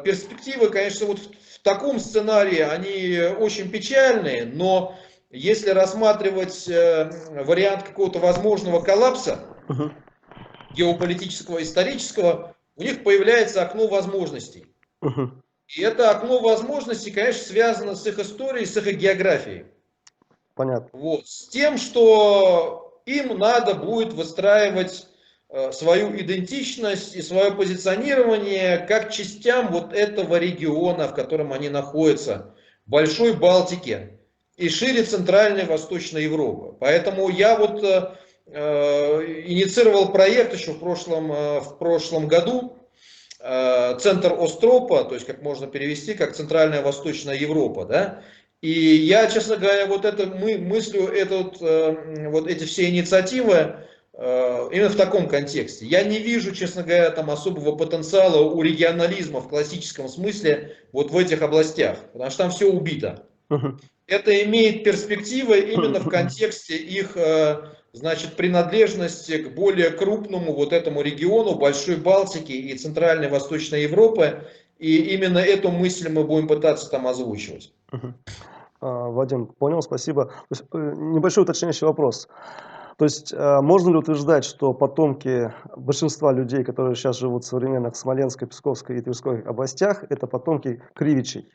перспективы, конечно, вот в таком сценарии, они очень печальные, но если рассматривать вариант какого-то возможного коллапса геополитического, исторического, у них появляется окно возможностей. И это окно возможностей, конечно, связано с их историей, с их географией. Понятно. Вот. С тем, что им надо будет выстраивать свою идентичность и свое позиционирование как частям вот этого региона, в котором они находятся, Большой Балтики и шире Центральной и Восточной Европы. Поэтому я вот инициировал проект еще в прошлом году, центр Остропа, то есть как можно перевести, как Центральная и Восточная Европа, да. И я, честно говоря, вот это мыслю вот эти все инициативы именно в таком контексте. Я не вижу, честно говоря, там особого потенциала у регионализма в классическом смысле вот в этих областях, потому что там все убито. Это имеет перспективы именно в контексте их, значит, принадлежности к более крупному вот этому региону Большой Балтики и Центральной и Восточной Европы. И именно эту мысль мы будем пытаться там озвучивать. Вадим, понял, спасибо. То есть, небольшой уточняющий вопрос. То есть можно ли утверждать, что потомки большинства людей, которые сейчас живут в современных Смоленской, Псковской и Тверской областях, это потомки кривичей?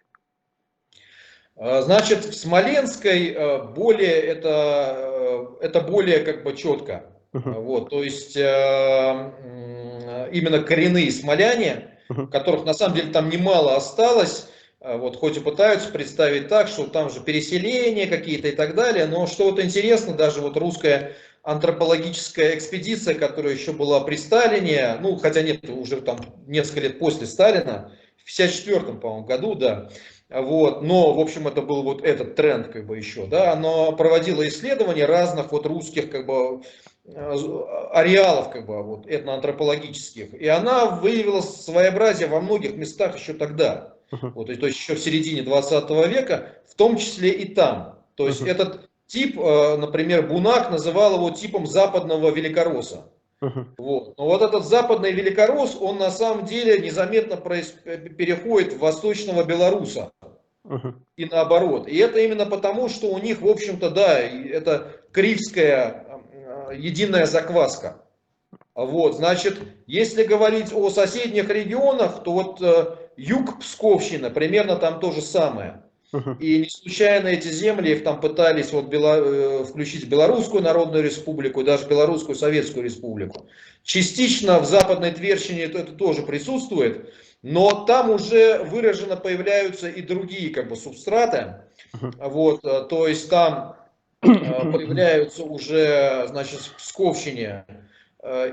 Значит, в Смоленской более это это более как бы четко. Вот, то есть именно коренные смоляне, которых на самом деле там немало осталось, вот, хоть и пытаются представить так, что там же переселения какие-то и так далее, но что вот интересно, даже вот русская антропологическая экспедиция, которая еще была при Сталине, ну, хотя нет, уже там несколько лет после Сталина, в 54-м, по-моему, году, да, вот, но, в общем, это был вот этот тренд, как бы, еще, да, оно проводило исследования разных вот русских, как бы, ареалов, как бы, вот, этноантропологических, и она выявила своеобразие во многих местах еще тогда, вот, то есть еще в середине 20 века, в том числе и там, то есть этот тип, например, Бунак называл его типом западного великоросса. Вот. Но вот этот западный великоросс, он на самом деле незаметно переходит в восточного белоруса. И наоборот. И это именно потому, что у них, в общем-то, да, это кривская единая закваска. Вот, значит, если говорить о соседних регионах, то вот юг Псковщины, примерно там то же самое. И не случайно эти земли их там пытались вот включить в Белорусскую Народную Республику, даже Белорусскую Советскую Республику. Частично в Западной Тверщине это тоже присутствует, но там уже выраженно появляются и другие как бы субстраты. Вот, то есть там появляются уже, значит, в Псковщине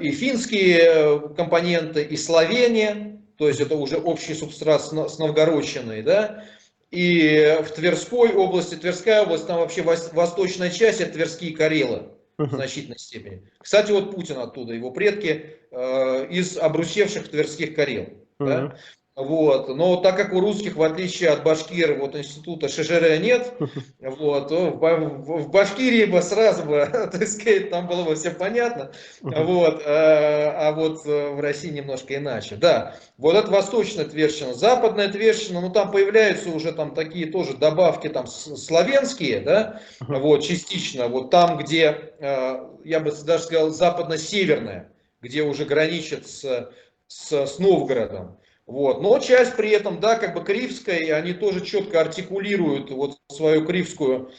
и финские компоненты, и Словения, то есть это уже общий субстрат с Новгородщиной, да. И в Тверской области, Тверская область, там вообще восточная часть, это Тверские Карелы в значительной степени. Кстати, вот Путин оттуда, его предки из обрусевших Тверских Карел. Да? Вот. Но так как у русских, в отличие от башкир, вот института ШЖР нет, вот, то в Башкирии бы сразу бы, так сказать, там было бы все понятно, вот, а вот в России немножко иначе. Да, вот это восточная Тверщина, западная Тверщина, ну там появляются уже там такие тоже добавки там славянские, да, вот, частично, вот там, где, я бы даже сказал, западно-северная, где уже граничит с Новгородом. Вот. Но часть при этом, да, как бы кривская, и они тоже четко артикулируют вот свою кривскую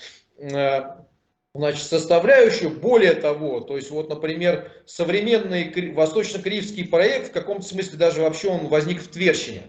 значит, составляющую. Более того, то есть вот, например, современный восточно-кривский проект в каком-то смысле даже вообще он возник в Тверщине.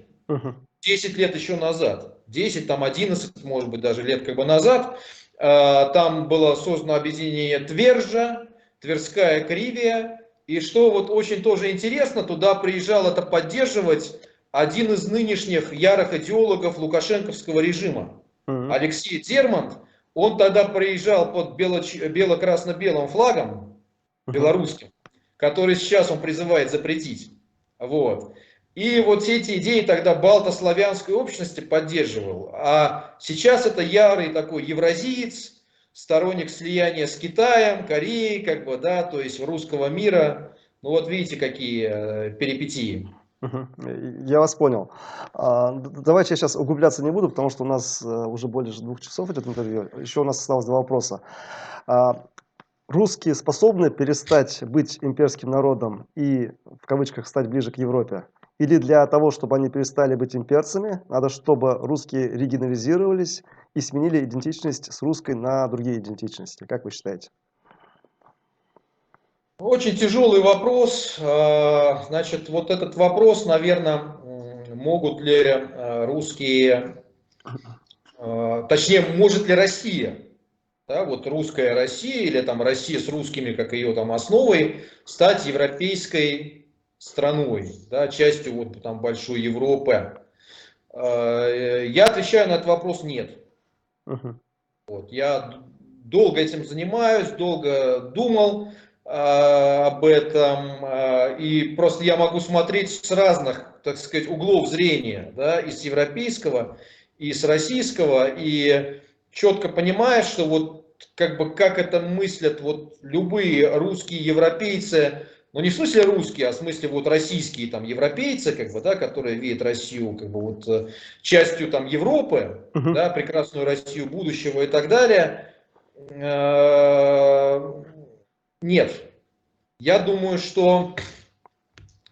10 лет еще назад, 10, там 11, может быть, даже лет как бы назад, там было создано объединение Твержа, Тверская Кривия, и что вот очень тоже интересно, туда приезжал это поддерживать один из нынешних ярых идеологов лукашенковского режима, Алексей Дермант. Он тогда приезжал под бело-красно-белым флагом белорусским, который сейчас он призывает запретить. Вот. И вот все эти идеи тогда балтославянской общности поддерживал. А сейчас это ярый такой евразиец, сторонник слияния с Китаем, Кореей, как бы, да, то есть русского мира. Ну вот видите, какие перипетии. Я вас понял. Давайте я сейчас углубляться не буду, потому что у нас уже более 2 часов идет интервью. Еще у нас осталось 2 вопроса. Русские способны перестать быть имперским народом и, в кавычках, стать ближе к Европе? Или для того, чтобы они перестали быть имперцами, надо, чтобы русские регионализировались и сменили идентичность с русской на другие идентичности? Как вы считаете? Очень тяжелый вопрос. Значит, вот этот вопрос, наверное, могут ли русские, точнее, может ли Россия, да, вот русская Россия или там Россия с русскими, как ее там основой, стать европейской страной, да, частью вот там большой Европы? Я отвечаю на этот вопрос нет. Вот, я долго этим занимаюсь, долго думал об этом, и просто я могу смотреть с разных, так сказать, углов зрения, да, и с европейского, и с российского, и четко понимаешь, что вот как бы как это мыслят вот любые русские европейцы, ну не в смысле русские, а в смысле вот российские там европейцы, как бы, да, которые видят Россию как бы вот частью там Европы, да, прекрасную Россию будущего и так далее. Нет. Я думаю, что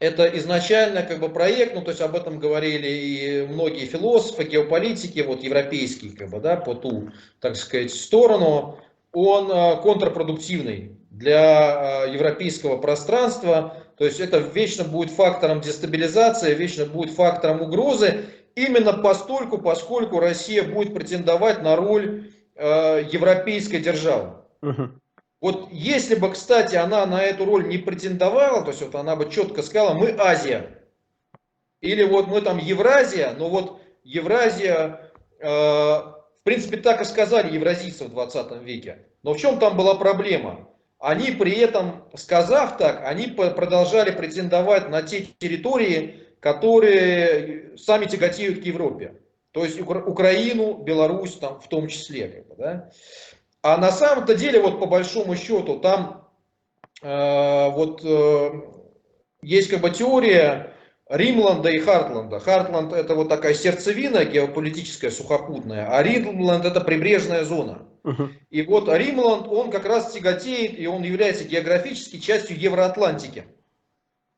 это изначально как бы проект, ну то есть об этом говорили и многие философы, геополитики, вот европейские, как бы, да, по ту, так сказать, сторону. он контрпродуктивный для европейского пространства. То есть это вечно будет фактором дестабилизации, вечно будет фактором угрозы, именно постольку, поскольку Россия будет претендовать на роль европейской державы. Мгм. Вот если бы, кстати, она на эту роль не претендовала, то есть вот она бы четко сказала, мы Азия, или вот мы там Евразия, но вот Евразия, в принципе, так и сказали евразийцы в 20 веке. Но в чем там была проблема? Они при этом, сказав так, они продолжали претендовать на те территории, которые сами тяготеют к Европе. То есть Украину, Беларусь там в том числе. Как бы, да? А на самом-то деле, вот по большому счету, там есть как бы теория Римланда и Хартланда. Хартланд это вот такая сердцевина геополитическая, сухопутная, а Римланд это прибрежная зона. Мгм. И вот Римланд, он как раз тяготеет, и он является географически частью Евроатлантики.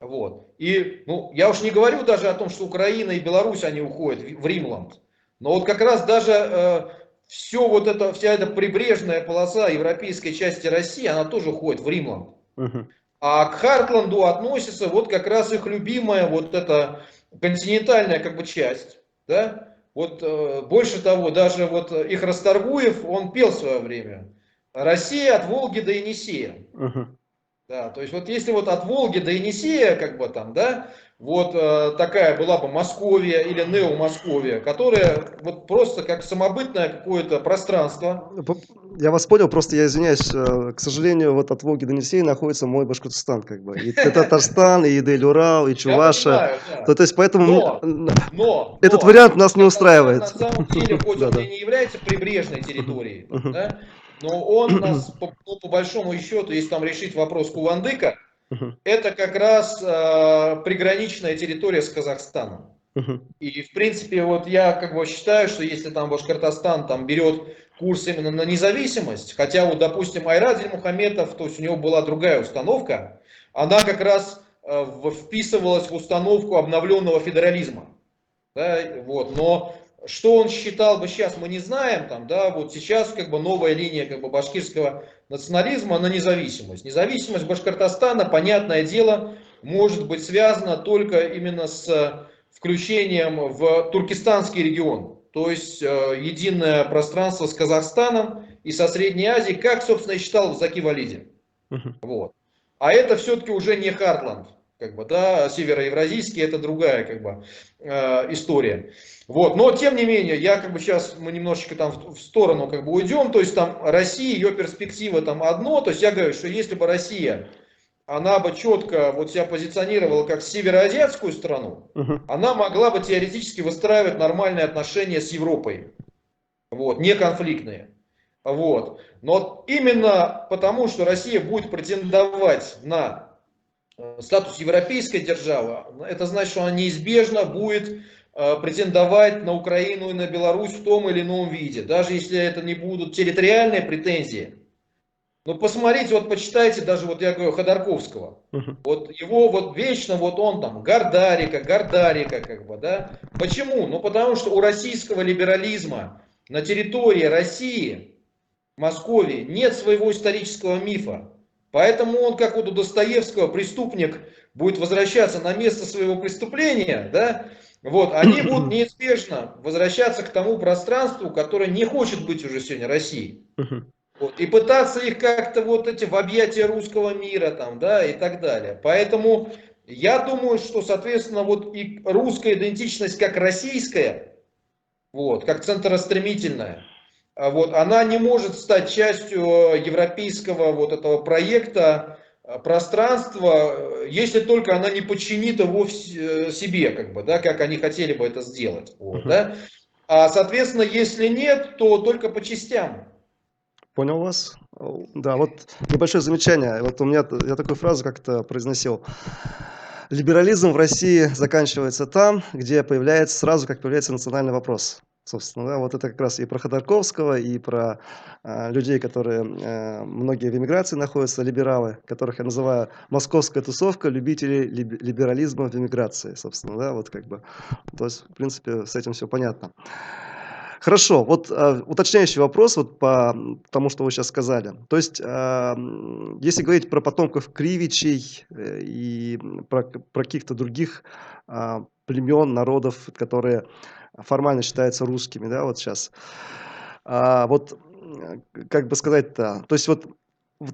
Вот. И, ну, я уж не говорю даже о том, что Украина и Беларусь, они уходят в Римланд. Но вот как раз даже все вот это, вся эта прибрежная полоса европейской части России, она тоже уходит в Римланд. Мгм. А к Хартланду относится вот как раз их любимая вот эта континентальная как бы часть. Да? Вот больше того, даже вот их Расторгуев, он пел в свое время. Россия от Волги до Енисея. Мгм. Да, то есть вот если вот от Волги до Енисея, как бы там, да, вот такая была бы Московия или Неомосковия, которая вот просто как самобытное какое-то пространство. П- Я вас понял, просто я извиняюсь, к сожалению, вот от Волги до Енисея находится мой Башкортостан, как бы. И Татарстан, и Идель-Урал, и Я Чувашия. понимаю, да. То есть поэтому Но, этот вариант нас не Казахстан на устраивает. самом деле, хоть он Да-да. и не является прибрежной Мгм. территорией, там, Мгм. да, но он нас, ну, по большому счету, если там решить вопрос Кувандыка, Мгм. это как раз приграничная территория с Казахстаном. Мгм. И в принципе, вот я как бы считаю, что если там Башкортостан там берет курс именно на независимость, хотя вот, допустим, Айрат Зельмухаметов, то есть у него была другая установка, она как раз вписывалась в установку обновленного федерализма. Да, вот, но что он считал бы сейчас, мы не знаем, там, да, вот сейчас как бы новая линия как бы башкирского национализма на независимость. Независимость Башкортостана, понятное дело, может быть связана только именно с включением в туркестанский регион, то есть единое пространство с Казахстаном и со Средней Азией, как, собственно, и считал Заки Валиди. Мгм. Вот. А это все-таки уже не Хартланд, как бы, да, североевразийский, это другая, как бы, история. Вот. Но, тем не менее, я, как бы, сейчас мы немножечко там в сторону, как бы, уйдем, то есть, там, Россия, ее перспектива, там, одно, то есть, я говорю, что если бы Россия, она бы четко, вот, себя позиционировала как североазиатскую страну, Мгм. она могла бы теоретически выстраивать нормальные отношения с Европой, вот, не конфликтные. Вот. Но именно потому, что Россия будет претендовать на статус европейской державы, это значит, что она неизбежно будет претендовать на Украину и на Беларусь в том или ином виде, даже если это не будут территориальные претензии. Но посмотрите, вот почитайте даже, вот я говорю, Ходорковского. Мгм. Вот его вот вечно, вот он там, Гордарика, Гордарика, как бы, да. Почему? Ну, потому что у российского либерализма на территории России, Московии, нет своего исторического мифа. Поэтому он, как вот у Достоевского, преступник будет возвращаться на место своего преступления, да, вот, они будут неизбежно возвращаться к тому пространству, которое не хочет быть уже сегодня Россией. Мгм. Вот, и пытаться их как-то вот эти в объятия русского мира там, да, и так далее. Поэтому я думаю, что, соответственно, вот и русская идентичность как российская, вот, как центростремительная, вот, она не может стать частью европейского вот этого проекта, пространства, если только она не подчинит его себе, как бы, да, как они хотели бы это сделать. Вот, Мгм. да. А, соответственно, если нет, то только по частям. Понял вас. Да, вот небольшое замечание. Вот у меня, я такую фразу как-то произносил. Либерализм в России заканчивается там, где появляется сразу, как появляется национальный вопрос. Собственно, да, вот это как раз и про Ходорковского, и про людей, которые многие в эмиграции находятся, либералы, которых я называю московская тусовка любителей либерализма в эмиграции, собственно, да, вот как бы. То есть, в принципе, с этим все понятно. Хорошо, вот, уточняющий вопрос вот по тому, что вы сейчас сказали. То есть, если говорить про потомков Кривичей, и про каких-то других, племен, народов, которые формально считаются русскими, да, вот сейчас. Вот, как бы сказать-то, то есть вот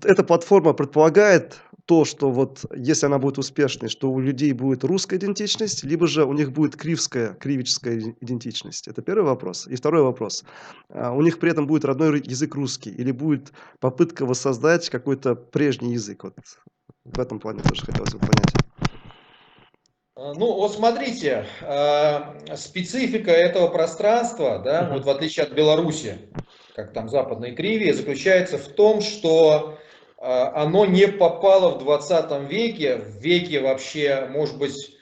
эта платформа предполагает то, что вот если она будет успешной, что у людей будет русская идентичность, либо же у них будет кривическая идентичность. Это первый вопрос. И второй вопрос. У них при этом будет родной язык русский или будет попытка воссоздать какой-то прежний язык? Вот в этом плане тоже хотелось бы понять. Ну, вот смотрите, специфика этого пространства, да, вот в отличие от Беларуси, как там Западной Кривии, заключается в том, что оно не попало в 20 веке, в веке вообще, может быть,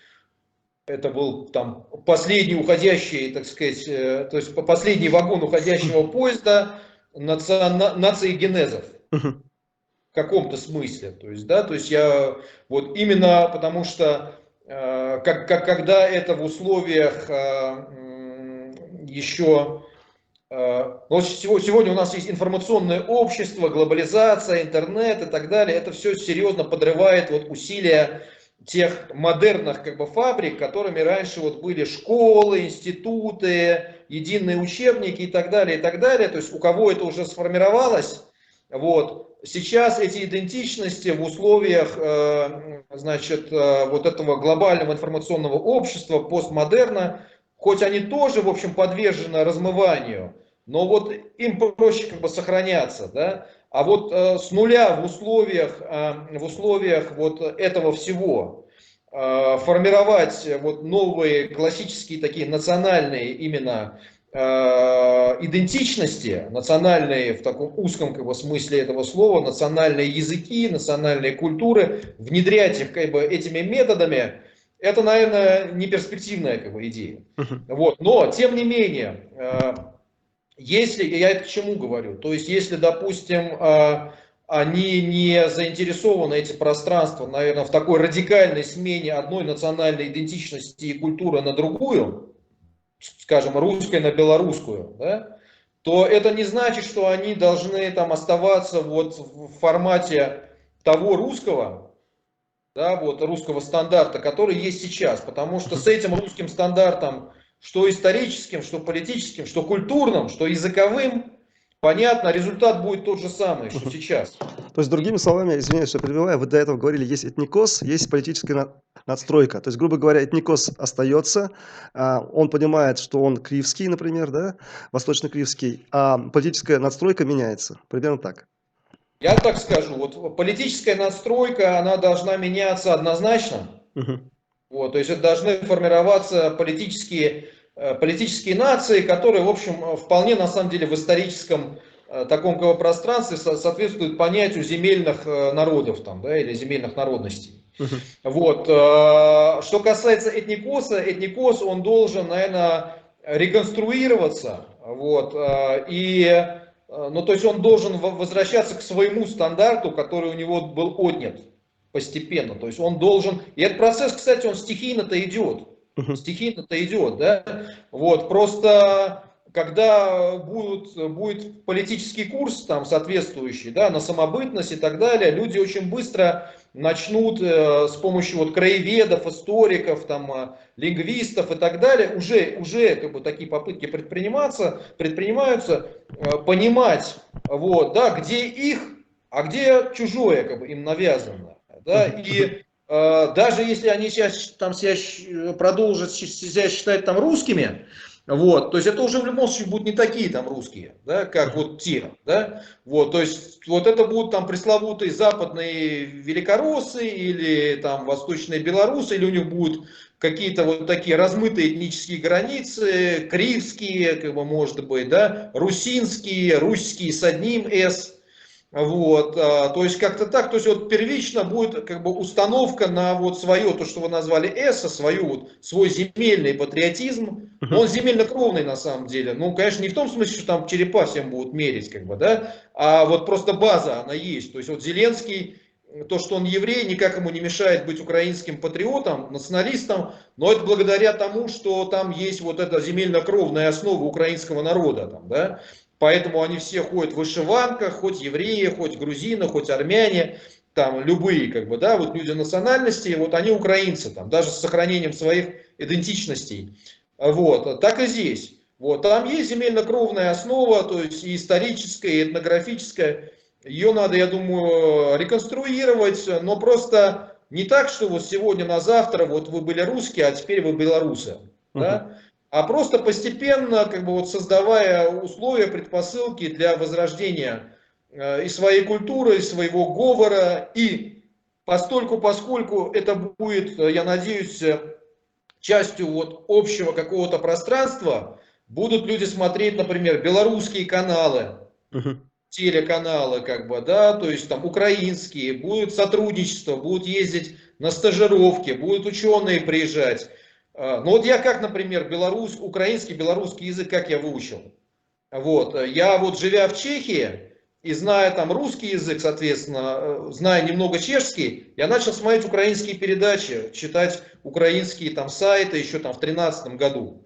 это был там последний уходящий, так сказать, то есть последний вагон уходящего поезда нациогенезов Мгм. в каком-то смысле. То есть, да, то есть я вот именно потому что когда это в условиях еще вот сегодня у нас есть информационное общество, глобализация, интернет и так далее. Это все серьезно подрывает вот усилия тех модерных как бы фабрик, которыми раньше вот были школы, институты, единые учебники и так далее, и так далее. То есть у кого это уже сформировалось, вот, сейчас эти идентичности в условиях, значит, вот этого глобального информационного общества, постмодерна, хоть они тоже, в общем, подвержены размыванию, но вот им проще как бы сохраняться, да. А вот с нуля в условиях вот этого всего формировать вот новые классические такие национальные именно идентичности, национальные в таком узком как бы, смысле этого слова, национальные языки, национальные культуры, внедрять их как бы, этими методами, это, наверное, не перспективная как бы, идея. Мгм. Вот. Но, тем не менее, если, я это к чему говорю, то есть если, допустим, они не заинтересованы, эти пространства, наверное, в такой радикальной смене одной национальной идентичности и культуры на другую, скажем, русской на белорусскую, да, то это не значит, что они должны там оставаться вот в формате того русского, да, вот русского стандарта, который есть сейчас, потому что с этим русским стандартом, что историческим, что политическим, что культурным, что языковым, понятно, результат будет тот же самый, что Мгм. сейчас. То есть, другими словами, извиняюсь, что перебиваю, вы до этого говорили, есть этникос, есть политическая надстройка. То есть, грубо говоря, этникос остается, он понимает, что он киевский, например, да, восточно-киевский, а политическая надстройка меняется. Примерно так. Я так скажу, вот политическая настройка, она должна меняться однозначно. Мгм. Вот, то есть это должны формироваться политические нации, которые, в общем, вполне на самом деле в историческом таком как бы пространстве соответствуют понятию земельных народов там, да, или земельных народностей. Мгм. Вот. Что касается этникоса, этникос, он должен, наверное, реконструироваться. Вот. Ну, то есть он должен возвращаться к своему стандарту, который у него был отнят постепенно. То есть он должен... И этот процесс, кстати, он стихийно-то идет. Мгм. Стихийно-то идет, да? Вот. Просто когда будет политический курс там соответствующий, да, на самобытность и так далее, люди очень быстро начнут с помощью вот краеведов, историков, там, лингвистов и так далее, уже как бы такие попытки предпринимаются, понимать, вот, да, где их, а где чужое как бы, им навязано. Да, Мгм. Мгм. и даже если они сейчас там себя продолжат себя считать там русскими, вот, то есть это уже в любом случае будут не такие там русские, да, как Мгм. вот те, да, вот, то есть вот это будут там пресловутые западные великороссы или там восточные белорусы, или у них будут какие-то вот такие размытые этнические границы, кривские, как бы может быть, да, русинские, русские с одним «с», вот, то есть как-то так, то есть вот первично будет как бы установка на вот свое, то, что вы назвали эсо, свою вот, свой земельный патриотизм, но Мгм. он земельно-кровный на самом деле, ну, конечно, не в том смысле, что там черепа всем будут мерить, как бы, да, а вот просто база, она есть, то есть вот Зеленский, то, что он еврей, никак ему не мешает быть украинским патриотом, националистом, но это благодаря тому, что там есть вот эта земельно-кровная основа украинского народа. Там, да? Поэтому они все ходят в вышиванках, хоть евреи, хоть грузины, хоть армяне, там любые, как бы, да, вот люди национальности, вот они украинцы, там, даже с сохранением своих идентичностей. Вот, так и здесь. Вот, там есть земельно-кровная основа, то есть и историческая, и этнографическая. Ее надо, я думаю, реконструировать, но просто не так, что вот сегодня на завтра вот вы были русские, а теперь вы белорусы. Да? А просто постепенно, как бы вот создавая условия, предпосылки для возрождения и своей культуры, и своего говора, и поскольку это будет, я надеюсь, частью вот общего какого-то пространства, будут люди смотреть, например, белорусские каналы, телеканалы, как бы, да, то есть там украинские, будет сотрудничество, будут ездить на стажировки, будут ученые приезжать. Ну вот я как, например, украинский, белорусский язык, как я выучил? Вот, я вот живя в Чехии и зная там русский язык, соответственно, зная немного чешский, я начал смотреть украинские передачи, читать украинские там сайты еще там в 2013 году.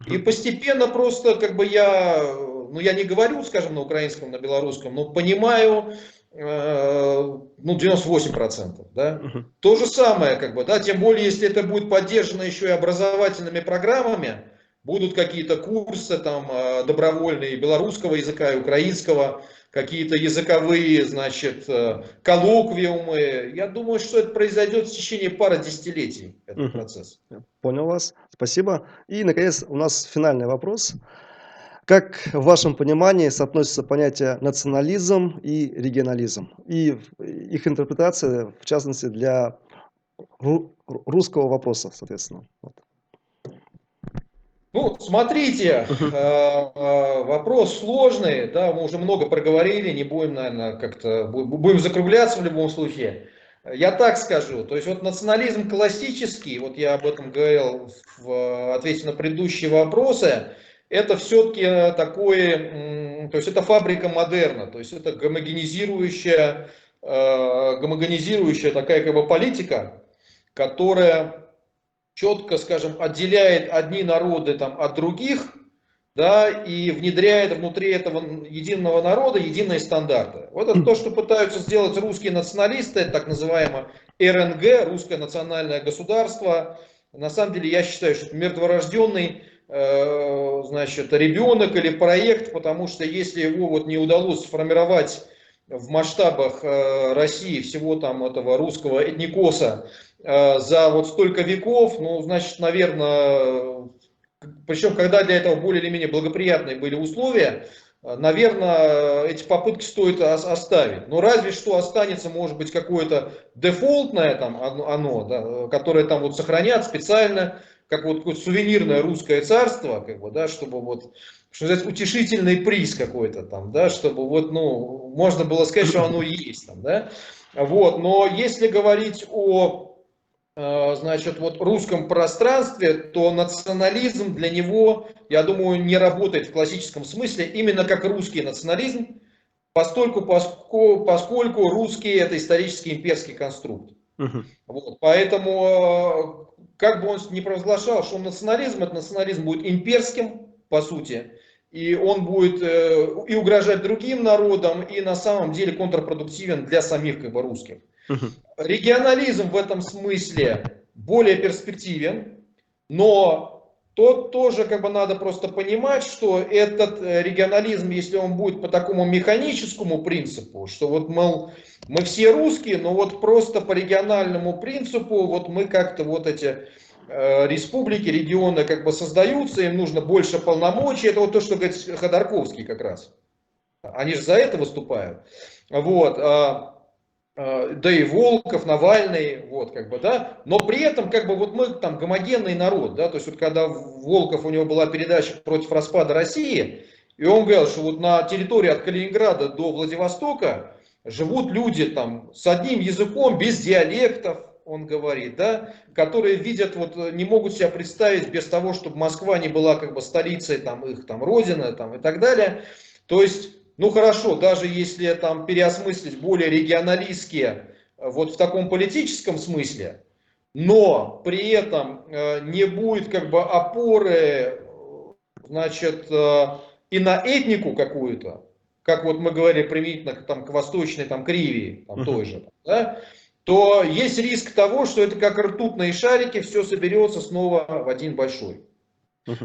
И постепенно просто как бы я не говорю, скажем, на украинском, на белорусском, но понимаю, ну, 98%, да. То же самое, как бы, да, тем более, если это будет поддержано еще и образовательными программами, будут какие-то курсы там добровольные белорусского языка и украинского, какие-то языковые, значит, коллоквиумы. Я думаю, что это произойдет в течение пары десятилетий, этот процесс. Понял вас, спасибо. И, наконец, у нас финальный вопрос. Как в вашем понимании соотносятся понятия национализм и регионализм? И их интерпретация, в частности, для русского вопроса, соответственно. Вот. Ну, смотрите, вопрос сложный, да, мы уже много проговорили, не будем, наверное, как-то, будем закругляться в любом случае. Я так скажу, то есть вот национализм классический, вот я об этом говорил в ответе на предыдущие вопросы, это все-таки такой, то есть это фабрика модерна, то есть это гомогенизирующая такая как бы политика, которая четко, скажем, отделяет одни народы там, от других, да, и внедряет внутри этого единого народа единые стандарты. Вот это то, что пытаются сделать русские националисты, так называемое РНГ, русское национальное государство. На самом деле я считаю, что это мертворожденный значит, ребенок или проект, потому что если его вот не удалось сформировать в масштабах России всего там этого русского этникоса за вот столько веков, ну, значит, наверное, причем, когда для этого более или менее благоприятные были условия, наверное, эти попытки стоит оставить. Но разве что останется, может быть, какое-то дефолтное там оно, да, которое там вот сохранят специально, как вот какое-то сувенирное русское царство, как бы, да, чтобы вот, что называется, утешительный приз какой-то там, да, чтобы вот, ну, можно было сказать, что оно есть там, да. Вот, но если говорить о значит, вот русском пространстве, то национализм для него, я думаю, не работает в классическом смысле, именно как русский национализм, поскольку русский это исторический имперский конструкт. Вот, поэтому, как бы он ни провозглашал, что национализм, этот национализм будет имперским, по сути, и он будет и угрожать другим народам, и на самом деле контрпродуктивен для самих как бы русских. Регионализм в этом смысле более перспективен, но тут тоже как бы надо просто понимать, что этот регионализм, если он будет по такому механическому принципу, что вот, мол, мы все русские, но вот просто по региональному принципу, вот мы как-то вот эти республики, регионы как бы создаются, им нужно больше полномочий, это вот то, что говорит Ходорковский как раз. Они же за это выступают. Вот. Да и Волков, Навальный, вот как бы, да, но при этом как бы вот мы там гомогенный народ, да, то есть вот когда Волков, у него была передача против распада России, и он говорил, что вот на территории от Калининграда до Владивостока живут люди там с одним языком, без диалектов, он говорит, да, которые видят, вот не могут себя представить без того, чтобы Москва не была как бы столицей там их там родины там и так далее, то есть ну хорошо, даже если там переосмыслить более регионалистские вот в таком политическом смысле, но при этом не будет как бы опоры, значит, и на этнику какую-то, как вот мы говорили применительно там, к восточной там, Кривии, там, той же, да, то есть риск того, что это как ртутные шарики, все соберется снова в один большой.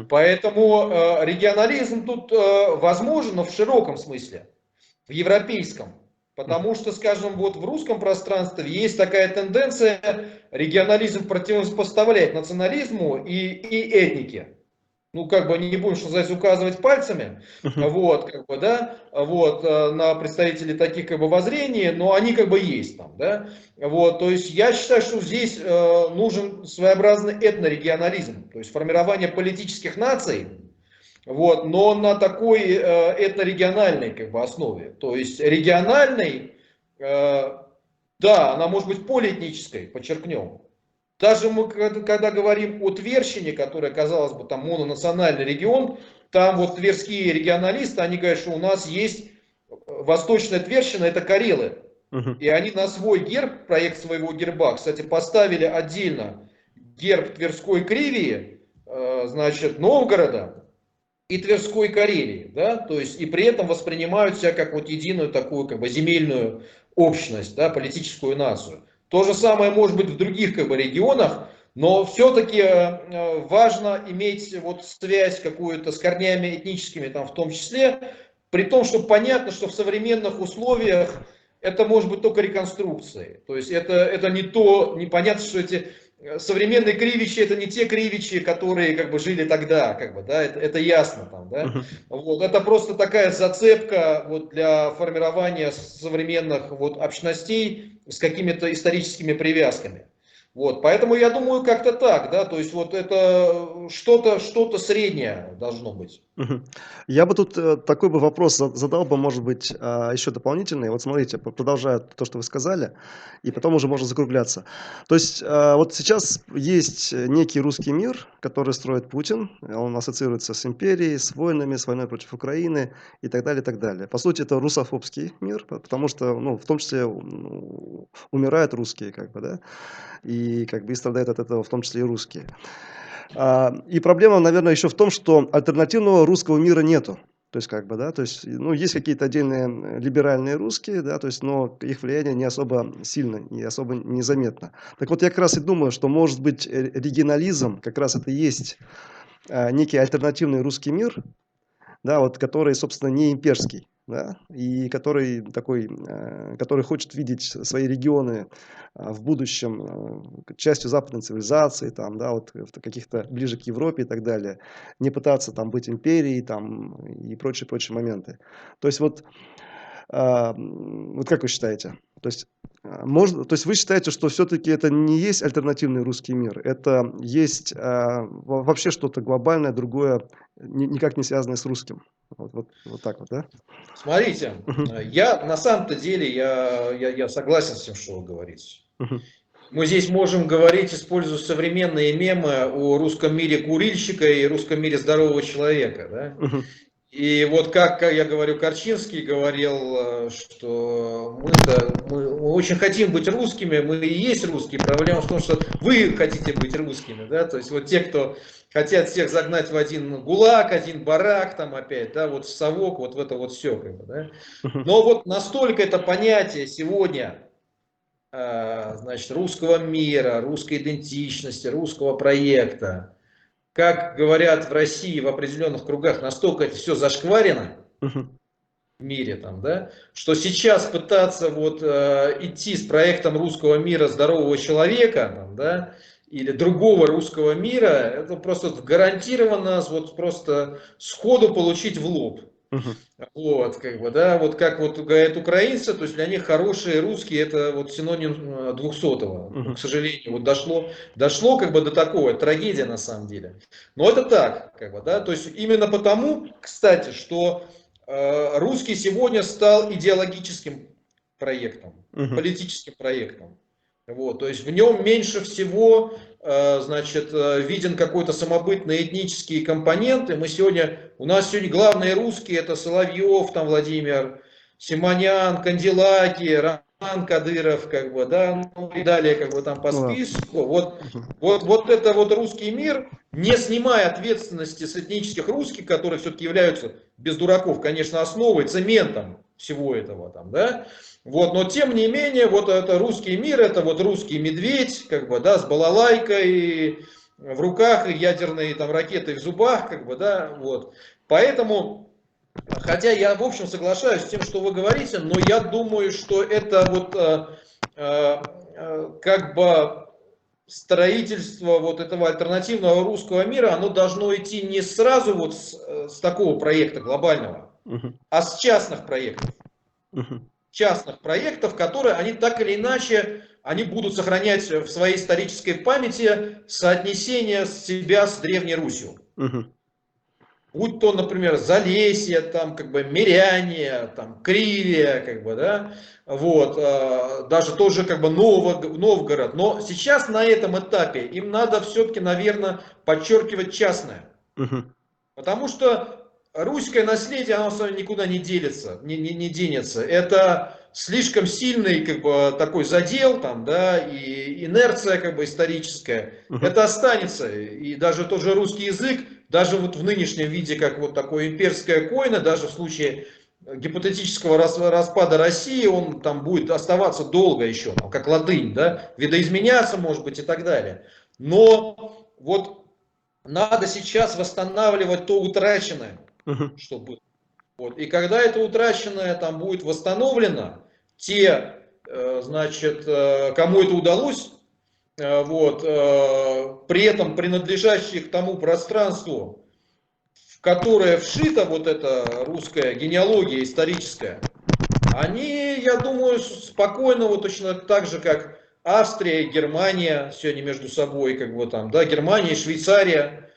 Поэтому регионализм тут возможен, но в широком смысле, в европейском. Потому что, скажем, вот в русском пространстве есть такая тенденция регионализм противопоставлять национализму и этнике. Ну, как бы не будем, что называется, указывать пальцами, вот, как бы, да, вот, на представителей таких, как бы, воззрений, но они, как бы, есть там, да, вот, то есть, я считаю, что здесь нужен своеобразный этнорегионализм, то есть, формирование политических наций, вот, но на такой этнорегиональной, как бы, основе, то есть, региональной, да, она может быть полиэтнической, подчеркнем. Даже мы, когда говорим о Тверщине, которая, казалось бы, там мононациональный регион, там вот тверские регионалисты, они говорят, что у нас есть Восточная Тверщина, это карелы. И они на свой герб, проект своего герба, кстати, поставили отдельно герб Тверской Кривии, значит, Новгорода и Тверской Карелии, да, то есть и при этом воспринимают себя как вот единую такую как бы земельную общность, да, политическую нацию. То же самое может быть в других как бы регионах, но все-таки важно иметь вот связь какую-то с корнями этническими там в том числе, при том, что понятно, что в современных условиях это может быть только реконструкцией. То есть это не то, непонятно, что эти современные кривичи это не те кривичи, которые как бы жили тогда, как бы, да, это ясно там, да. Вот, это просто такая зацепка вот, для формирования современных вот, общностей с какими-то историческими привязками. Вот, поэтому я думаю как-то так, да, то есть вот это что-то среднее должно быть. Я бы тут такой бы вопрос задал бы, может быть, еще дополнительный. Вот смотрите, продолжая то, что вы сказали, и потом уже можно закругляться. То есть вот сейчас есть некий русский мир, который строит Путин. Он ассоциируется с империей, с войнами, с войной против Украины и так далее, и так далее. По сути, это русофобский мир, потому что, ну, в том числе умирают русские, как бы, да, и как бы и страдают от этого в том числе и русские. И проблема, наверное, еще в том, что альтернативного русского мира нету. То есть, как бы, да, то есть, ну, есть какие-то отдельные либеральные русские, да, то есть, но их влияние не особо сильно и особо незаметно. Так вот, я как раз и думаю, что, может быть, регионализм как раз это и есть некий альтернативный русский мир, да, вот, который, собственно, не имперский, да, и который такой, который хочет видеть свои регионы в будущем частью западной цивилизации, там, да, вот каких-то ближе к Европе и так далее, не пытаться там быть империей, там, и прочие моменты. То есть вот, вот как вы считаете? То есть, то есть вы считаете, что все-таки это не есть альтернативный русский мир, это есть вообще что-то глобальное, другое, никак не связанное с русским. Вот так вот, да? Смотрите, Мгм. я на самом-то деле я согласен с тем, что вы говорите. Мгм. Мы здесь можем говорить, используя современные мемы о русском мире курильщика и русском мире здорового человека. Да? Мгм. И вот как я говорю, Корчинский говорил, что мы очень хотим быть русскими, мы и есть русские. Проблема в том, что вы хотите быть русскими. Да? То есть вот те, кто хотят всех загнать в один гулаг, один барак, там опять, да, вот в совок, вот в это вот все. Как бы, да? Мгм. Но вот настолько это понятие сегодня значит, русского мира, русской идентичности, русского проекта. Как говорят в России в определенных кругах, настолько это все зашкварено Мгм. в мире, там, да, что сейчас пытаться вот, идти с проектом русского мира здорового человека, там, да, или другого русского мира, это просто гарантированно вот просто сходу получить в лоб. Мгм. Вот, как бы, да, вот как вот говорят украинцы, то есть для них хорошие русские это вот синоним 200-го. Ну, Мгм. к сожалению, вот дошло как бы до такого, это трагедия на самом деле. Но это так, как бы, да, то есть именно потому, кстати, что русский сегодня стал идеологическим проектом, Мгм. политическим проектом. Вот, то есть в нем меньше всего значит, виден какой-то самобытный этнический компонент. И у нас сегодня главные русские это Соловьев, там Владимир, Симонян, Канделаки, Кадыров, как бы, да, ну и далее, как бы там по Ну да. списку. Вот, Мгм. вот это вот русский мир, не снимая ответственности с этнических русских, которые все-таки являются, без дураков, конечно, основой, цементом всего этого там, да, вот, но тем не менее, вот это русский мир, это вот русский медведь, как бы, да, с балалайкой в руках и ядерной там ракетой в зубах, как бы, да, вот. Поэтому, хотя я, в общем, соглашаюсь с тем, что вы говорите, но я думаю, что это вот как бы строительство вот этого альтернативного русского мира, оно должно идти не сразу вот с такого проекта глобального, Мгм. а с Мгм. частных проектов, которые они так или иначе, они будут сохранять в своей исторической памяти соотнесение себя с Древней Русью. Мгм. Будь то, например, Залесье, там, как бы, Миряне, там, Кривия, как бы, да, вот, даже тоже, как бы, Новгород. Но сейчас на этом этапе им надо все-таки, наверное, подчеркивать частное. Мгм. Потому что русское наследие, оно с вами никуда не делится, не денется. Это слишком сильный, как бы, такой задел, там, да, и инерция, как бы, историческая. Мгм. Это останется. И даже тот же русский язык, даже вот в нынешнем виде, как вот такое имперское койно, даже в случае гипотетического распада России, он там будет оставаться долго еще, там, как латынь, да, видоизменяться, может быть, и так далее. Но вот надо сейчас восстанавливать то утраченное, Мгм. что было. Вот. И когда это утраченное там будет восстановлено, те, значит, кому это удалось, вот, при этом принадлежащие к тому пространству, в которое вшита вот эта русская генеалогия историческая, они, я думаю, спокойно, вот точно так же, как Австрия и Германия сегодня между собой, как бы там, да, Германия и Швейцария,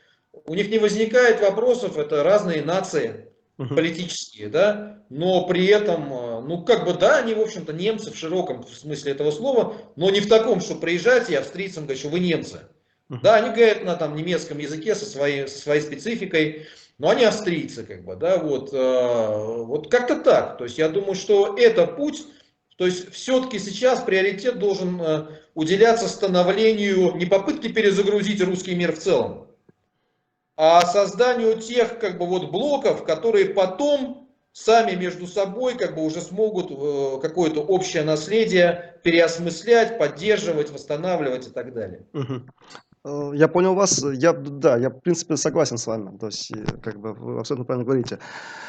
у них не возникает вопросов, это разные нации Мгм. политические, да, но при этом, ну, как бы, да, они, в общем-то, немцы в широком смысле этого слова, но не в таком, что приезжайте и австрийцам говорят, что вы немцы. Мгм. Да, они говорят на там немецком языке со своей спецификой, но они австрийцы, как бы, да, вот, вот как-то так. То есть я думаю, что это путь, то есть все-таки сейчас приоритет должен уделяться становлению, не попытке перезагрузить русский мир в целом, а созданию тех, как бы, вот блоков, которые потом сами между собой, как бы, уже смогут какое-то общее наследие переосмыслять, поддерживать, восстанавливать и так далее. Мгм. Я понял вас. Да, я, в принципе, согласен с вами. То есть, как бы, вы абсолютно правильно говорите.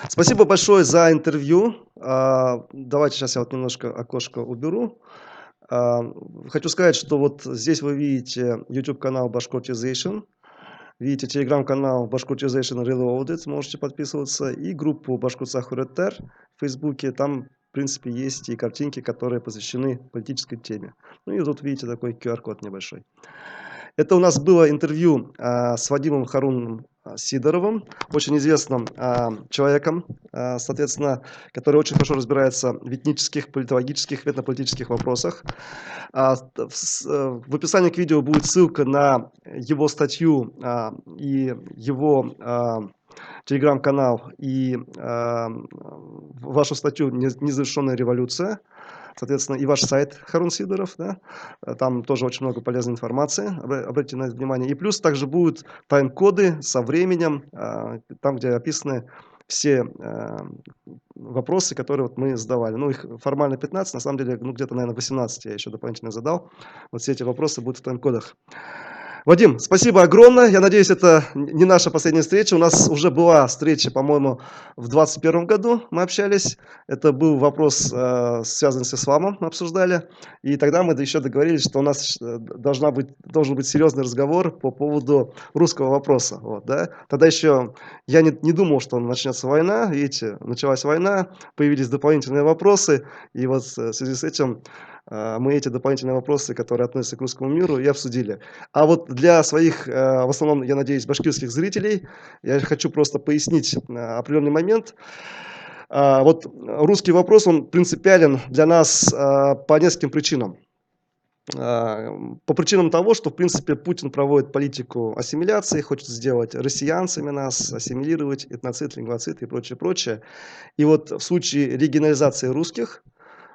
Спасибо большое за интервью. Давайте сейчас я вот немножко окошко уберу. А, Хочу сказать, что вот здесь вы видите YouTube-канал Bashkortization, видите телеграм-канал Bashkortization Reloaded, можете подписываться, и группу Башкортстан Хуретер в Фейсбуке. Там, в принципе, есть и картинки, которые посвящены политической теме. Ну и тут видите такой QR-код небольшой. Это у нас было интервью с Вадимом Харуном Сидоровым, очень известным человеком, соответственно, который очень хорошо разбирается в этнических, политологических, этнополитических вопросах. В описании к видео будет ссылка на его статью и его телеграм-канал и вашу статью «Незавершенная революция». Соответственно, и ваш сайт Харун Сидоров, да, там тоже очень много полезной информации, обратите на это внимание. И плюс также будут тайм-коды со временем, там, где описаны все вопросы, которые вот мы задавали. Ну, их формально 15, на самом деле, ну, где-то, наверное, 18 я еще дополнительно задал. Вот все эти вопросы будут в тайм-кодах. Вадим, спасибо огромное. Я надеюсь, это не наша последняя встреча. У нас уже была встреча, по-моему, в 2021 году мы общались. Это был вопрос, связанный с исламом, мы обсуждали. И тогда мы еще договорились, что у нас должен быть серьезный разговор по поводу русского вопроса. Вот, да? Тогда еще я не думал, что начнется война. Видите, началась война, появились дополнительные вопросы. И вот в связи с этим мы эти дополнительные вопросы, которые относятся к русскому миру, и обсудили. А вот для своих, в основном, я надеюсь, башкирских зрителей, я хочу просто пояснить определенный момент. Вот русский вопрос, он принципиален для нас по нескольким причинам. По причинам того, что, в принципе, Путин проводит политику ассимиляции, хочет сделать россиянцами нас, ассимилировать, этноцид, лингвоцид и прочее, прочее. И вот в случае регионализации русских,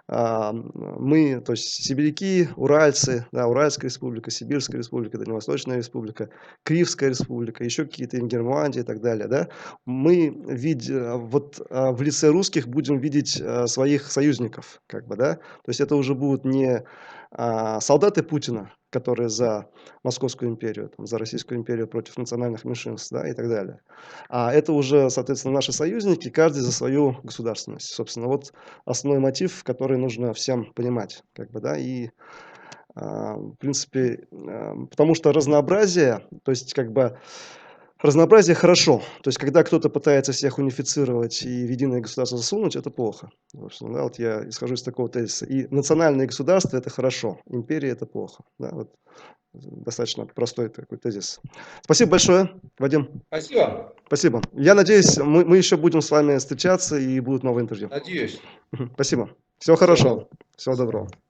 Мы, то есть сибиряки, уральцы, да, Уральская республика, Сибирская республика, Дальневосточная республика, Кривская республика, еще какие-то Ингерманландия и так далее, да, мы в лице русских будем видеть своих союзников, как бы, да, то есть это уже будут не солдаты Путина, которые за Московскую империю, там, за Российскую империю против национальных меньшинств, да, и так далее. А это уже, соответственно, наши союзники, каждый за свою государственность. Собственно, вот основной мотив, который нужно всем понимать, как бы, да, и в принципе, потому что разнообразие, то есть как бы разнообразие хорошо. То есть когда кто-то пытается всех унифицировать и в единое государство засунуть, это плохо. Собственно, да, вот я исхожу из такого тезиса. И национальные государства это хорошо, империя это плохо. Да, вот достаточно простой такой тезис. Спасибо большое, Вадим. Спасибо. Спасибо. Я надеюсь, мы еще будем с вами встречаться и будут новые интервью. Надеюсь. Спасибо. Всего Всего хорошего. доброго. Всего доброго.